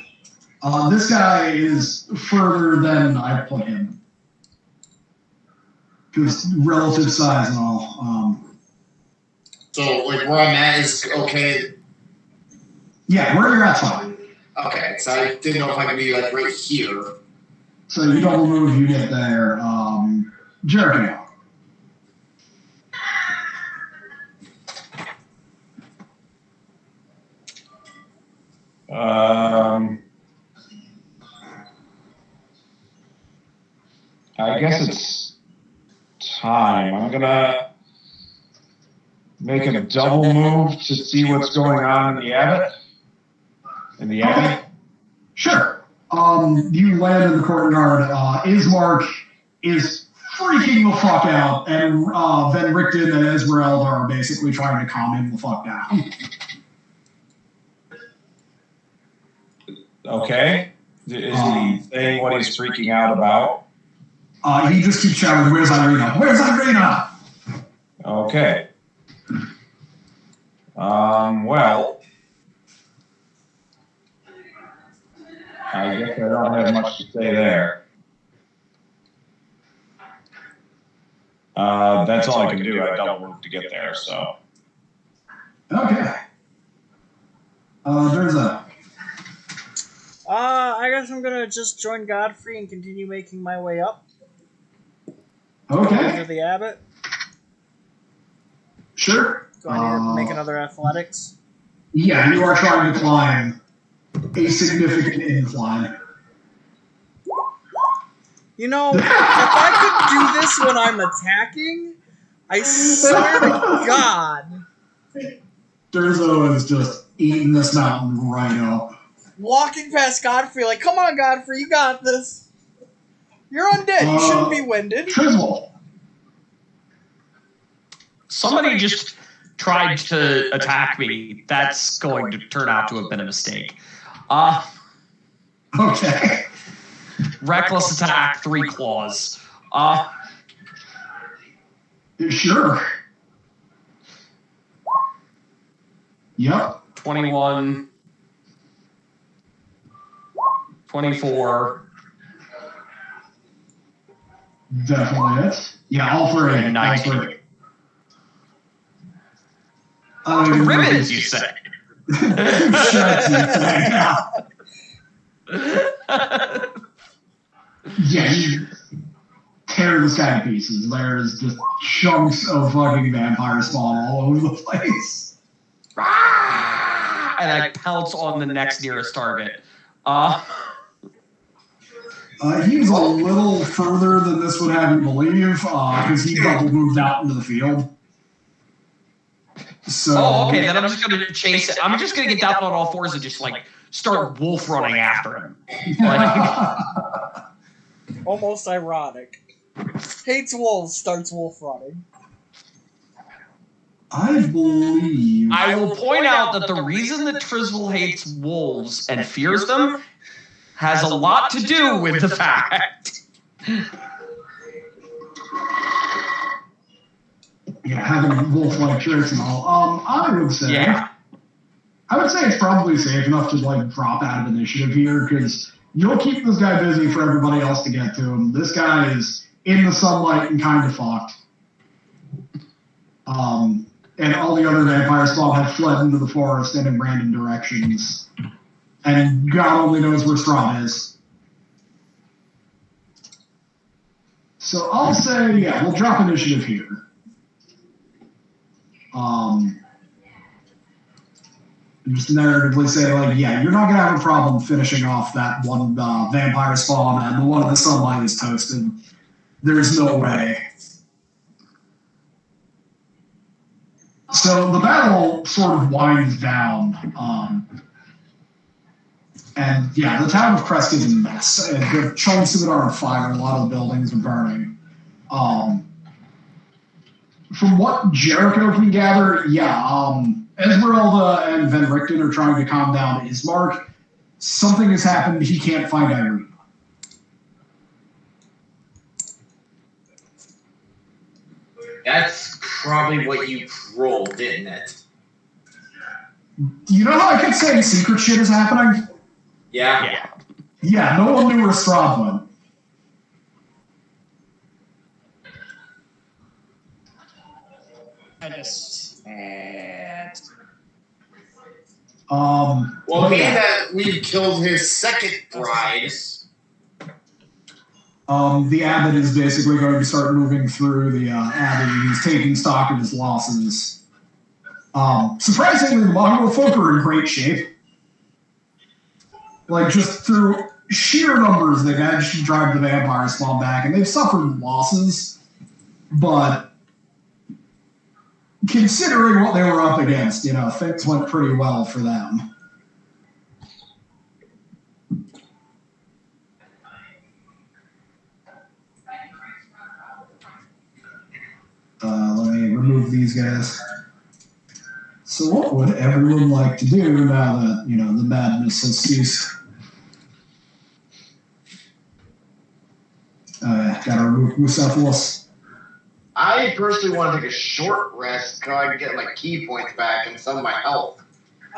This guy is further than I put him. Just relative size and all. So, like, where I'm at is okay? Yeah, where you're at's fine. Okay, so I didn't know if I could be, like, right here. So you double move, you get there. Jericho. I guess it's time. I'm gonna make a double move to see what's going on in the Abbey. Sure. You land in the courtyard. Ismark is freaking the fuck out, and Van Richten and Esmeralda are basically trying to calm him the fuck down. Okay. Is he saying what he's freaking out about? He just keeps shouting, "Where's Irina? Where's Irina?" Okay. Well, I guess I don't have much to say there. That's all I can do. I double move to get there, so. Okay. There's a. I guess I'm gonna just join Godfrey and continue making my way up. Okay. To the Abbot. Sure. Do I need to make another athletics? Yeah, you are trying to climb a significant incline. You know, if I could do this when I'm attacking, I swear to God. Durzo is just eating this mountain right up. Walking past Godfrey, like, come on, Godfrey, you got this. You're undead. You shouldn't be winded. Trizzle. Somebody just tried to attack me. That's going to turn out to have been a mistake. Okay. Reckless attack, 3 claws. Sure. Yep. 21. 24. Definitely it. Yeah, all 3. And 19. All 3. Ribbons, you say? Yeah, you tear this guy to pieces. There's just chunks of fucking vampire spawn all over the place. And I pounce on the next nearest target. He's a little further than this would have you believe, because he double moved out into the field. So, okay, then I'm just going to chase it. I'm just going to get down on all fours and just, like, start wolf running after him. Like, almost ironic. Hates wolves, starts wolf running. I believe. I will point out that the reason that Trizzle hates wolves and fears them has a lot to do with the fact. Yeah, having wolf-like traits and all. I would say. Yeah. I would say it's probably safe enough to like drop out of initiative here because you'll keep this guy busy for everybody else to get to him. This guy is in the sunlight and kind of fucked. And all the other vampire spawn have fled into the forest and in random directions. And God only knows where Strahd is. So I'll say, yeah, we'll drop initiative here. Just narratively say, like, yeah, you're not going to have a problem finishing off that one vampire spawn and the one in the sunlight is toasted. There's no way. So the battle sort of winds down. And yeah, the town of Kresk is a mess. The chunks of it are on fire. A lot of the buildings are burning. From what Jericho can gather, yeah, Esmeralda and Van Richten are trying to calm down Ismark. Something has happened. He can't find Irina. That's probably what you rolled, didn't it? You know how I kept saying secret shit is happening? Yeah. Yeah, no one knew where Strahd went. I just. Well, being that we killed his second bride. The abbot is basically going to start moving through the abbey. He's taking stock of his losses. Surprisingly, the Mongol folk are in great shape. Like, just through sheer numbers, they managed to drive the vampire spawn back, and they've suffered losses, but considering what they were up against, things went pretty well for them. Let me remove these guys. So what would everyone like to do now that, the madness has ceased? Gotta remove Bucephalus. I personally want to take a short rest so I can get my key points back and some of my health.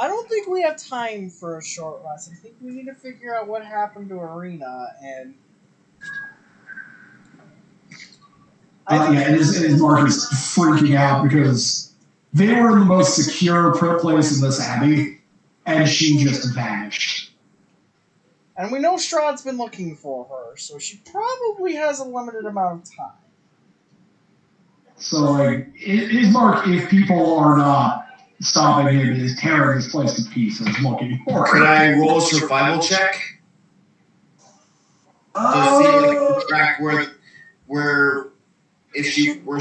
I don't think we have time for a short rest. I think we need to figure out what happened to Arena and... Mark is freaking out because they were in the most secure place in this abbey, and she just vanished. And we know Strahd's been looking for her, so she probably has a limited amount of time. So, Ismark, if people are not stopping him, is tearing his place to pieces looking for her. Could I roll a survival check? To see, track where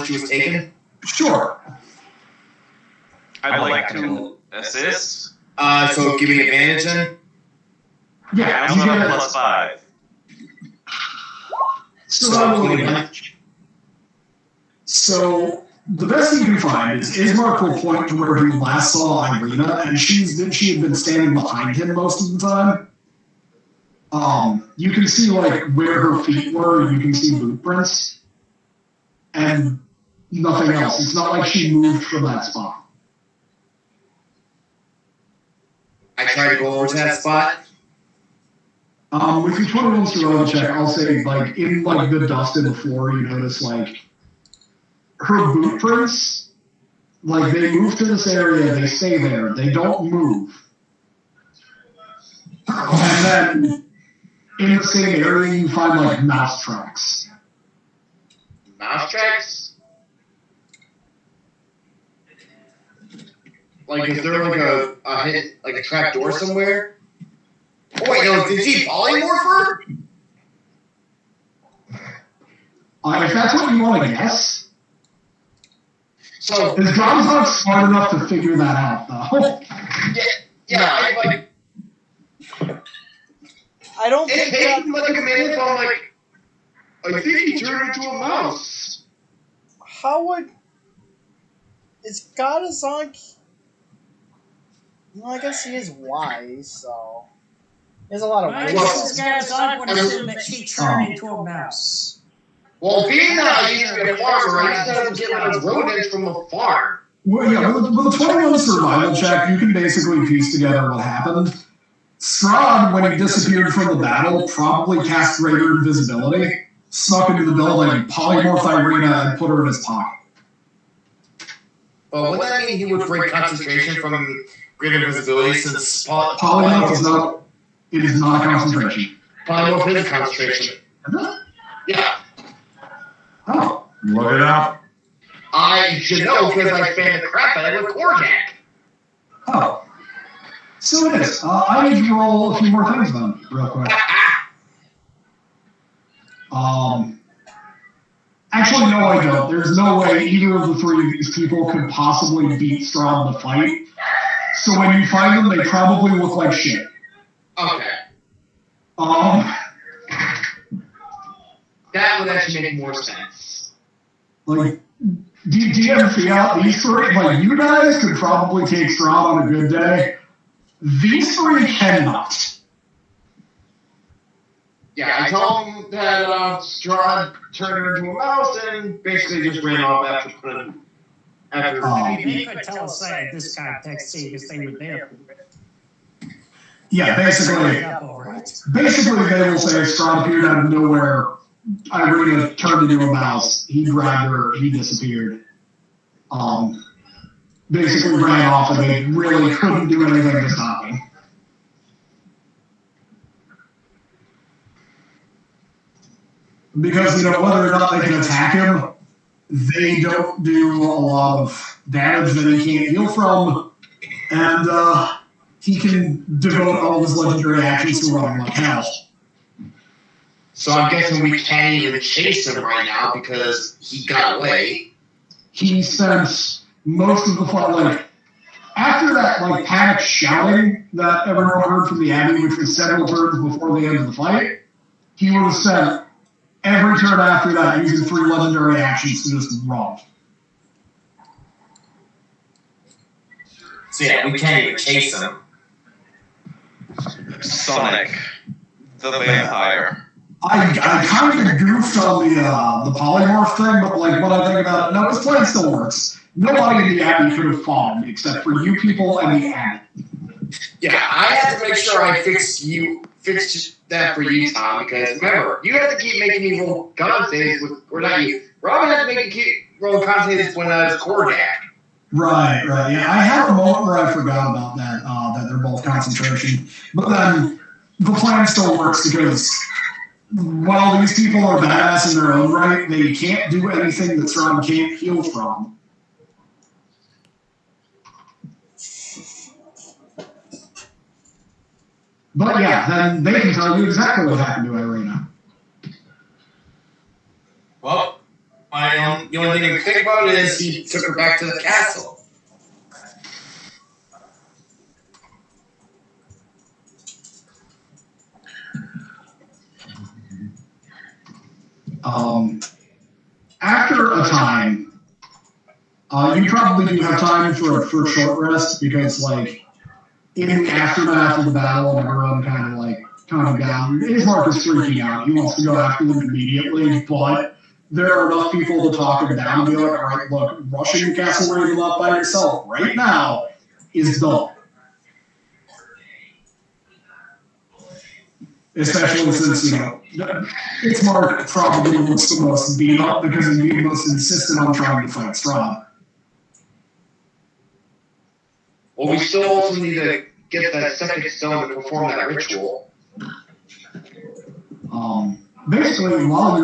she was taken? Sure. I'd like to assist. So give me advantage then? Yeah, I'm on a +5. So the best you can find is Ismark will point to where he last saw Irina, and she had been standing behind him most of the time. You can see where her feet were. You can see boot prints, and nothing else. It's not like she moved from that spot. I try to go over to that spot. With your 21 survival check, I'll say, in the dust in the floor, you notice, her boot prints, they move to this area, they stay there, they don't move. And then, in the same area, you find, mouse tracks. Mouse tracks? Is there, a trap door somewhere? Oh, wait, no, did he polymorph her? If that's what you want to guess. So, his job's not smart enough to figure that out, though. I don't think that... a minute, I think he turned into a mouse. How would... Is Gadazon... Well, I guess he is wise, so... There's a lot of ways. This guy's on would assume that she turned into a mouse. Well, being that I used to be a farmer, I used to get rodents from a farm. Well, yeah, with the 21 survival check, you can basically piece together what happened. Strahd, when he disappeared from the battle, probably cast greater invisibility, snuck into the building, polymorphed Irina, and put her in his pocket. Well, wouldn't that mean he would break concentration from greater invisibility since polymorph is not... It is not a concentration. Polymorph is a concentration. Yeah. Oh. Look it up. I should know because I spanned the crap out of it with Korjak. Oh. So it is. I need to roll a few more things then, real quick. Actually, no, I don't. There's no way either of the three of these people could possibly beat Strahd in the fight. So when you find them, they probably look like shit. Okay. That would actually make more sense. Do you ever feel out these three? You guys could probably take Strahd on a good day. These three cannot. Yeah, I told him that Strahd turned her into a mouse and basically just ran off after. They could tell us that in this context, seeing as they were there. Yeah, basically they will say Strahd appeared out of nowhere. Irina turned into a mouse. He grabbed her. He disappeared. Basically ran off, and they really couldn't do anything to stop him. Because, whether or not they can attack him, they don't do a lot of damage that he can't heal from, and he can devote all of his legendary actions to running like hell. So I'm guessing we can't even chase him right now because he got away. He spent most of the fight, after that, panic shouting that everyone heard from the Abbey, which was several turns before the end of the fight, he would have spent every turn after that using 3 legendary actions to just run. So yeah, we can't even chase him. Sonic, the vampire. I kind of goofed on the polymorph thing, but when I think about it, no, his plan still works. Nobody in the Abbey could have fallen except for you people and the Abbey. Yeah, I had to make sure I fixed that for you, Tom, because remember, you have to keep making me roll con saves or not you. Robin had to make me keep rolling con saves when I was Kordak. Right, yeah. I had a moment where I forgot about that, that they're both concentration. But then the plan still works because while these people are badass in their own right, they can't do anything that Strahd can't heal from. But yeah, then they can tell you exactly what happened to Irina. Well, the only thing we can think about is he took her back to the castle. After a time, you probably do have time for a short rest because, in the aftermath of the battle, and everyone kind of calming down. Ismark is freaking out. He wants to go after them immediately, but there are enough people to talk him down and be like, all right, look, rushing Castle Ravenloft by yourself right now is dumb. Especially since, Ismark probably looks the most beat up because he's the most insistent on trying to fight Strahd. Well, we still also need to get that second stone to perform that ritual. Basically, while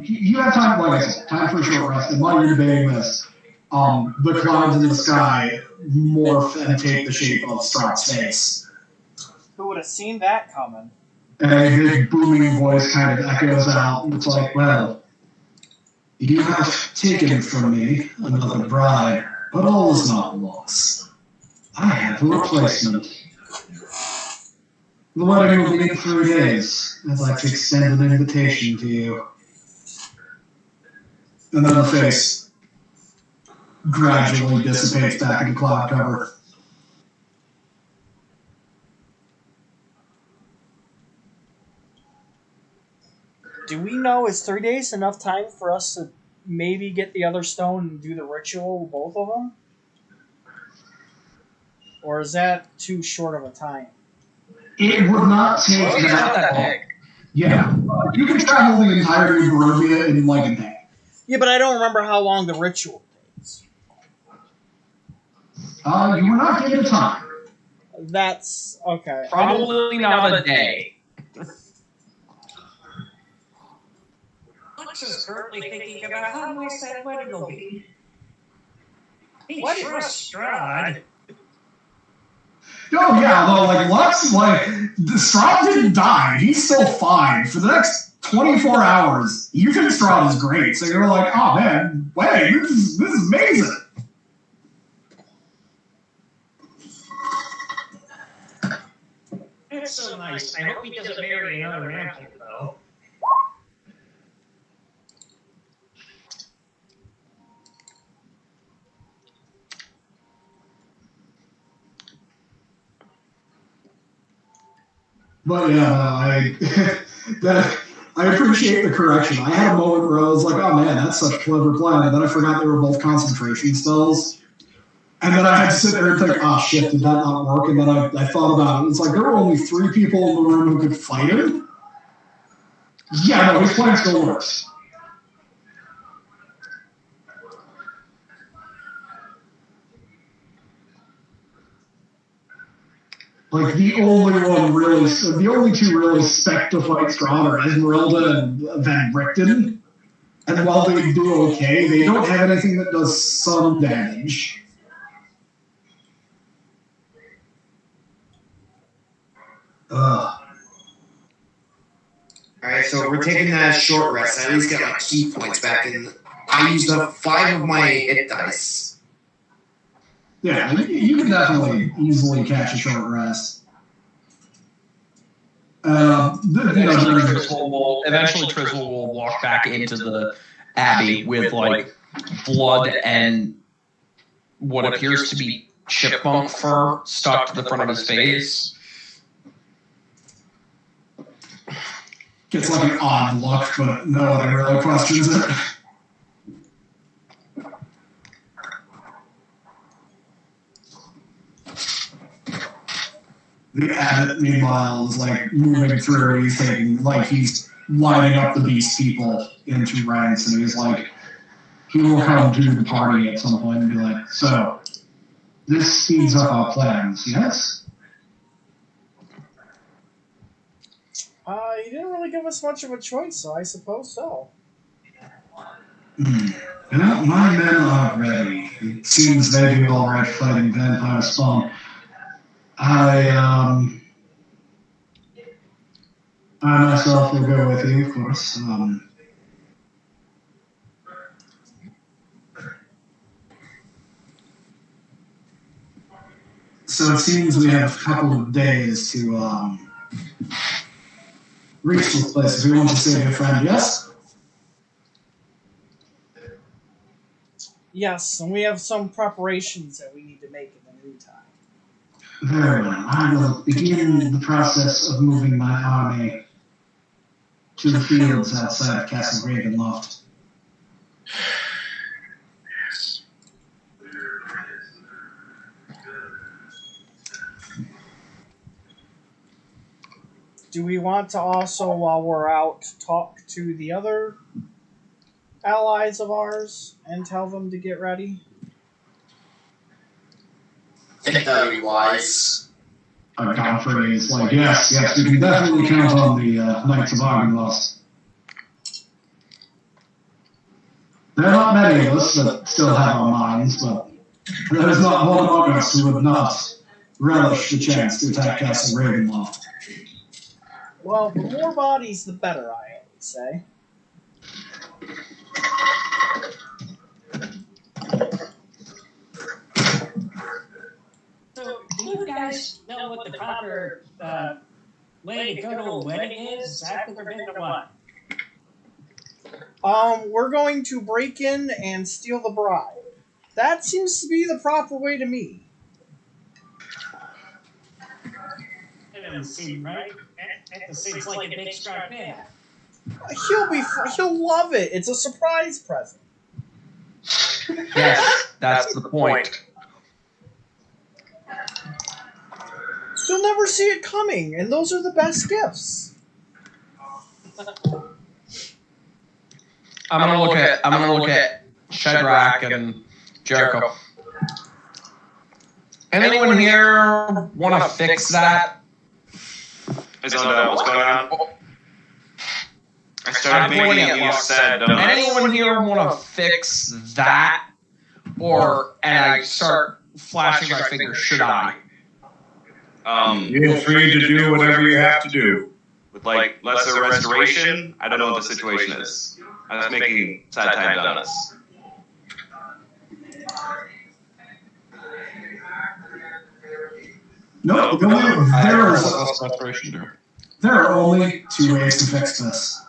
you have time, like I said, time for a short rest, and while you're debating this, the clouds in the sky morph and take the shape of Strahd's face. Who would have seen that coming? And a big booming voice kind of echoes out. It's like, well, you have taken from me another bride, but all is not lost. I have a replacement. The wedding will be in 3 days. I'd like to extend an invitation to you. And then the face gradually dissipates back into cloud cover. Do we know, is 3 days enough time for us to maybe get the other stone and do the ritual with both of them? Or is that too short of a time? It would not take that long. Yeah. You can travel the entirety of Barovia in like a day. Yeah, but I don't remember how long the ritual takes. You were not given time. That's okay. Probably not a day. Lux is currently thinking about how nice that wedding will be. He trusts Strahd. Oh yeah, although Lux, Strahd didn't die. He's still fine. For the next 24 hours, you think Strahd is great. So you're like, oh man, wait, this is amazing. It's so nice. I hope he doesn't marry another vampire, though. But yeah, That I appreciate the correction. I had a moment where I was like, "Oh man, that's such a clever plan," and then I forgot they were both concentration spells. And then I had to sit there and think, "Oh shit, did that not work?" And then I thought about it. It's like there were only 3 people in the room who could fight him. Yeah, no, his plan still works. Like the only two really spec to fight strong are Esmeralda and Van Richten. And while they do okay, they don't have anything that does some damage. Alright, so we're taking that short rest. I at least get my key points back, and I used up 5 of my hit dice. Yeah, you can definitely easily catch a short rest. Eventually Trizzle will walk back into the Abbey with like blood and what appears to be chipmunk fur stuck to the front of his face. Gets like an odd look, but no one really questions it. The abbot, meanwhile, is like moving through. He's taking, like, he's lining up the beast people into ranks, and he's like, he will come to the party at some point and be like, "So, this speeds up our plans, yes?" You didn't really give us much of a choice, so I suppose so. Well, my men are ready. It seems they do all right fighting vampire spawn. I myself will go with you, of course. So it seems we have a couple of days to reach this place. If we want to save your friend, yes? Yes, and we have some preparations that we need to make in the meantime. Very well. I will begin the process of moving my army to the fields outside of Castle Ravenloft. Do we want to also, while we're out, talk to the other allies of ours and tell them to get ready? I think that would be wise. Godfrey is like, yes, we can definitely count on the Knights of Argonlost. There are not many of us that still have our minds, but there is not one among us who would not relish the chance to attack Castle Ravenloft. Well, the more bodies, the better, I would say. So, do you guys know what the proper way to go to a wedding is after they're been to what? We're going to break in and steal the bride. That seems to be the proper way to me. It doesn't seem right. That seems like a big strong man. He'll love it. It's a surprise present. Yes, that's the point. You'll never see it coming, and those are the best gifts. I'm gonna look at Shadrach and Jericho. Anyone here want to fix that? What's going on? I started making it you said. Anyone here want to fix that? And I start flashing my finger, should I? Feel free to do whatever you have to do. With like lesser restoration, I don't know what the situation is. I was making sad time donuts. No, there are only 2 ways to fix this.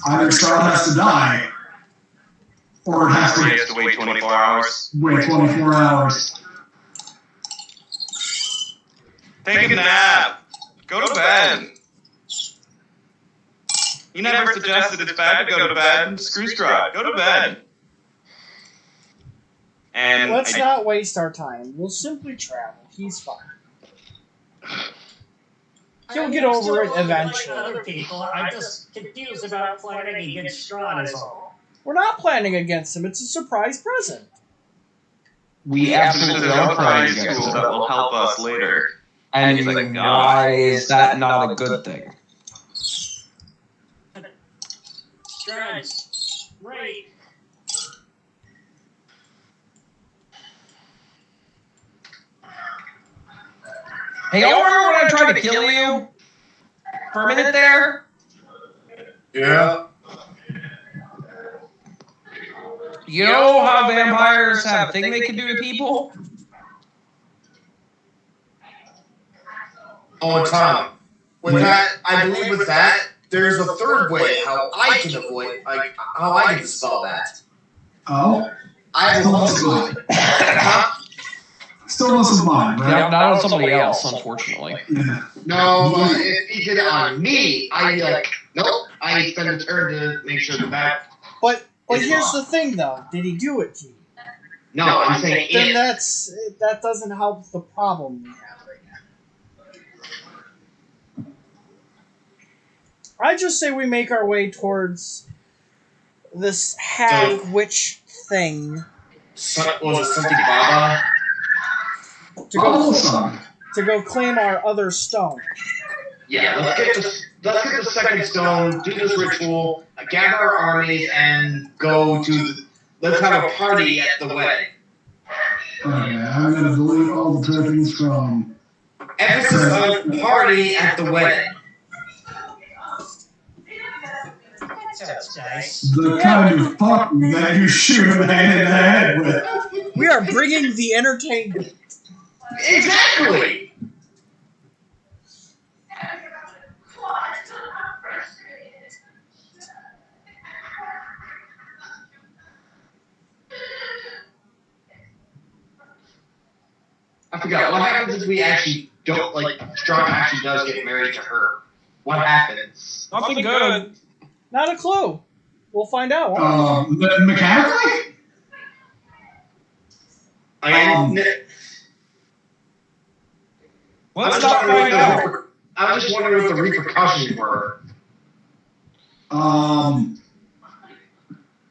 Either Star has to die, or it has to wait 24 hours. Wait 24 hours. Take a nap. Go to bed. You never suggested it's bad to go to bed. Screw Strahd. Go to bed. And let's not waste our time. We'll simply travel. He's fine. He'll get over it eventually. Like other people, I'm just confused about planning against Strahd is all. We're not planning against him. It's a surprise present. We absolutely are planning surprise against tool him. that will help us later. And He's like, why is that not a good thing? Strahd's right. Hey, y'all remember when I tried to kill you? For a minute there? Yeah. You know how vampires have a thing they can do to people? Oh, Tom. With that, I believe with that, there's a third way how I can avoid, like, how I can dispel that. Oh? I will also Still listen to mine, right? Yeah, not on somebody else, unfortunately. Yeah. No, but if he did it on me, I'd be like, nope, I spend a turn to make sure that. But here's the thing, though. Did he do it to you? No, I'm saying Then if. that doesn't help the problem we have right now. I just say we make our way towards this hag witch thing Was it something Baba? to go claim our other stone. Yeah, let's get the second stone, do this ritual, gather our armies, and go to. Let's have a party at the wedding. Okay, I'm going to delete all the tokens from... Emphasis on party at the wedding. That's nice. The kind of fuck that you shoot a man in the head with. We are bringing the entertainment. Exactly! I forgot. What happens if we actually don't, like, Strahd actually does get married to her? What happens? Nothing good. Not a clue. We'll find out. Mechanically? Let's not find out. I was just wondering what the repercussions were.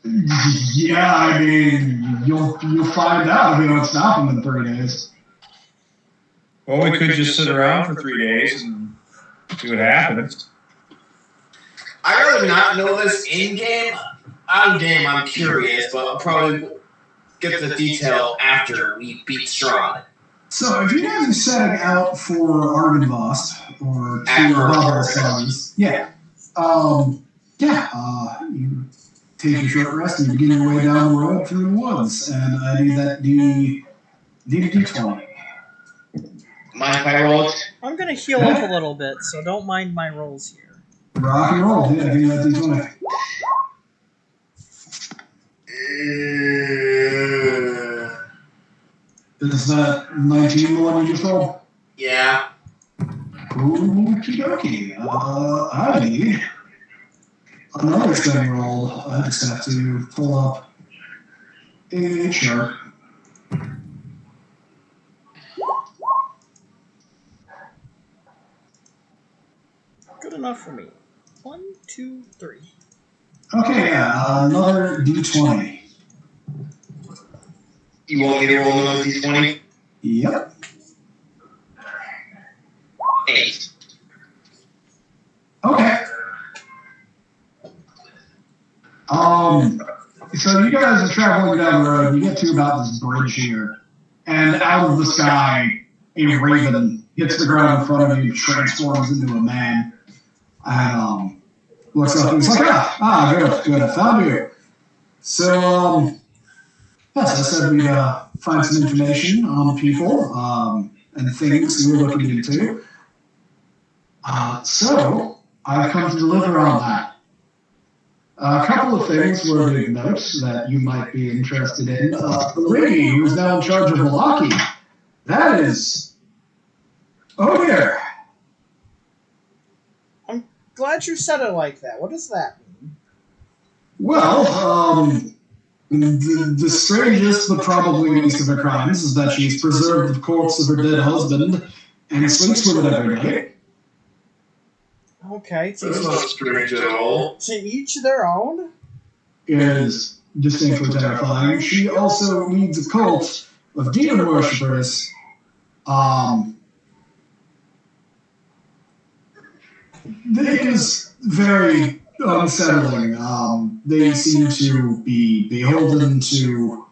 Yeah, I mean, you'll find out if you don't stop him in 3 days. Well, we could just sit around for 3 days and see what happens. I'd rather not know this in-game. On-game, I'm curious, but I'll probably get the detail after we beat Strahd. So, if you guys are setting out for Argynvost, or to your level sons, you take a short rest and begin your way down the road through the woods, and I need that D20. Mind if I roll it? I'm going to heal up a little bit, so don't mind my rolls here. Rock and roll, yeah, give me that D20. Is that 19 the one you just rolled? Yeah. Okie dokie. I need another spin roll. I just have to pull up a chart. Good enough for me. 1, 2, 3. Okay, another D20. You want me to roll another D20? Yep. 8. Okay. So you guys are traveling down the road. You get to about this bridge here, and out of the sky, a raven hits the ground in front of you, transforms into a man, and looks up and he's like, good, I found you. So, yes, I said we'd find some information on people and things we were looking into. So, I've come to deliver on that. A couple of things were big notes that you might be interested in. The lady who's now in charge of Malaki, that is Oh, dear. I'm glad you said it like that. What does that mean? Well, the strangest but probably least of her crimes is that she's preserved the corpse of her dead husband and sleeps with it every night. Okay. That's not strange at all. To each their own? Is distinctly terrifying. She also leads a cult of demon worshippers. It is very unsettling. They seem to be beholden to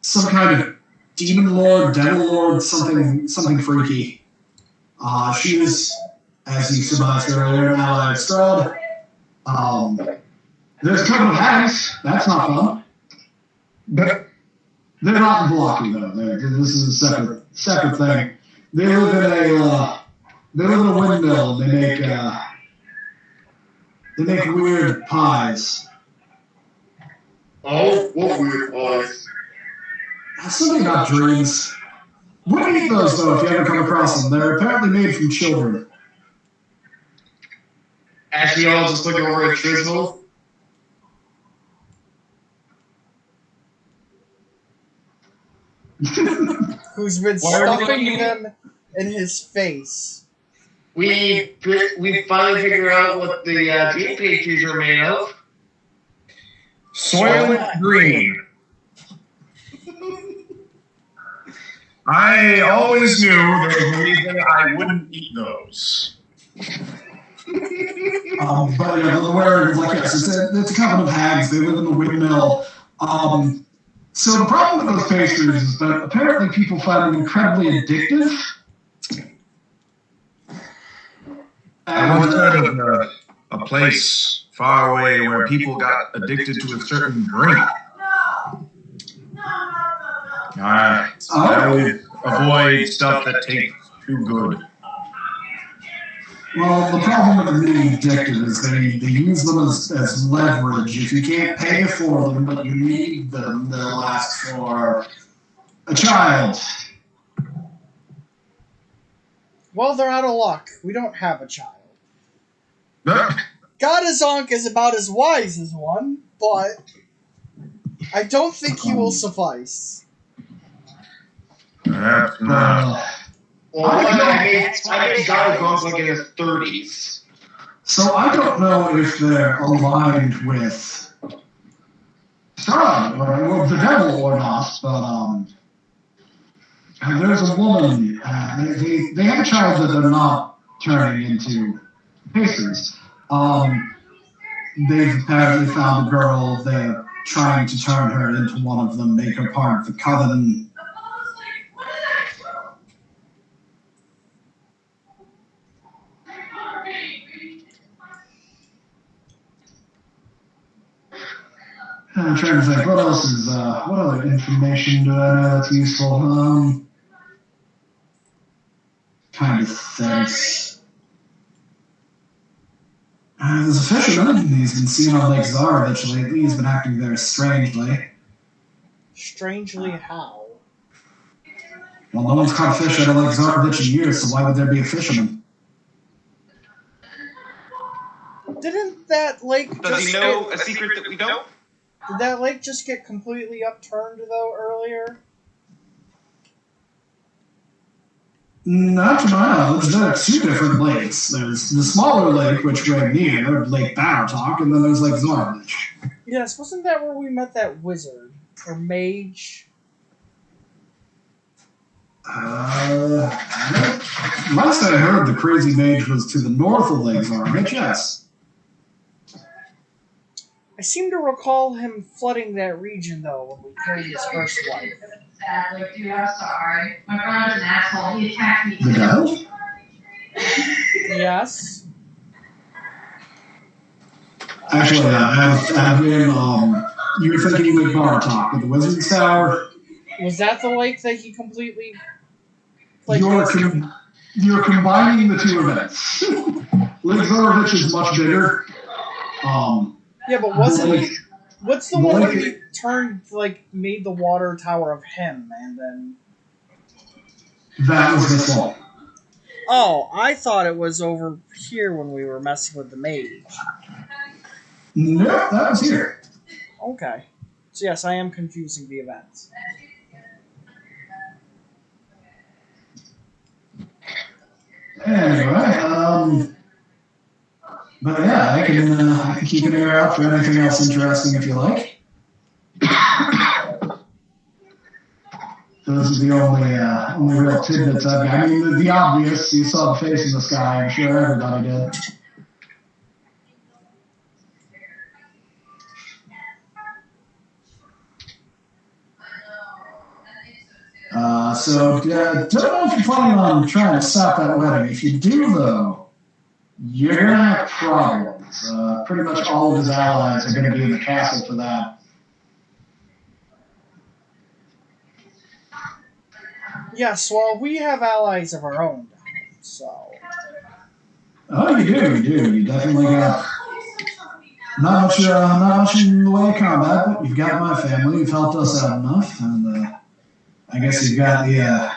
some kind of demon lord, devil lord, something freaky. She is, as you surmised earlier, an ally of Strahd. There's a couple of hags. That's not fun. But they're not in Blocky, though. This is a separate thing. They live in a windmill. They make weird pies. Oh, what weird pies? Something about dreams. Wouldn't eat those, though, if you ever come across them. They're apparently made from children. As we all just look over at Trizzle. Who's been stuffing them in his face. We finally figured out what the dream pastries are made of. Soylent Green. I always knew there was a reason I wouldn't eat those. But yeah, the word, like yes, it's a couple of hags. They live in the windmill. So the problem with those pastries is that apparently people find them incredibly addictive. I once heard of a place far away where people got addicted to a certain drink. I would avoid stuff that tastes too good. Well, the problem with them being addictive is they use them as leverage. If you can't pay for them, but you need them, they'll ask for a child. Well, they're out of luck. We don't have a child. Godazonk is about as wise as one, but I don't think he will suffice. Perhaps not. Well, I made Godazonk like in his 30s. So I don't know if they're aligned with Strahd or the devil or not, but there's a woman. They have a child that they're not turning into pastries. They've apparently found a girl. They're trying to turn her into one of them, make her part of the coven. I'm trying to think, what else is, what other information do I know that's useful? Kind of sense. There's a fisherman, and he's been seen on Lake Zarovich lately. He's been acting very strangely. Strangely how? Well, no one's caught fish out of Lake Zarovich in years, so why would there be a fisherman? Didn't that lake Does he know a secret that we don't? Did that lake just get completely upturned, though, earlier? Not to my knowledge. There are two different lakes. There's the smaller lake, which we're near, Lake Barrotalk, and then there's Lake Zarovich. Yes, wasn't that where we met that wizard? Or mage? Last I heard, the crazy mage was to the north of Lake Zarovich, yes. I seem to recall him flooding that region, though, when we killed his first wife. Like, dude, I'm sorry. My brother's an asshole. He attacked me. The devil? Yes. Actually, you were thinking with Bartok, with the Wizard's Tower. Was that the lake that he completely... You're combining the two events. Lake Zarovich is much bigger. Yeah, but wasn't... What's the one where he turned, made the water tower of him, and then... That was this one. Oh, I thought it was over here when we were messing with the mage. Nope, that was here. Okay. So yes, I am confusing the events. Anyway, but yeah, I can keep an ear out for anything else interesting if you like. Those are the only real tidbits I've got. I mean, the obvious, you saw the face in the sky, I'm sure everybody did. So don't know if you're planning on trying to stop that wedding. If you do, though, you're going to have problems. Pretty much all of his allies are going to be in the castle for that. Yes, well, we have allies of our own, so... Oh, you do. You definitely got... Not much in the way of combat, but you've got my family. You've helped us out enough, and I guess you've got the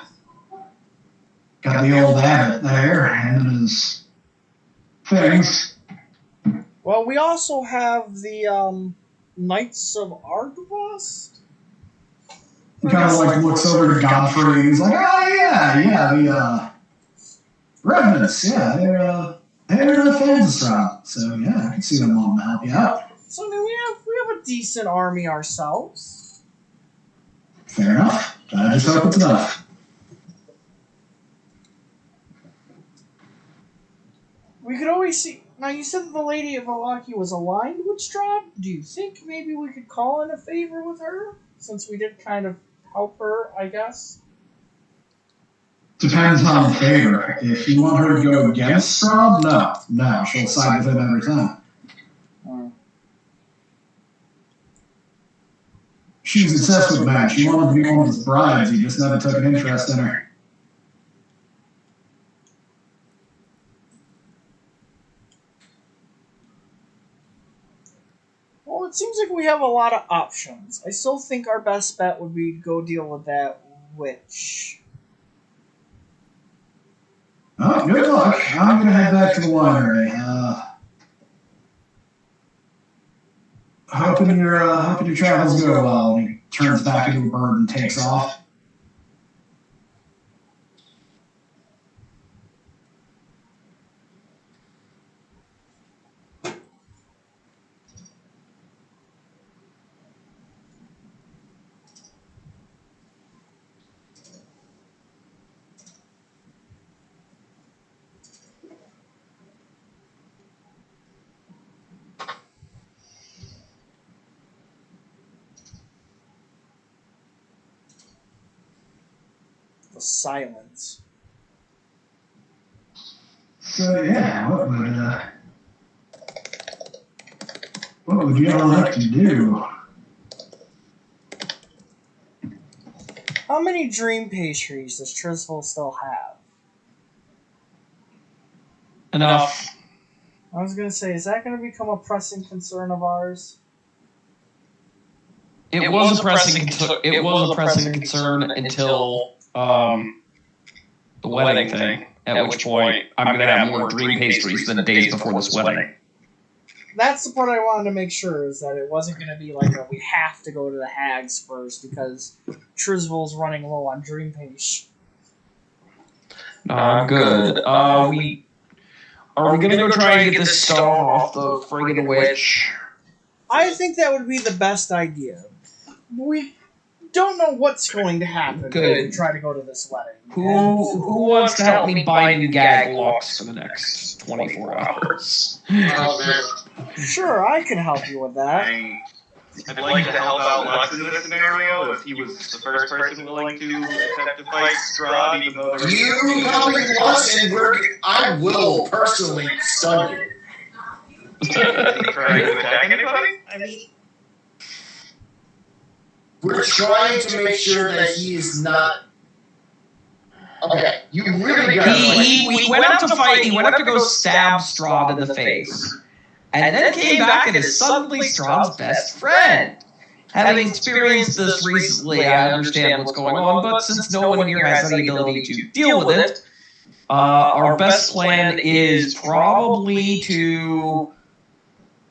old Abbey there and his things. Well, we also have the Knights of Argos. He kind of like looks over to Godfrey and he's like, oh yeah, the Revenants, yeah, they're not fans of Strahd. So yeah, I can see them wanting to help you out. So I mean, we have a decent army ourselves. Fair enough. I just hope it's enough. We could always see. Now, you said that the Lady of Valaki was aligned with Strahd. Do you think maybe we could call in a favor with her? Since we did kind of help her, I guess. Depends on the favor. If you want her to go against Strahd, no. She'll side with him every time. She was obsessed with Matt. She wanted to be one of his brides. He just never took an interest in her. Well, it seems like we have a lot of options. I still think our best bet would be to go deal with that witch. Oh, good luck. I'm going to head back to the winery. Hoping your travels go well. And he turns back into a bird and takes off. Silence. So yeah, what would you all like to do? How many dream pastries does Trisville still have? Enough. I was gonna say, is that gonna become a pressing concern of ours? It was a pressing concern until the wedding thing. At which point, I'm going to have more dream pastries than the days before this wedding. That's the part I wanted to make sure, is that it wasn't going to be like we have to go to the hags first because Trisville's running low on dream pastries. No, I'm good. Are we going to go try and get this stone off the friggin' witch? I think that would be the best idea. We don't know what's going to happen when we try to go to this wedding. Who wants to help me bind and gag locks for the next 24 hours? Sure, I can help you with that. I'd like to help out Lux in this scenario, as he was the first person willing to attempt to fight Strahd, even though there was... You help me Lux, and I will personally stun you. Trying to attack anybody? I mean... We're trying to make sure that he is not... Okay, you really got He went out to fight, he went out to go stab Strahd in the face. And then came back and is suddenly Strahd's best friend. Having experienced this recently, I understand what's going on, but since no one here has any ability to deal with it, Our best plan is probably to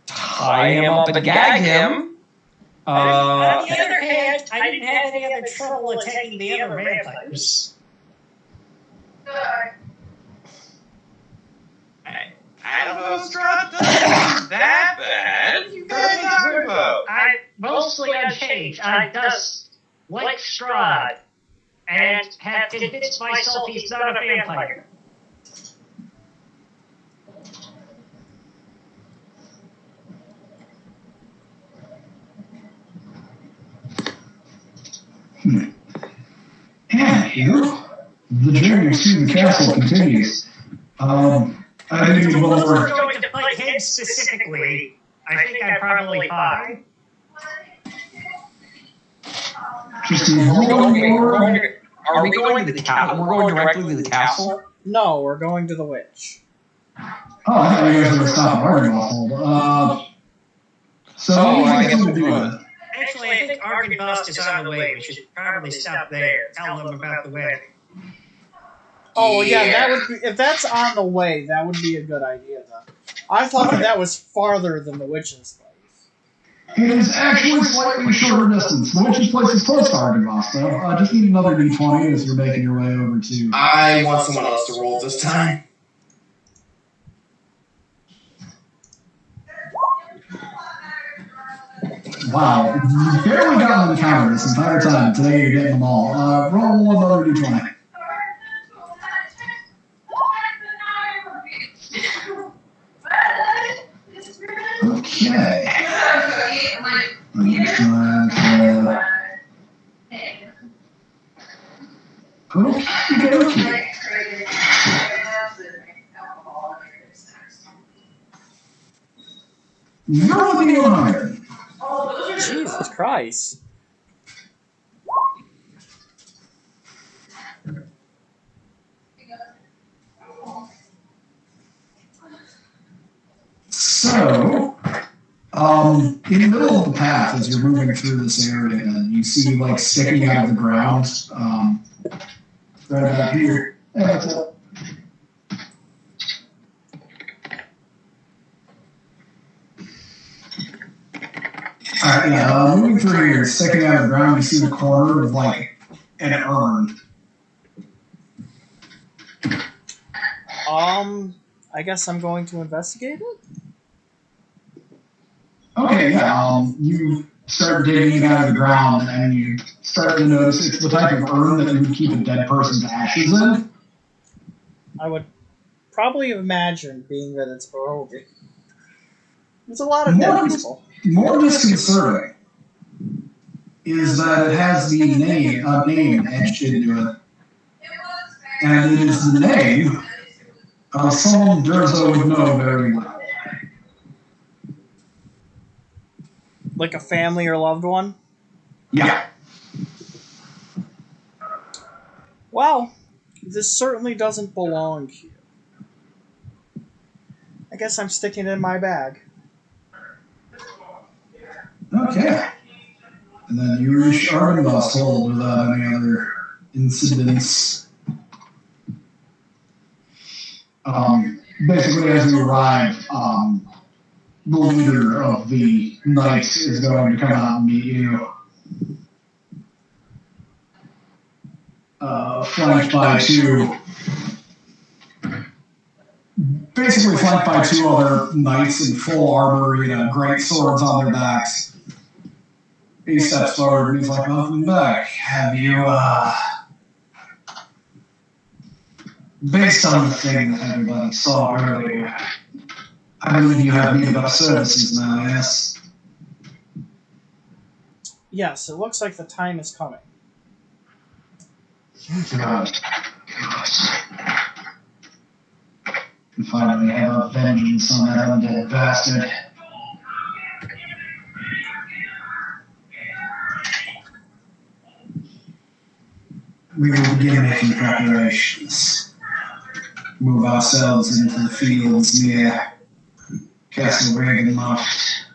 tie him up and gag him. On the other hand, I didn't have any other trouble attacking the other vampires. I don't know if Strahd does that bad. You guys talking about? I'm mostly unchanged. I just like Strahd and have convinced myself he's not a vampire. And here, the journey to the castle continues. I think it's If I more was going to fight him specifically, I think I'd probably fine. just avoiding Are we going to the castle? We're going directly to the castle? No, we're going to the witch. Oh, I thought you guys were going to stop arguing awful. So, I guess we'll do that. Actually, I think Argynvost is on the way. We should probably stop there. Tell them about the wedding. Oh yeah, that would be, if that's on the way, that would be a good idea then. I thought that was farther than the witch's place. It is actually slightly shorter distance. The witch's place is close to Argynvost, though. Just need another d20 as you're making your way over to... I want someone else to roll this time. Wow, you've barely gotten an encounter this entire time. Today you're getting them all. Roll another d20. Okay. Okay. You're looking at 100. Jesus Christ. So, in the middle of the path, as you're moving through this area, you see, like, sticking out of the ground, right about here. Yeah, that's it. Alright, yeah, moving through here, sticking out of the ground, you see the corner of, like, an urn. I guess I'm going to investigate it? Okay, yeah, you start digging it out of the ground, and you start to notice it's the type of urn that you would keep a dead person's ashes in. I would probably imagine, being that it's Barovia. There's a lot of dead people. More disconcerting is that it has the name etched into it. And it is the name of someone Durzo would know very well. Like a family or loved one? Yeah. Well, this certainly doesn't belong here. I guess I'm sticking it in my bag. Okay. And then you reach Argynvost hold without any other incidents. Basically, as you arrive, the leader of the knights is going to come out and meet you. Flanked by two other knights in full armor, great swords on their backs. He steps forward and he's like, "Welcome back. Have you, based on the thing that everybody saw earlier, I believe you have need of services now, yes?" Yes, it looks like the time is coming. Good. And finally have a vengeance on that undead bastard. We will begin making preparations. Move ourselves into the fields near Castle Ravenloft.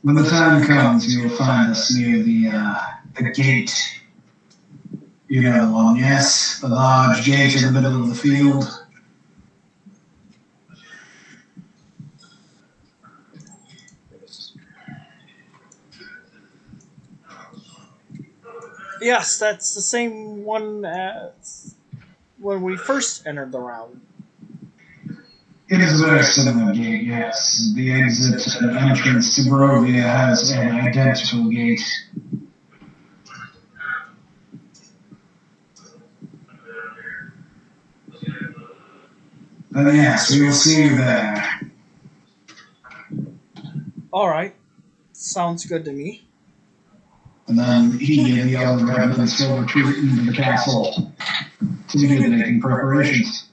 When the time comes, you will find us near the gate You know the one, yes? The large gate in the middle of the field. Yes, that's the same one as when we first entered the round. It is a very similar gate, yes. The exit and entrance to Barovia has an identical gate. Then yes, we will see you there. Alright. Sounds good to me. And then he and the other revenants will retreat into the castle to begin making preparations.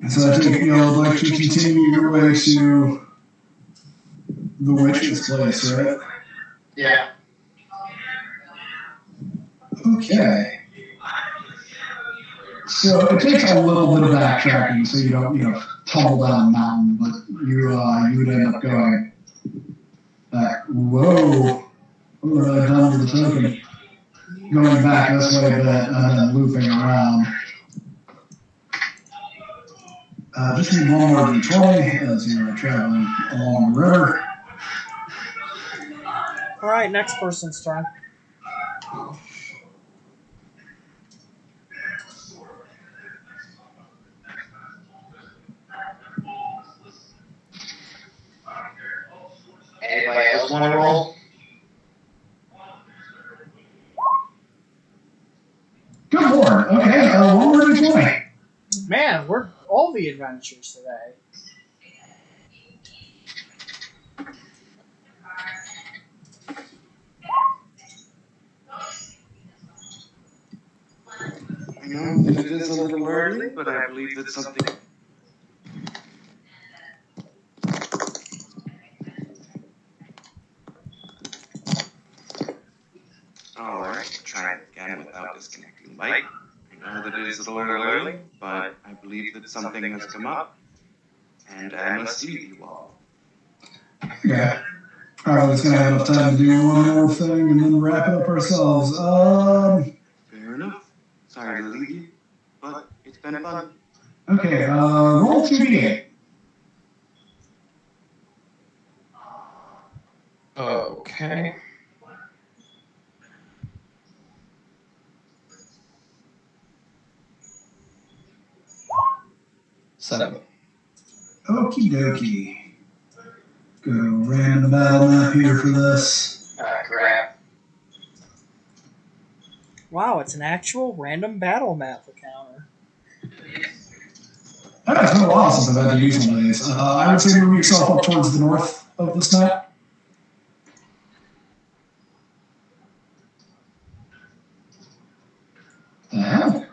So I think you'll like to continue your way to the witch's place, right? Yeah. Okay. So it takes a little bit of backtracking so you don't, tumble down the mountain, but you would end up going back. Whoa. What have I done with the token? Going back this way a bit and then looping around. Just need one more d20 as you're traveling along the river. Alright, next person's turn. Anybody else want to roll? Good lord. Okay, one more d20. Man, we're all the adventures today. I know that it is a little early, but I believe that something... Alright, try it again without disconnecting the mic. I know that it is a little early, but I believe that something has come up, and I must leave you all. Yeah. Probably just gonna have enough time to do one more thing and then wrap it up ourselves. Fair enough. Sorry to leave you, but it's been fun. Okay, roll 2d8. Okay. Seven. Okie dokie. Go random battle map here for this. Crap. Wow, it's an actual random battle map encounter. It's been a while since I've had to use one of these. I would say move yourself up towards the north of this map. The hell?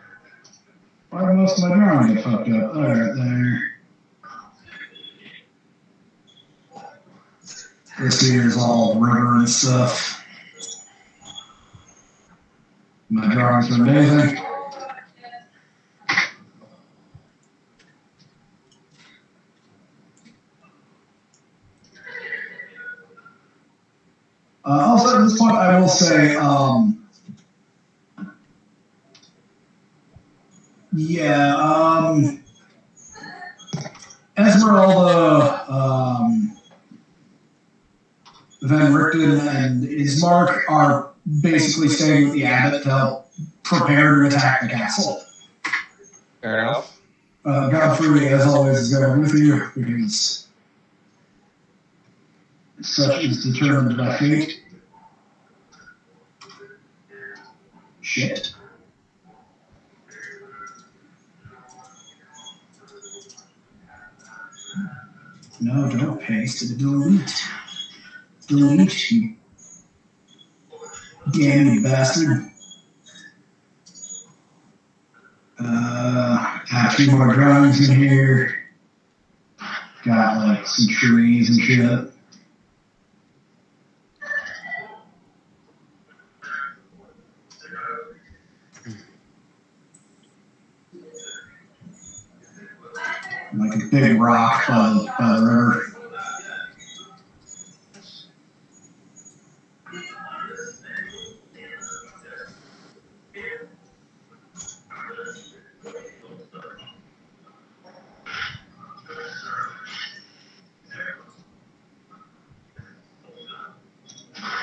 Why did most of my drawing get fucked up? Alright, there. This here is all river and stuff. My drawings are amazing. Also, at this point, I will say, Esmeralda, Van Richten, and Ismark are basically staying with the abbot to help prepare to attack the castle. Fair enough. Godfrey, as always, is going with you because such is determined by fate. Shit. No, don't paste. Delete. Delete, you damn bastard. Got 2 more drawings in here. Got like some trees and shit. like a big rock by the river.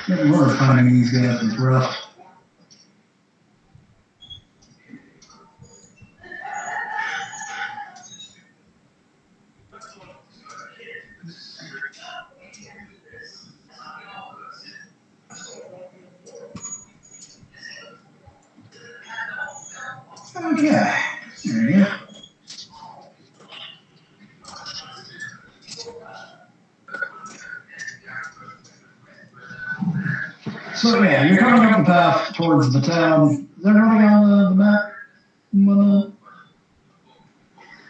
Getting water finding these guys is rough. Okay, there you go. So yeah, you're coming up the path towards the town. Is everybody on the map? No,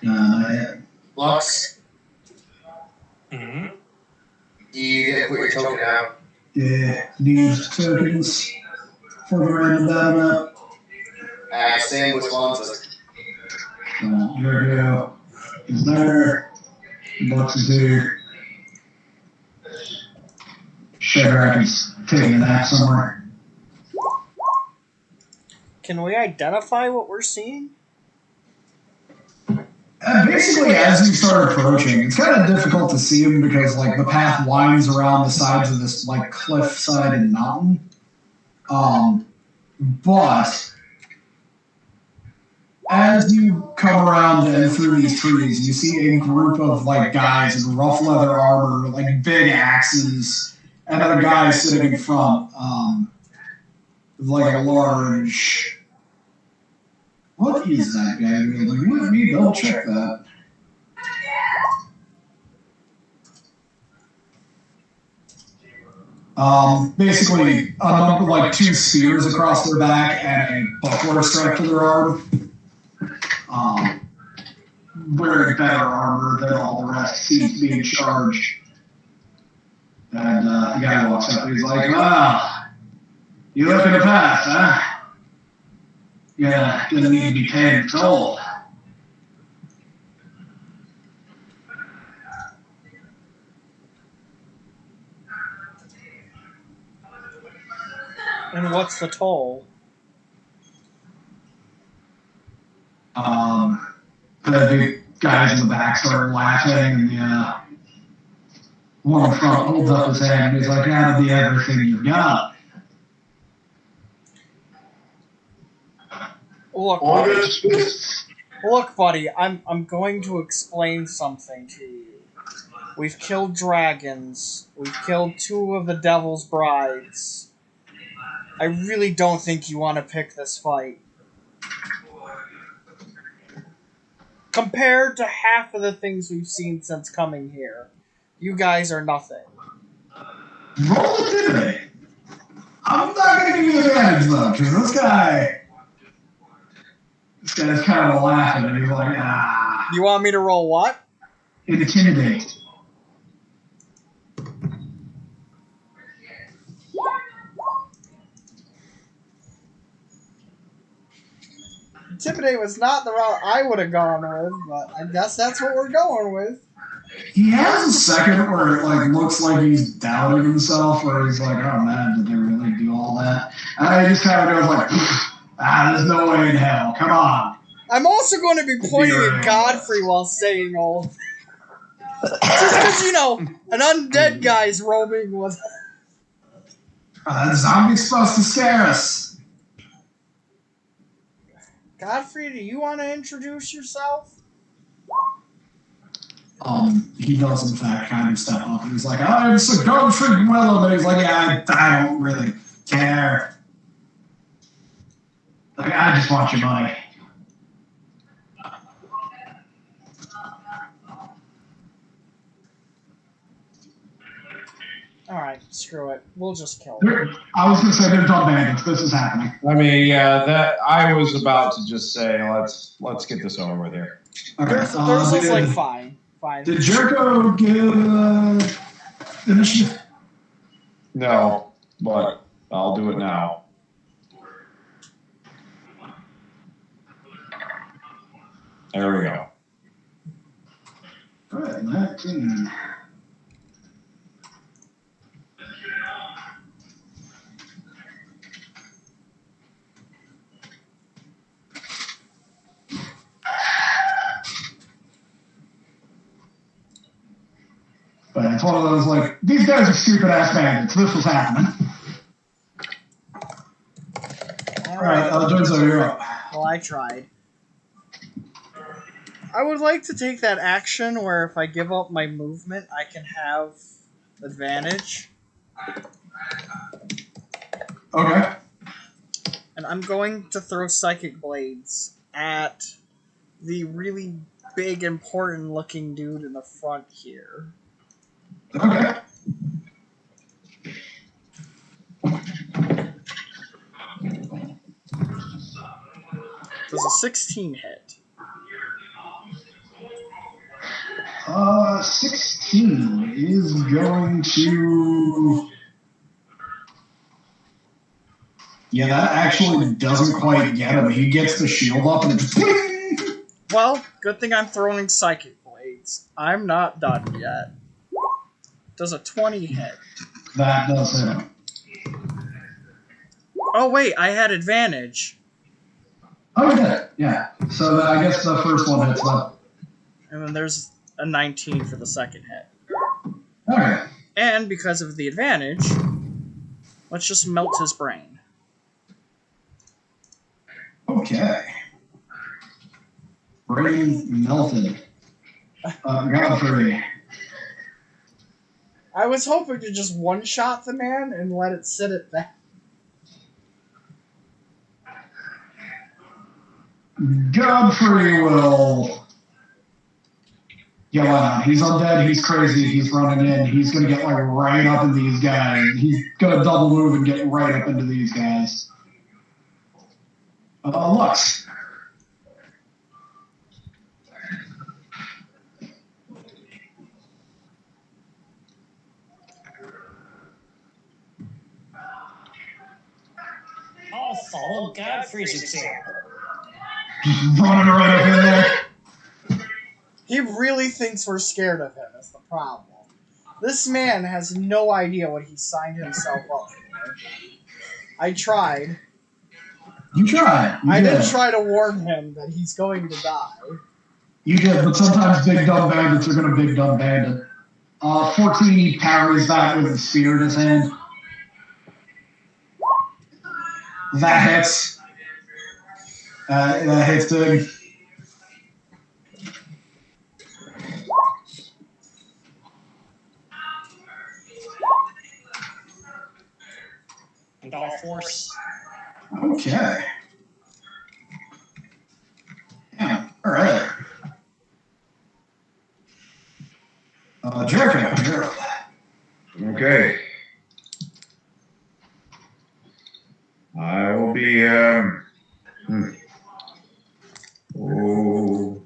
not yet. Lux, Mm-hmm. do you get to put your token out? Yeah, these tokens for the random battle map. Same with sponsors. So here is there. Lux is here. Shadrach is taking a nap somewhere. Can we identify what we're seeing? Basically, as you start approaching, it's kind of difficult to see them because, like, the path winds around the sides of this, like, cliff-sided mountain. But as you come around and through these trees, you see a group of, like, guys in rough leather armor, like, big axes, and then a guy sitting in front, with, like, a large... What is that guy doing? Let me double check that. Basically, a number, like 2 spears across their back and a buckler strapped to their arm. Wearing better armor than all the rest, seems to be in charge. And the guy walks up and he's like, "Ah, you looking to pass, huh? Yeah, gonna need to be paid and told." And what's the toll? The guys in the back start laughing, and the one in front holds up his hand and he's like, "That'll be everything you've got." Look, buddy, I'm going to explain something to you. We've killed dragons. We've killed 2 of the devil's brides. I really don't think you want to pick this fight. Compared to half of the things we've seen since coming here, you guys are nothing. Roll intimidate. I'm not going to give you advantage though, because this guy's kind of laughing, and he's like, "Ah." You want me to roll what? Intimidate. Intimidate was not the route I would have gone with, but I guess that's what we're going with. He has a second where it like looks like he's doubting himself, where he's like, "Oh man, did they really do all that?" And he just kind of goes like, "There's no way in hell. Come on." I'm also going to be pointing at Godfrey while saying all of that. Just because, you know, an undead guy's roaming with... The zombie's supposed to scare us. Godfrey, do you want to introduce yourself? He does in fact kind of step up and he's like, "I'm Sir Godfrey Gwello," but he's like, "Yeah, I don't really care. Like, I just want your money." Alright, screw it. We'll just kill him. I was going to say, they're done bandits. This is happening. I mean, yeah, that I was about to just say, let's get this over with here. Okay. There's like, fine. Did Jericho get initiative? No, but I'll do it now. There we go. 13. But it's one of those, like, these guys are stupid-ass bandits. This was happening. Alright, Jozo, you're up. Well, I tried. I would like to take that action where if I give up my movement, I can have advantage. Okay. And I'm going to throw Psychic Blades at the really big, important-looking dude in the front here. Okay. Does a 16 hit? 16 is going to... Yeah, that actually doesn't quite get him. He gets the shield up and it's... Well, good thing I'm throwing Psychic Blades. I'm not done yet. Does a 20 hit? That does hit him. Oh, wait, I had advantage. Oh, yeah. So I guess the first one hits them. And then there's a 19 for the second hit. Okay. And because of the advantage, let's just melt his brain. Okay. Brain melted. Godfrey. I was hoping to just one-shot the man and let it sit at that. Godfrey will... Yeah, why not? He's undead, he's crazy, he's running in, he's gonna get, like, right up in these guys. He's gonna double move and get right up into these guys. Lux. I'll follow Godfrey's example. Just running right up in there. He really thinks we're scared of him, is the problem. This man has no idea what he signed himself up for. I tried. You tried. I did try to warn him that he's going to die. You did, but sometimes big dumb bandits are gonna big dumb bandit. 14, he parries that with a spear in his hand. That hits. That hits big. And all force. Okay. Yeah, alright. Jericho, you're up. Okay. I will be, Oh.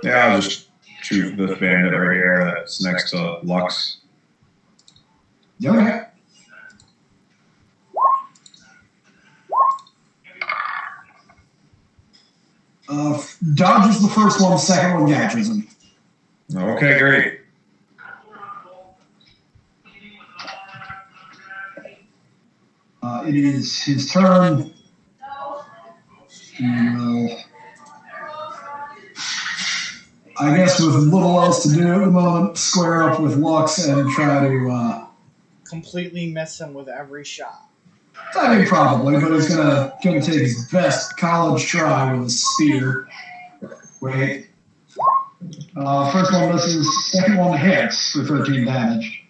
Yeah, I'll just shoot this bandit right here that's next to Lux. Okay. Dodges the first one, second one catches him. Okay, great. It is his turn. He will, I guess with little else to do at the moment, square up with Lux and try to... Completely miss him with every shot. I mean, probably, but he's gonna take his best college try with a spear. Wait. First one misses, second one hits for 13 damage.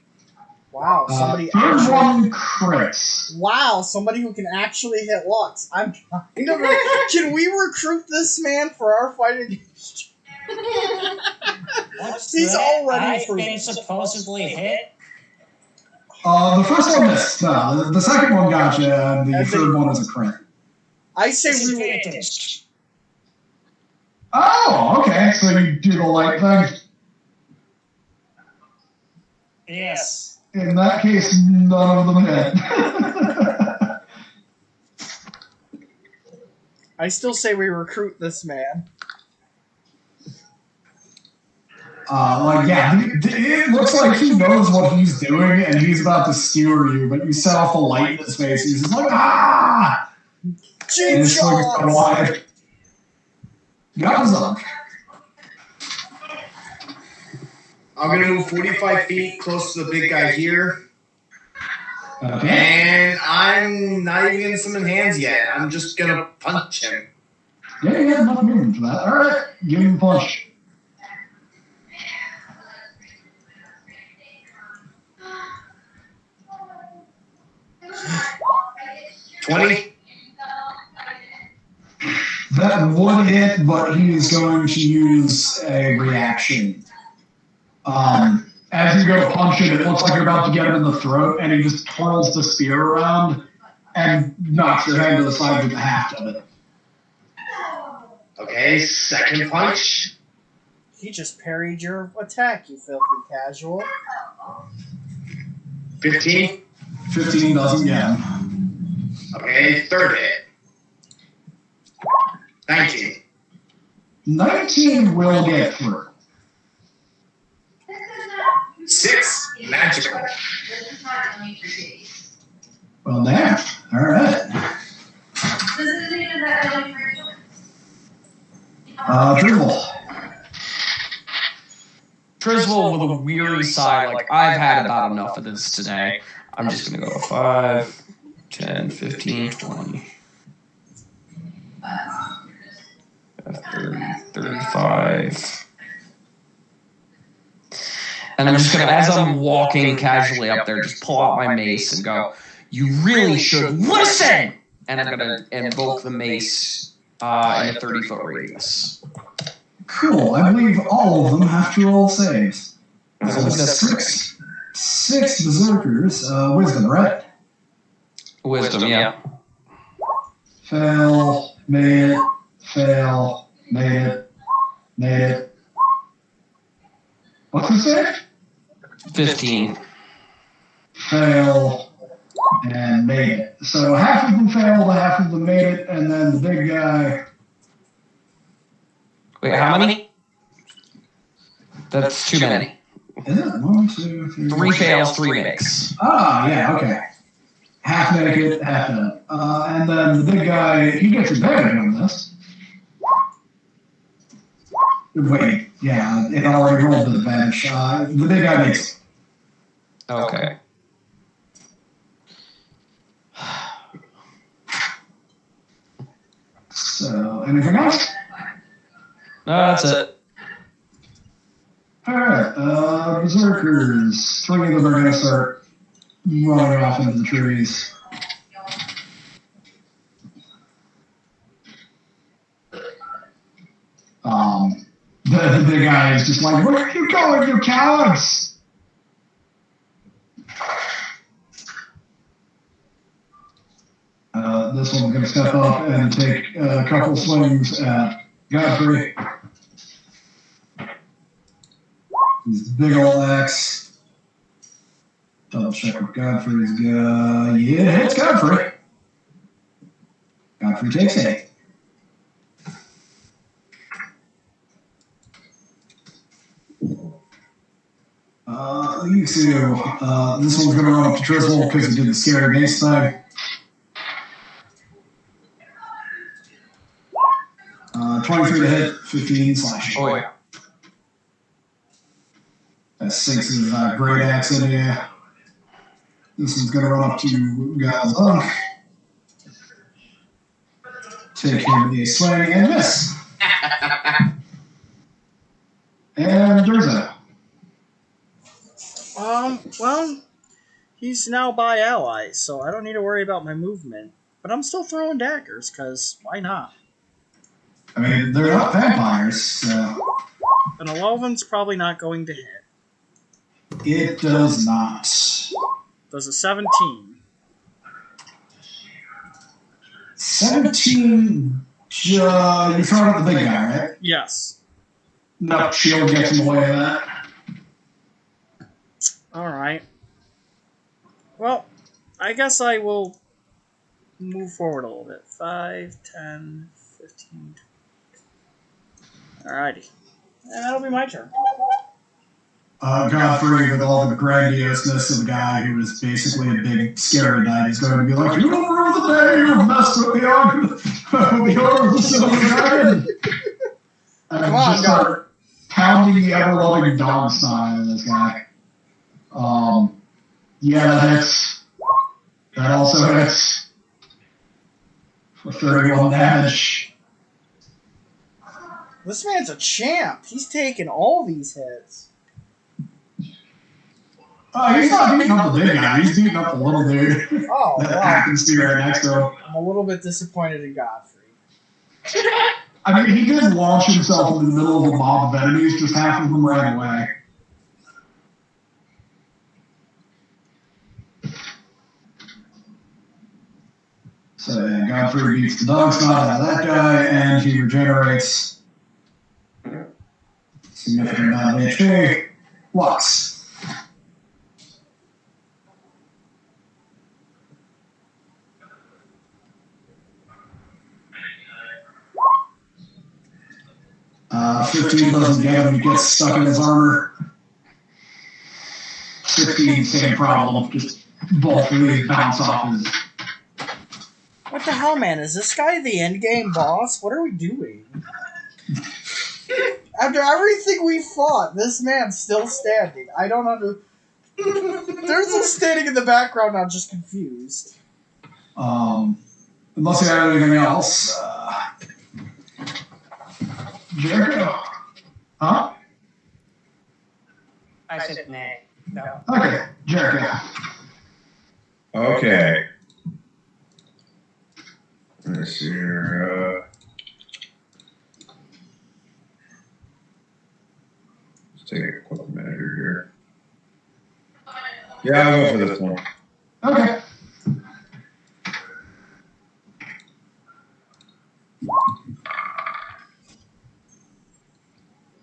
Wow, somebody third one crits. Wow, somebody who can actually hit Lux. I'm trying to... Can we recruit this man for our fight against... He's already I've been supposedly hit. The first one missed. No, the second one got you, and the third one is a crit. I say we... Disadvantage. Oh, okay. So you do the light thing. Yes. In that case, none of them hit. I still say we recruit this man. It looks like he knows what he's doing, and he's about to skewer you, but you set off a light in his face, and he's just like, ah! And it's like a wide. Gazunk. I'm going to move 45 feet close to the big guy here. Okay. And I'm not even going to summon hands yet. I'm just going to punch him. Yeah, you have enough movement for that. Alright, give him a punch. $20. That would hit, but he is going to use a reaction. As you go punch him, it looks like you're about to get him in the throat, and he just twirls the spear around and knocks your hand to the side with the haft of it. Okay, second punch. He just parried your attack, you filthy casual. 15. 15 doesn't get him. Okay, third hit. 19. 19 will get through. 6. Magical. Well, damn. Alright. Trizble with a weary sigh, like, I've had about enough of this today. I'm just going to go 5, 10, 15, 20. 30, 35. And I'm just going to, as I'm walking casually up there, just pull out my mace and go, you really should listen! And I'm going to invoke the mace in a 30-foot radius. Cool. I believe all of them have to roll saves. So That's six berserkers. Wisdom, right? Wisdom, yeah. Fail, made it, fail, made it, made it. What's the save? 15. Fail, and made it. So half of them failed, half of them made it, and then the big guy... Wait, how many? That's too many. Is it? 1, 2, 3... 3 fails, 3 makes. Ah, yeah, okay. Half make it, half done. And then the big guy, he gets advantage on this. Wait, yeah, it already rolled with advantage. The big guy makes it. Okay. So, anything else? No, that's it. Alright, berserkers. 3 of them are going to start running off into the trees. The big guy is just like, where are you going, you cowards? This one's going to step up and take a couple swings at Godfrey. His big old axe. Double check what Godfrey's got. Yeah, it's Godfrey. Godfrey takes 8. You two, this one's going to run up to Trizble because he did the scary base thing. 23 to hit, 15 slashing. Oh, yeah. That sinks his great axe in here. This one's going to run up to Gazunk. Take him a swing and miss. And Durza. Well, he's now by allies, so I don't need to worry about my movement. But I'm still throwing daggers, because why not? I mean, they're not vampires, so... An 11's probably not going to hit. It does not. Does a 17. 17... you throwing at the big guy, right? Yes. No, shield gets in the way of that. Alright. Well, I guess I will move forward a little bit. 5, 10, 15... Alrighty. And that'll be my turn. Godfrey, with all the grandioseness of a guy who is basically a big scary knight, is going to be like, "You don't rule the day, you messed with the order of the silver dragon." And just start pounding the ever-loving dog sign in this guy. Yeah, that hits. That also hits. For 31 damage. This man's a champ. He's taking all these hits. He's not beating up the big guy. He's beating up the little dude. Oh, that happens to be right next to him. I'm a little bit disappointed in Godfrey. I mean, he did launch himself in the middle of a mob of enemies, just half of them ran away. So, yeah, Godfrey beats the dog snot out of that guy, and he regenerates significant amount of HP. Lux. Uh, 15 doesn't get him, he gets stuck in his armor. 16, same problem, just both really bounce off his... What the hell, man? Is this guy the endgame boss? What are we doing? After everything we fought, this man's still standing. I don't understand. There's a standing in the background, I'm just confused. Unless you have anything else, Jericho? Huh? I said nay. No. Okay, Jericho. Okay. Let's see here. Let's take a quick minute here. Yeah, I'll go for this one. Okay.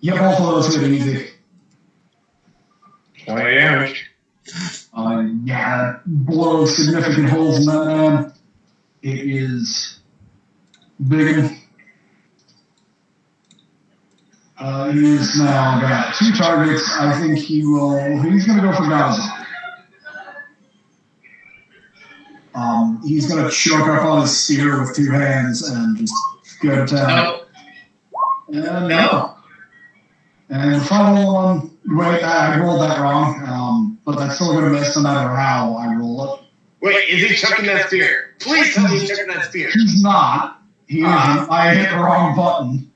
Yeah, both of those hit easy. 20 damage. Yeah, blows significant holes in that man. It is big. He's now got 2 targets. I think he's going to go for Gaza. He's going to choke up on his spear with 2 hands and just go to town. No. And the final one, wait, I rolled that wrong, but that's still going to miss no matter how I roll it. Wait, is he chucking that spear? Please tell me he's chucking that spear. He's not. He isn't. I hit the wrong button.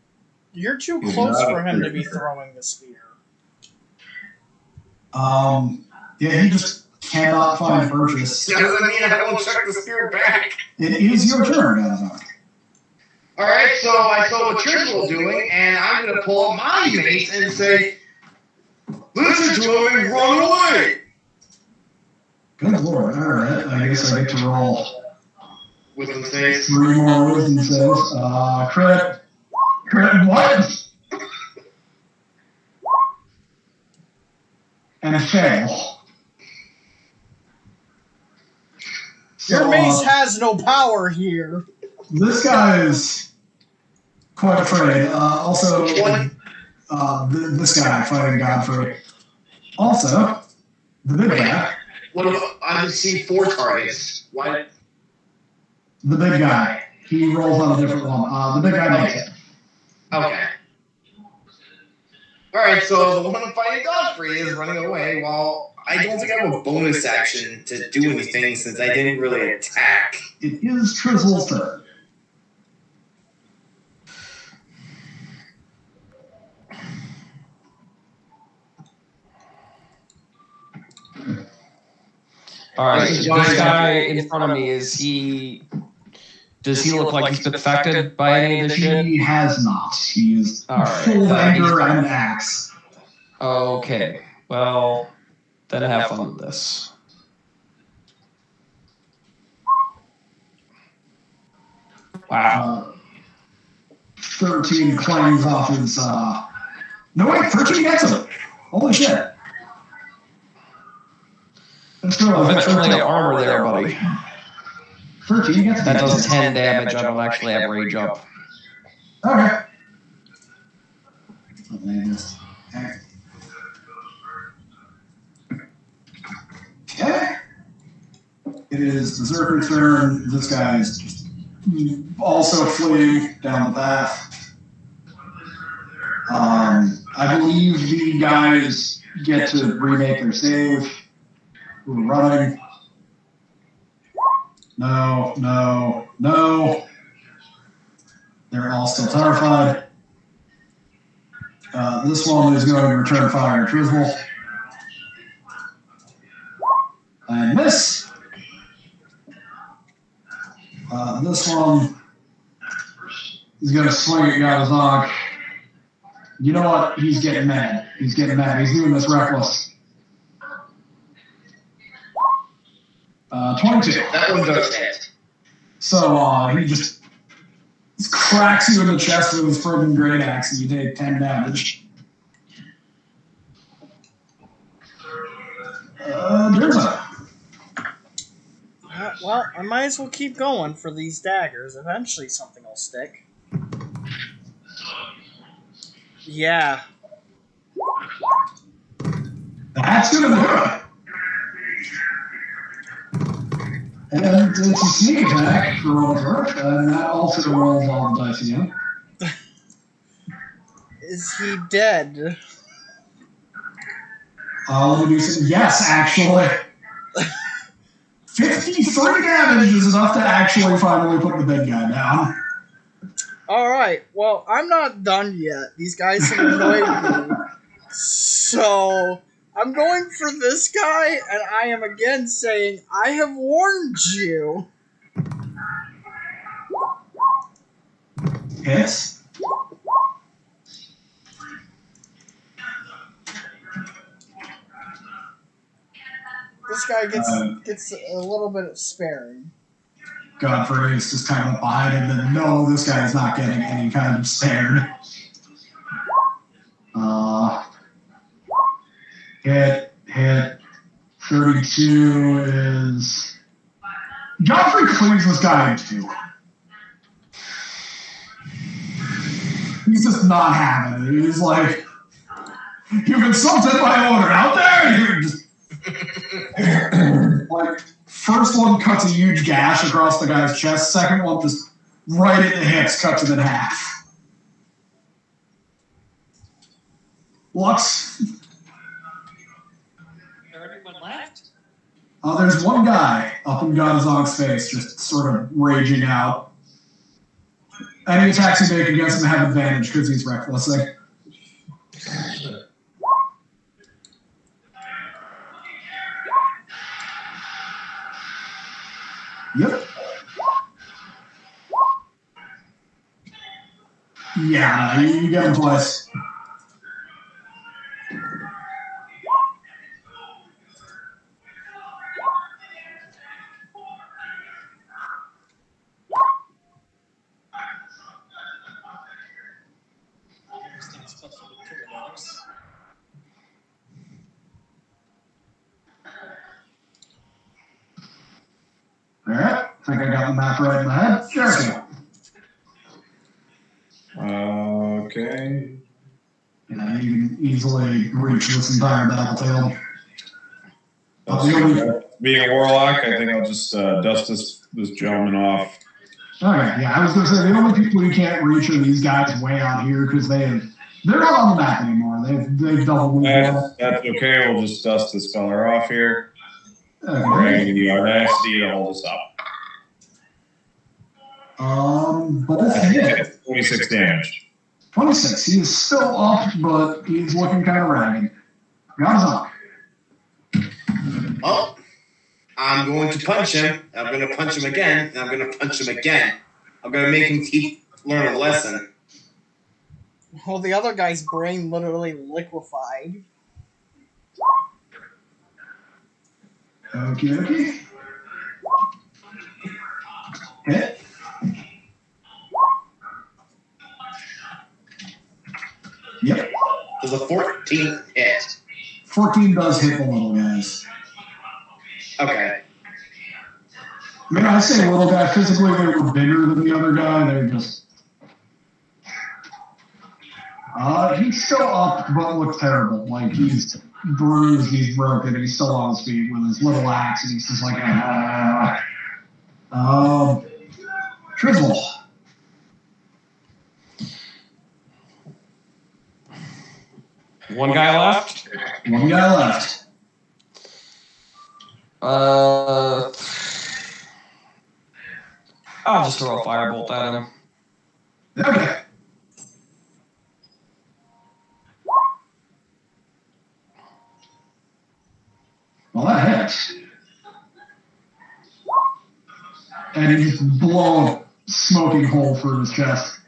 You're too close for him to be throwing the spear. Yeah, he just cannot find purchase. Doesn't mean I won't chuck the spear back. It is your turn, Gaza. Alright, so I saw what Trish was doing, and I'm going to pull up my mace and say, listen to him and run away! Good lord, alright. I guess I get to roll Wisdom saves. 3 more wisdom saves. Crit. Crit what? And fail. Your mace has no power here. This guy is quite afraid. Also, this guy fighting Godfrey. Also, the big guy. What about, I see 4 targets. What? The big guy. He rolls on a different one. The big guy makes it. Okay. Alright, so the one fighting Godfrey is running away while I don't think I have a bonus action to do anything since I didn't really attack. It is Trizzle's turn. All right, this guy in front of me, does he look like he's been affected by any of this shit? He has not. He is full of anger and axe. Okay, well, then have fun with this. Wow. 13 clangs off his, no wait, 13 gets him. Holy shit. That's really armor there, buddy. 13 gets him. That does 10 damage. I don't actually have rage up. Okay. Okay. It is Berserker's turn. This guy is just also fleeing down the path. I believe the guys get to remake their save. We're running. No, no, no. They're all still terrified. This one is going to return fire and drizzle. And miss. This one is going to swing at Gadazog. You know what? He's getting mad. He's getting mad. He's doing this reckless. 22. That one does hit. So he just cracks you in the chest with his friggin' great axe, and you take 10 damage. Durza. Well, I might as well keep going for these daggers. Eventually something will stick. Yeah. That's gonna do it. And it's a sneak attack for what it's worth, and that also rolls all the dice again. Is he dead? Let me do some. Yes, actually. 53 damage is enough to actually finally put the big guy down. Alright, well, I'm not done yet. These guys have annoyed me. So, I'm going for this guy, and I am again saying, I have warned you. Hits. This guy gets a little bit of sparing. Godfrey is just kind of behind him, and no, this guy is not getting any kind of spared. Hit. 32 is... Godfrey cleans this guy in two. He's just not having it. He's like, you've insulted my order out there! You're just... like, first one cuts a huge gash across the guy's chest. Second one just right at the hips, cuts it in half. Lux. Everyone left? There's one guy up in Gadazog's face, just sort of raging out. Any attacks you make against him have advantage because he's recklessing. Yep. Yeah, you get him twice. Alright, I think I got the map right in my head. Jericho. Okay. Yeah, you can easily reach this entire battlefield. Being a warlock, I think I'll just dust this gentleman off. Okay, yeah, I was going to say, the only people you can't reach are these guys way out here because they're not on the map anymore. They've double moved. That's okay, we'll just dust this fella off here. Okay. Dragging the audacity to hold us up. But it's a hit. 26 damage. 26. He is still up, but he's looking kind of ragged. Gadazog. Oh, I'm going to punch him. I'm going to punch him again, and I'm going to punch him again. I'm going to make him learn a lesson. Well, the other guy's brain literally liquefied. Okay. Hit. Yep. There's a 14 hit. 14 does hit the little guys. Okay. I mean, I say little guy, physically they were bigger than the other guy. They're just... He's still up, but looks terrible. Like, he's bruised, he's broken, he's still on his feet with his little axe, and he's just like, Trizzle. One guy left? One guy left. I'll just throw a firebolt at him. Okay. Well, that hits. And he just blow a smoking hole through his chest.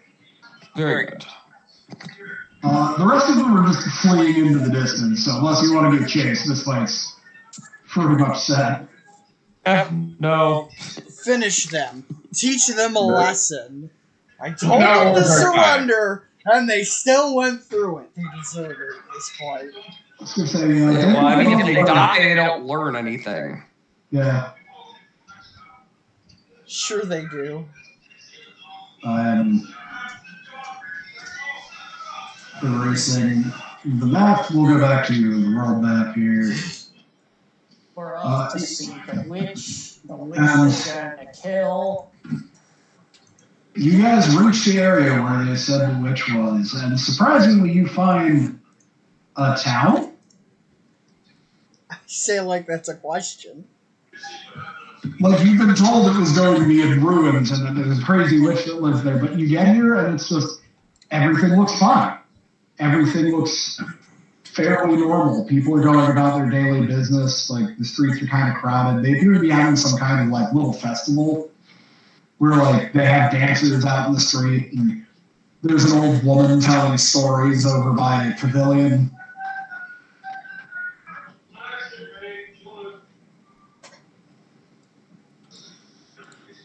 Very good. The rest of them are just fleeing into the distance, so unless you want to get chased, this fight's pretty much set. No. Finish them. Teach them a lesson. I told them to surrender, and they still went through it. They deserve it at this point. I was gonna say, Well, I mean, if they die, they don't learn anything. Yeah. Sure they do. Erasing the map. We'll go back to the world map here. For us to see the witch is going to kill. You guys reach the area where they said the witch was, and surprisingly, you find a town. I say it like that's a question. Like, you've been told it was going to be in ruins and that there's a crazy witch that lives there, but you get here and it's just, everything looks fine. Everything looks fairly normal. People are going about their daily business. Like, the streets are kind of crowded. They appear to be having some kind of, like, little festival where, like, they have dancers out in the street, and there's an old woman telling stories over by a pavilion.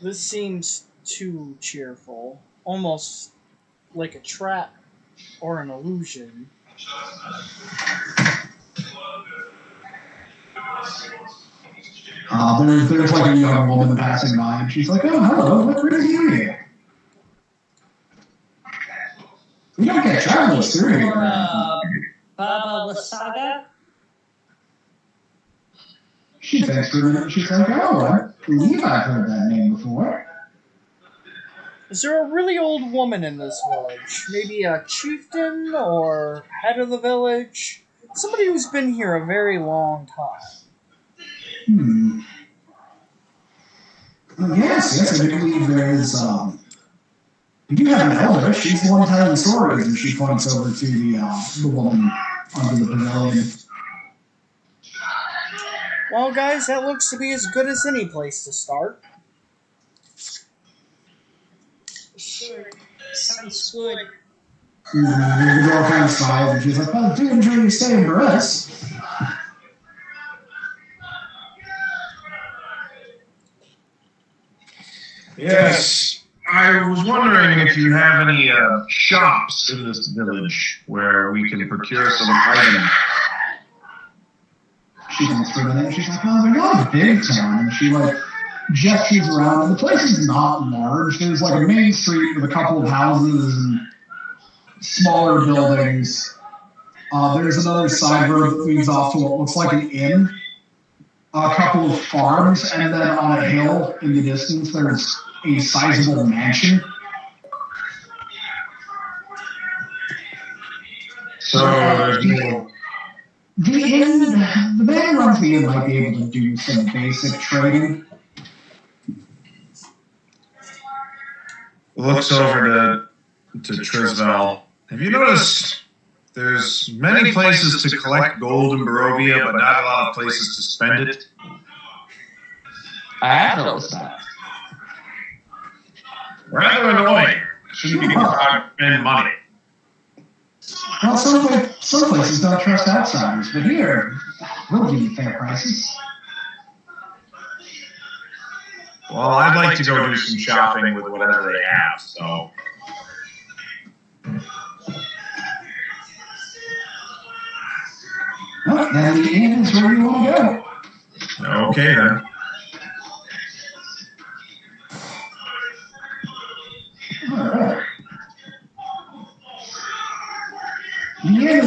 This seems too cheerful. Almost like a trap or an illusion. There's like a young woman passing by, and she's like, "Oh, hello, what brings you here? We don't get travelers through here." Baba Wasaga? She thinks for a minute, she's like, "Oh, I believe I've heard that name before." Is there a really old woman in this village? Maybe a chieftain or head of the village? Somebody who's been here a very long time. Yes, I do believe there is, we do have an elder. She's the one telling stories, and she points over to the woman under the pavilion. Well, guys, that looks to be as good as any place to start. Sure. Sounds good. The girl kind of smiles, and she's like, "Well, do enjoy your stay in Barres." Yes, I was wondering if you have any shops in this village where we can procure some items. She comes for a minute, and she's like, "Oh, they're not a big town." And she, like, gestures around, and the place is not large. There's, like, a main street with a couple of houses and smaller buildings. There's another side road that leads off to what looks like an inn. A couple of farms, and then on a hill in the distance, there's a sizable mansion. So there's no... The man who runs the inn might be able to do some basic trading. Looks over to Trisvel. Have you noticed there's many places to collect gold in Barovia, but not a lot of places to spend it? I have noticed that. Rather annoying. Shouldn't be trying to spend money. Well, some places don't trust outsiders, but here, we'll give you fair prices. Well, I'd like to go do some shopping with whatever they have, so... Well, then the inn is where you want to go. Okay, then. All right.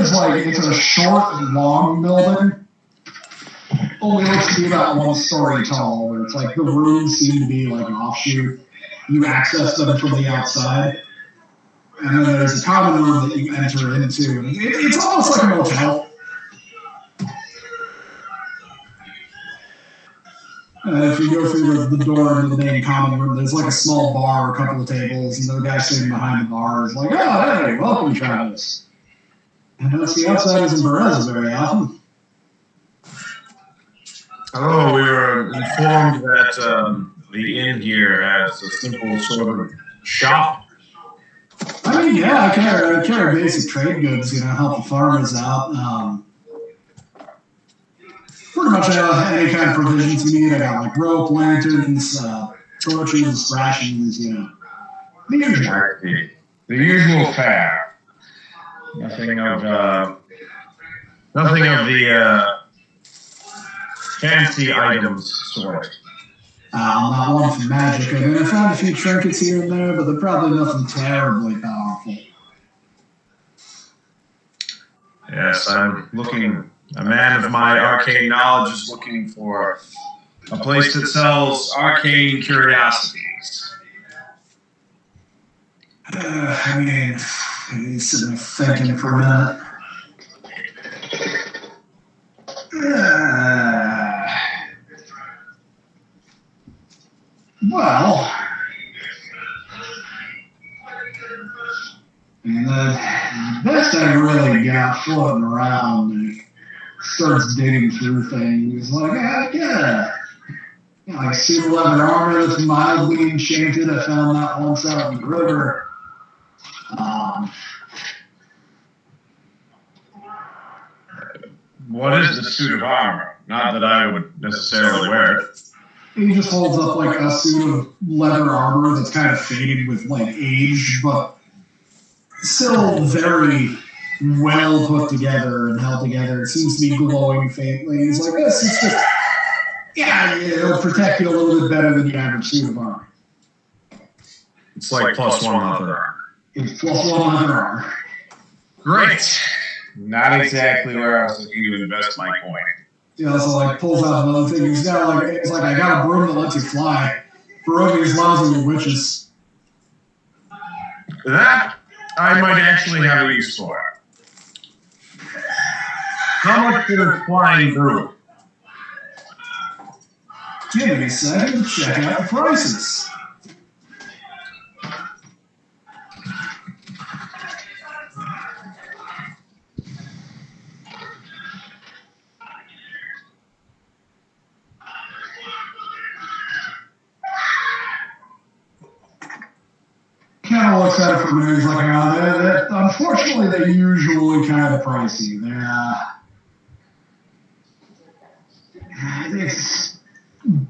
is like, it's a short, long building. Only looks to be about 1 story tall, where it's like the rooms seem to be like an offshoot. You access them from the outside. And then there's a common room that you enter into. It's almost like a motel. If you go through the door into the main common room, there's like a small bar, a couple of tables, and the guy sitting behind the bar is like, "Oh, hey, welcome, Travis." And don't see outsiders in Berez very often. Oh, we were informed that the inn here has a simple sort of shop. I mean, yeah, I carry basic trade goods, help the farmers out. Pretty much any kind of provisions you need. I got like rope, lanterns, torches, rations, the usual. The usual fare. Nothing of the fancy items sort. I'm not one for magic. I mean, I found a few trinkets here and there, but they're probably nothing terribly powerful. Yes, I'm looking. A man of my arcane knowledge is looking for a place that sells arcane curiosities. I mean, he's sitting there thinking for a minute. Well, and the best I really got floating around and starts digging through things like, like suit of leather armor that's mildly enchanted. I found that once out in the river. What is the suit of armor? Not that I would necessarily wear it. He just holds up like a suit of leather armor that's kind of faded with like age, but still very well put together and held together. It seems to be glowing faintly. He's like, this is just, it'll protect you a little bit better than the average suit of armor. It's like +1 leather armor. It's +1 leather armor. Great. Not exactly where I was looking to invest my coin. Yeah, so like pulls out another thing. It's like I got a broom that lets you fly. Barovia's lousy with witches. That I might actually have a use for. How much for a flying broom? Give me a second to check out the prices. Kind of looks at it from there. He's like, unfortunately, they're usually kind of pricey. It's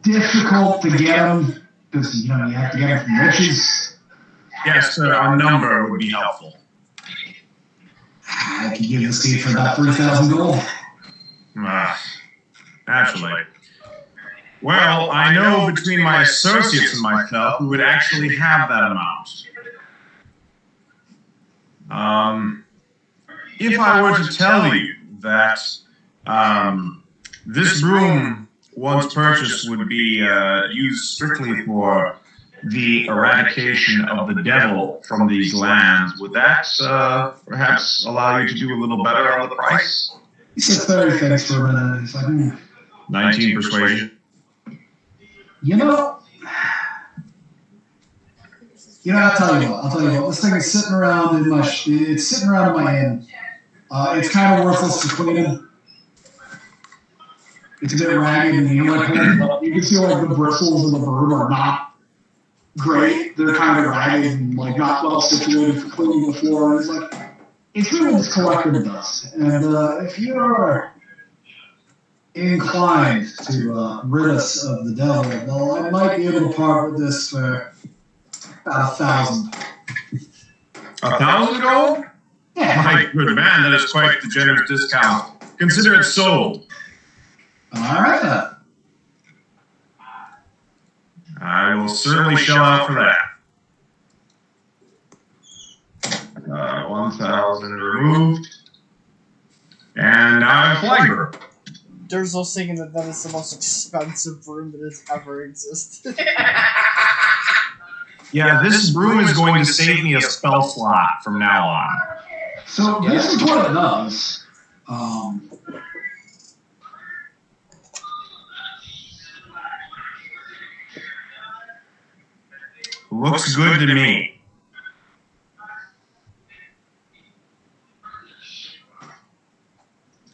difficult to get them because you have to get them from witches. Yes, sir. A number would be helpful. I can give this to you for about 3,000 gold. Naturally. Well, I know between my associates and myself who would actually have that amount. If I were to tell you that this broom, once purchased, would be used strictly for the eradication of the devil from these lands, would that perhaps allow you to do a little better on the price? He said 30 things for a minute. It's like, 19 persuasion. I'll tell you what. This thing is sitting around in my inn. It's kind of worthless to clean. It's a bit ragged, and you can see like the bristles of the bird are not great. They're kind of ragged and like not well situated for cleaning the floor. It's really just collecting dust. And if you're inclined to rid us of the devil, well, I might be able to part with this for about 1,000. 1,000 gold? Yeah. My good man, that is quite the generous discount. Consider it sold. All right, then. I will certainly shell out for that. 1,000 removed. And now I'm flying broom. Durzel's thinking that is the most expensive broom that has ever existed. Yeah, this broom is going to save me a spell slot from now on. So this is what it does. Looks good to me.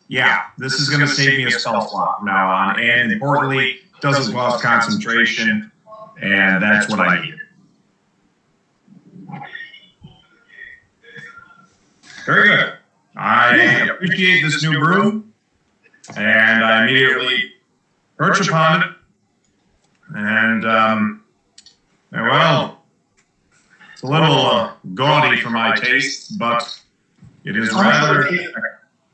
Yeah, this is going to save me a spell slot from now on, and importantly, doesn't cause concentration, and that's what I need. Very good. I appreciate this new broom, and I immediately perch upon it, and, well, it's a little gaudy for my taste, but it is rather...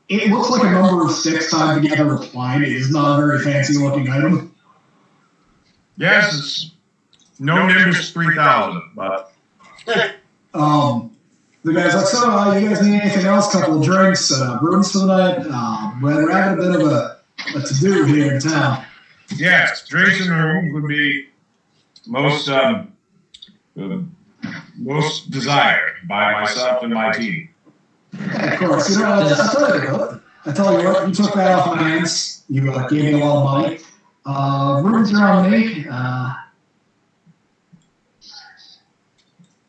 It looks like a number of 6 tied together with twine. It is not a very fancy looking item. Yes, it's no Nimbus 3000, but... The guy's like, so, you guys need anything else? Couple of drinks, rooms for the night? We're having a bit of a to-do here in town. Yes, drinks and rooms would be most desired by myself and my team. Yeah, of course. You know, I tell you what, you took that off my hands. You gave me a lot of money. Rooms are on me.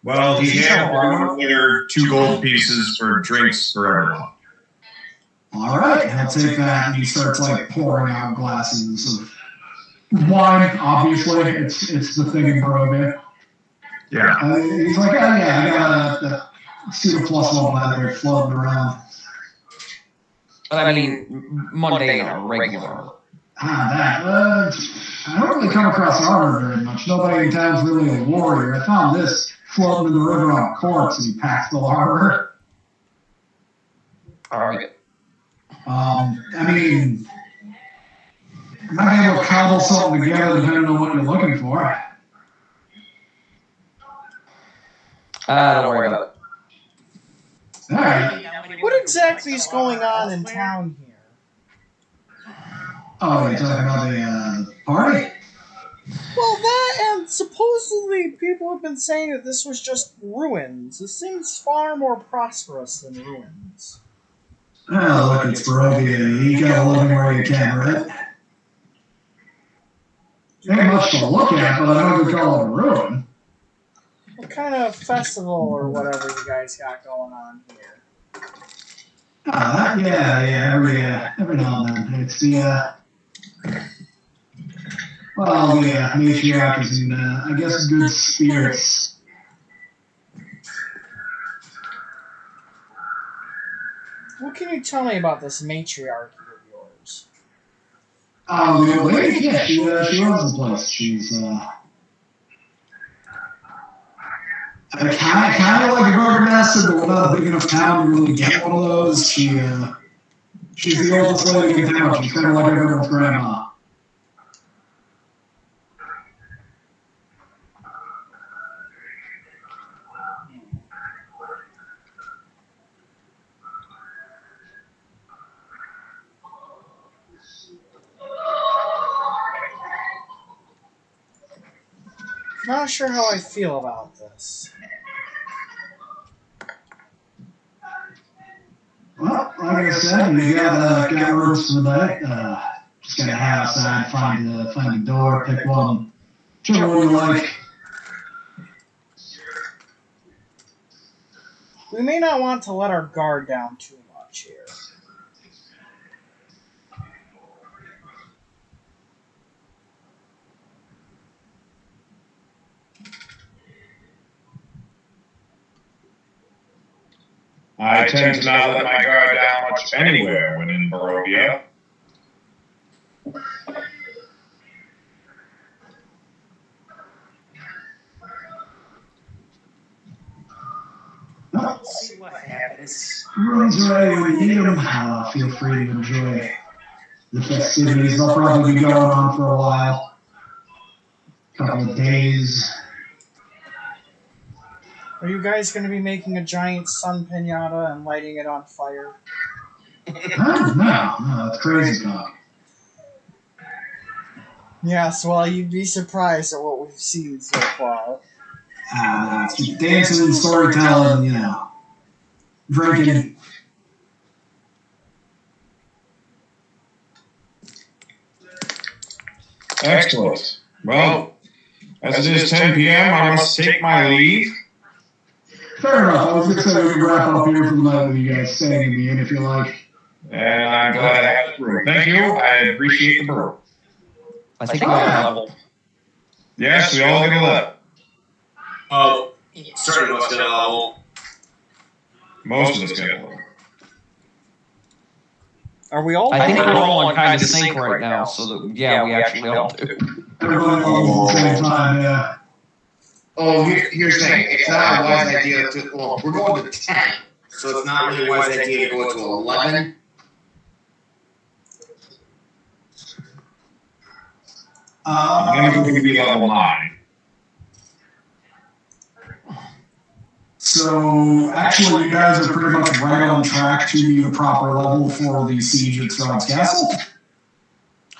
Well, he had ordered 2 gold pieces for drinks for everyone. All right, I'll take that. And he starts pouring out glasses of wine. Obviously, it's the thing in Barovia. Yeah. He's like, oh yeah, I got a Pseudo plus 1 leather floating around. But I mean, mundane or regular. I don't really come across armor very much. Nobody in town's really a warrior. I found this floating in the river on a corpse, and he packed full armor. Alright. I mean, I might be able to cobble something together depending on what you're looking for. Don't worry about it. Alright. What exactly is going on in town here? Oh, you're talking about the party? Well, that and supposedly people have been saying that this was just ruins. This seems far more prosperous than ruins. Oh, look, it's Barovia. You gotta live where you can, right? Ain't much to look at, but I know we call it a ruin. What kind of festival or whatever you guys got going on here? Yeah, every now and then. It's the, matriarchs and, I guess, good spirits. What can you tell me about this matriarchy of yours? The old lady? Yeah, she runs the place. She's, kind of like a burgomaster, but we're not a big enough town to really get one of those. She's the oldest lady in town. She's kind of like everyone's grandma. Not sure how I feel about this. Well, like I said, we got rooms for the night. Just gotta head outside, find a door, pick one, whichever one you like. We may not want to let our guard down too much here. I tend to not let my guard down much anywhere when in Barovia. Let's see what happens. Rooms are ready when you need them. Feel free to enjoy the festivities. They'll probably be going on for a while. Couple of days. Are you guys going to be making a giant sun pinata and lighting it on fire? No, that's crazy talk. Yes, well, you'd be surprised at what we've seen so far. It's just dancing, storytelling, drinking. Excellent. Well, as it is 10 p.m., I must take my leave. Fair enough. I was going to say we can wrap up here for the night with you guys staying in the inn if you like. And I'm glad I have the brew. Thank you. I appreciate the brew. I think we all level. Yes, we all get a level. Oh, certain of us get a level. Most of us get a level. Are we all? I think we're all on kind of sync right now, so that, yeah, we actually all do. Everybody all at the same time, yeah. Oh, here's the thing. It's not a wise idea to. Well, we're going to 10, so it's not really a wise idea to go to 11. Then we're going to be level 9. So, actually, you guys are pretty much right on track to be the proper level for the siege at Thron's Castle.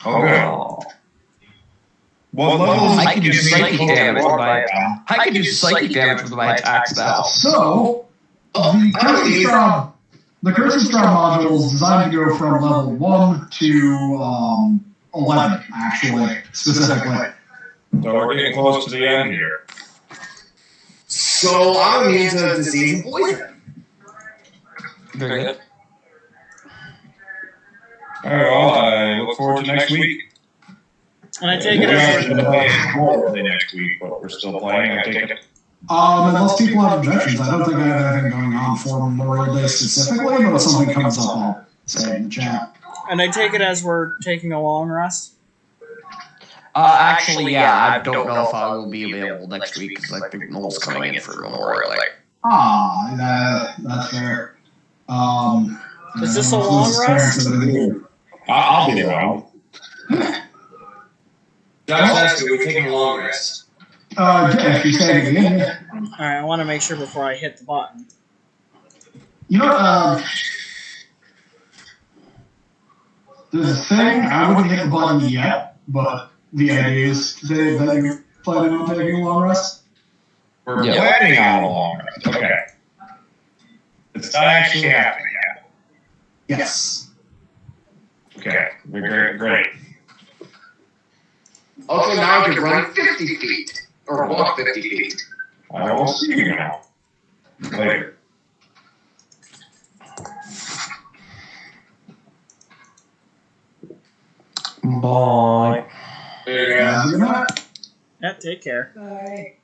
Okay. What level? I can do psychic damage with my. I can do psychic damage with my attacks now. So, the Curse of Strahd module is designed to go from level 1 to 11, actually, specifically. So we're getting close to the end here. So I'm immune to disease and poison. Very good. All right, well, I look forward to next week. And I take it We're as actually playing more early next week, but we're still playing. I take it. Unless people have objections, I don't think I have anything going on for Memorial Day specifically, but if something comes up, I'll say it in the chat. And I take it as we're taking a long rest? Actually, yeah, I don't know if I will be available next week because I think Noel's coming in for Memorial Day. That's fair. Is this a long rest? I'll be around. Josh asked, are we taking a long rest? Yeah, if you say it again. Alright, I want to make sure before I hit the button. You know, there's a thing, I wouldn't hit the button yet, but the idea is that you're planning on taking a long rest? We're planning on a long rest. Okay. It's not actually happening yet. Yes. Okay. Great. Also, now I can run 50 feet. Or walk 50 feet. I will see you now. Later. Bye. There you go. Yeah, take care. Bye.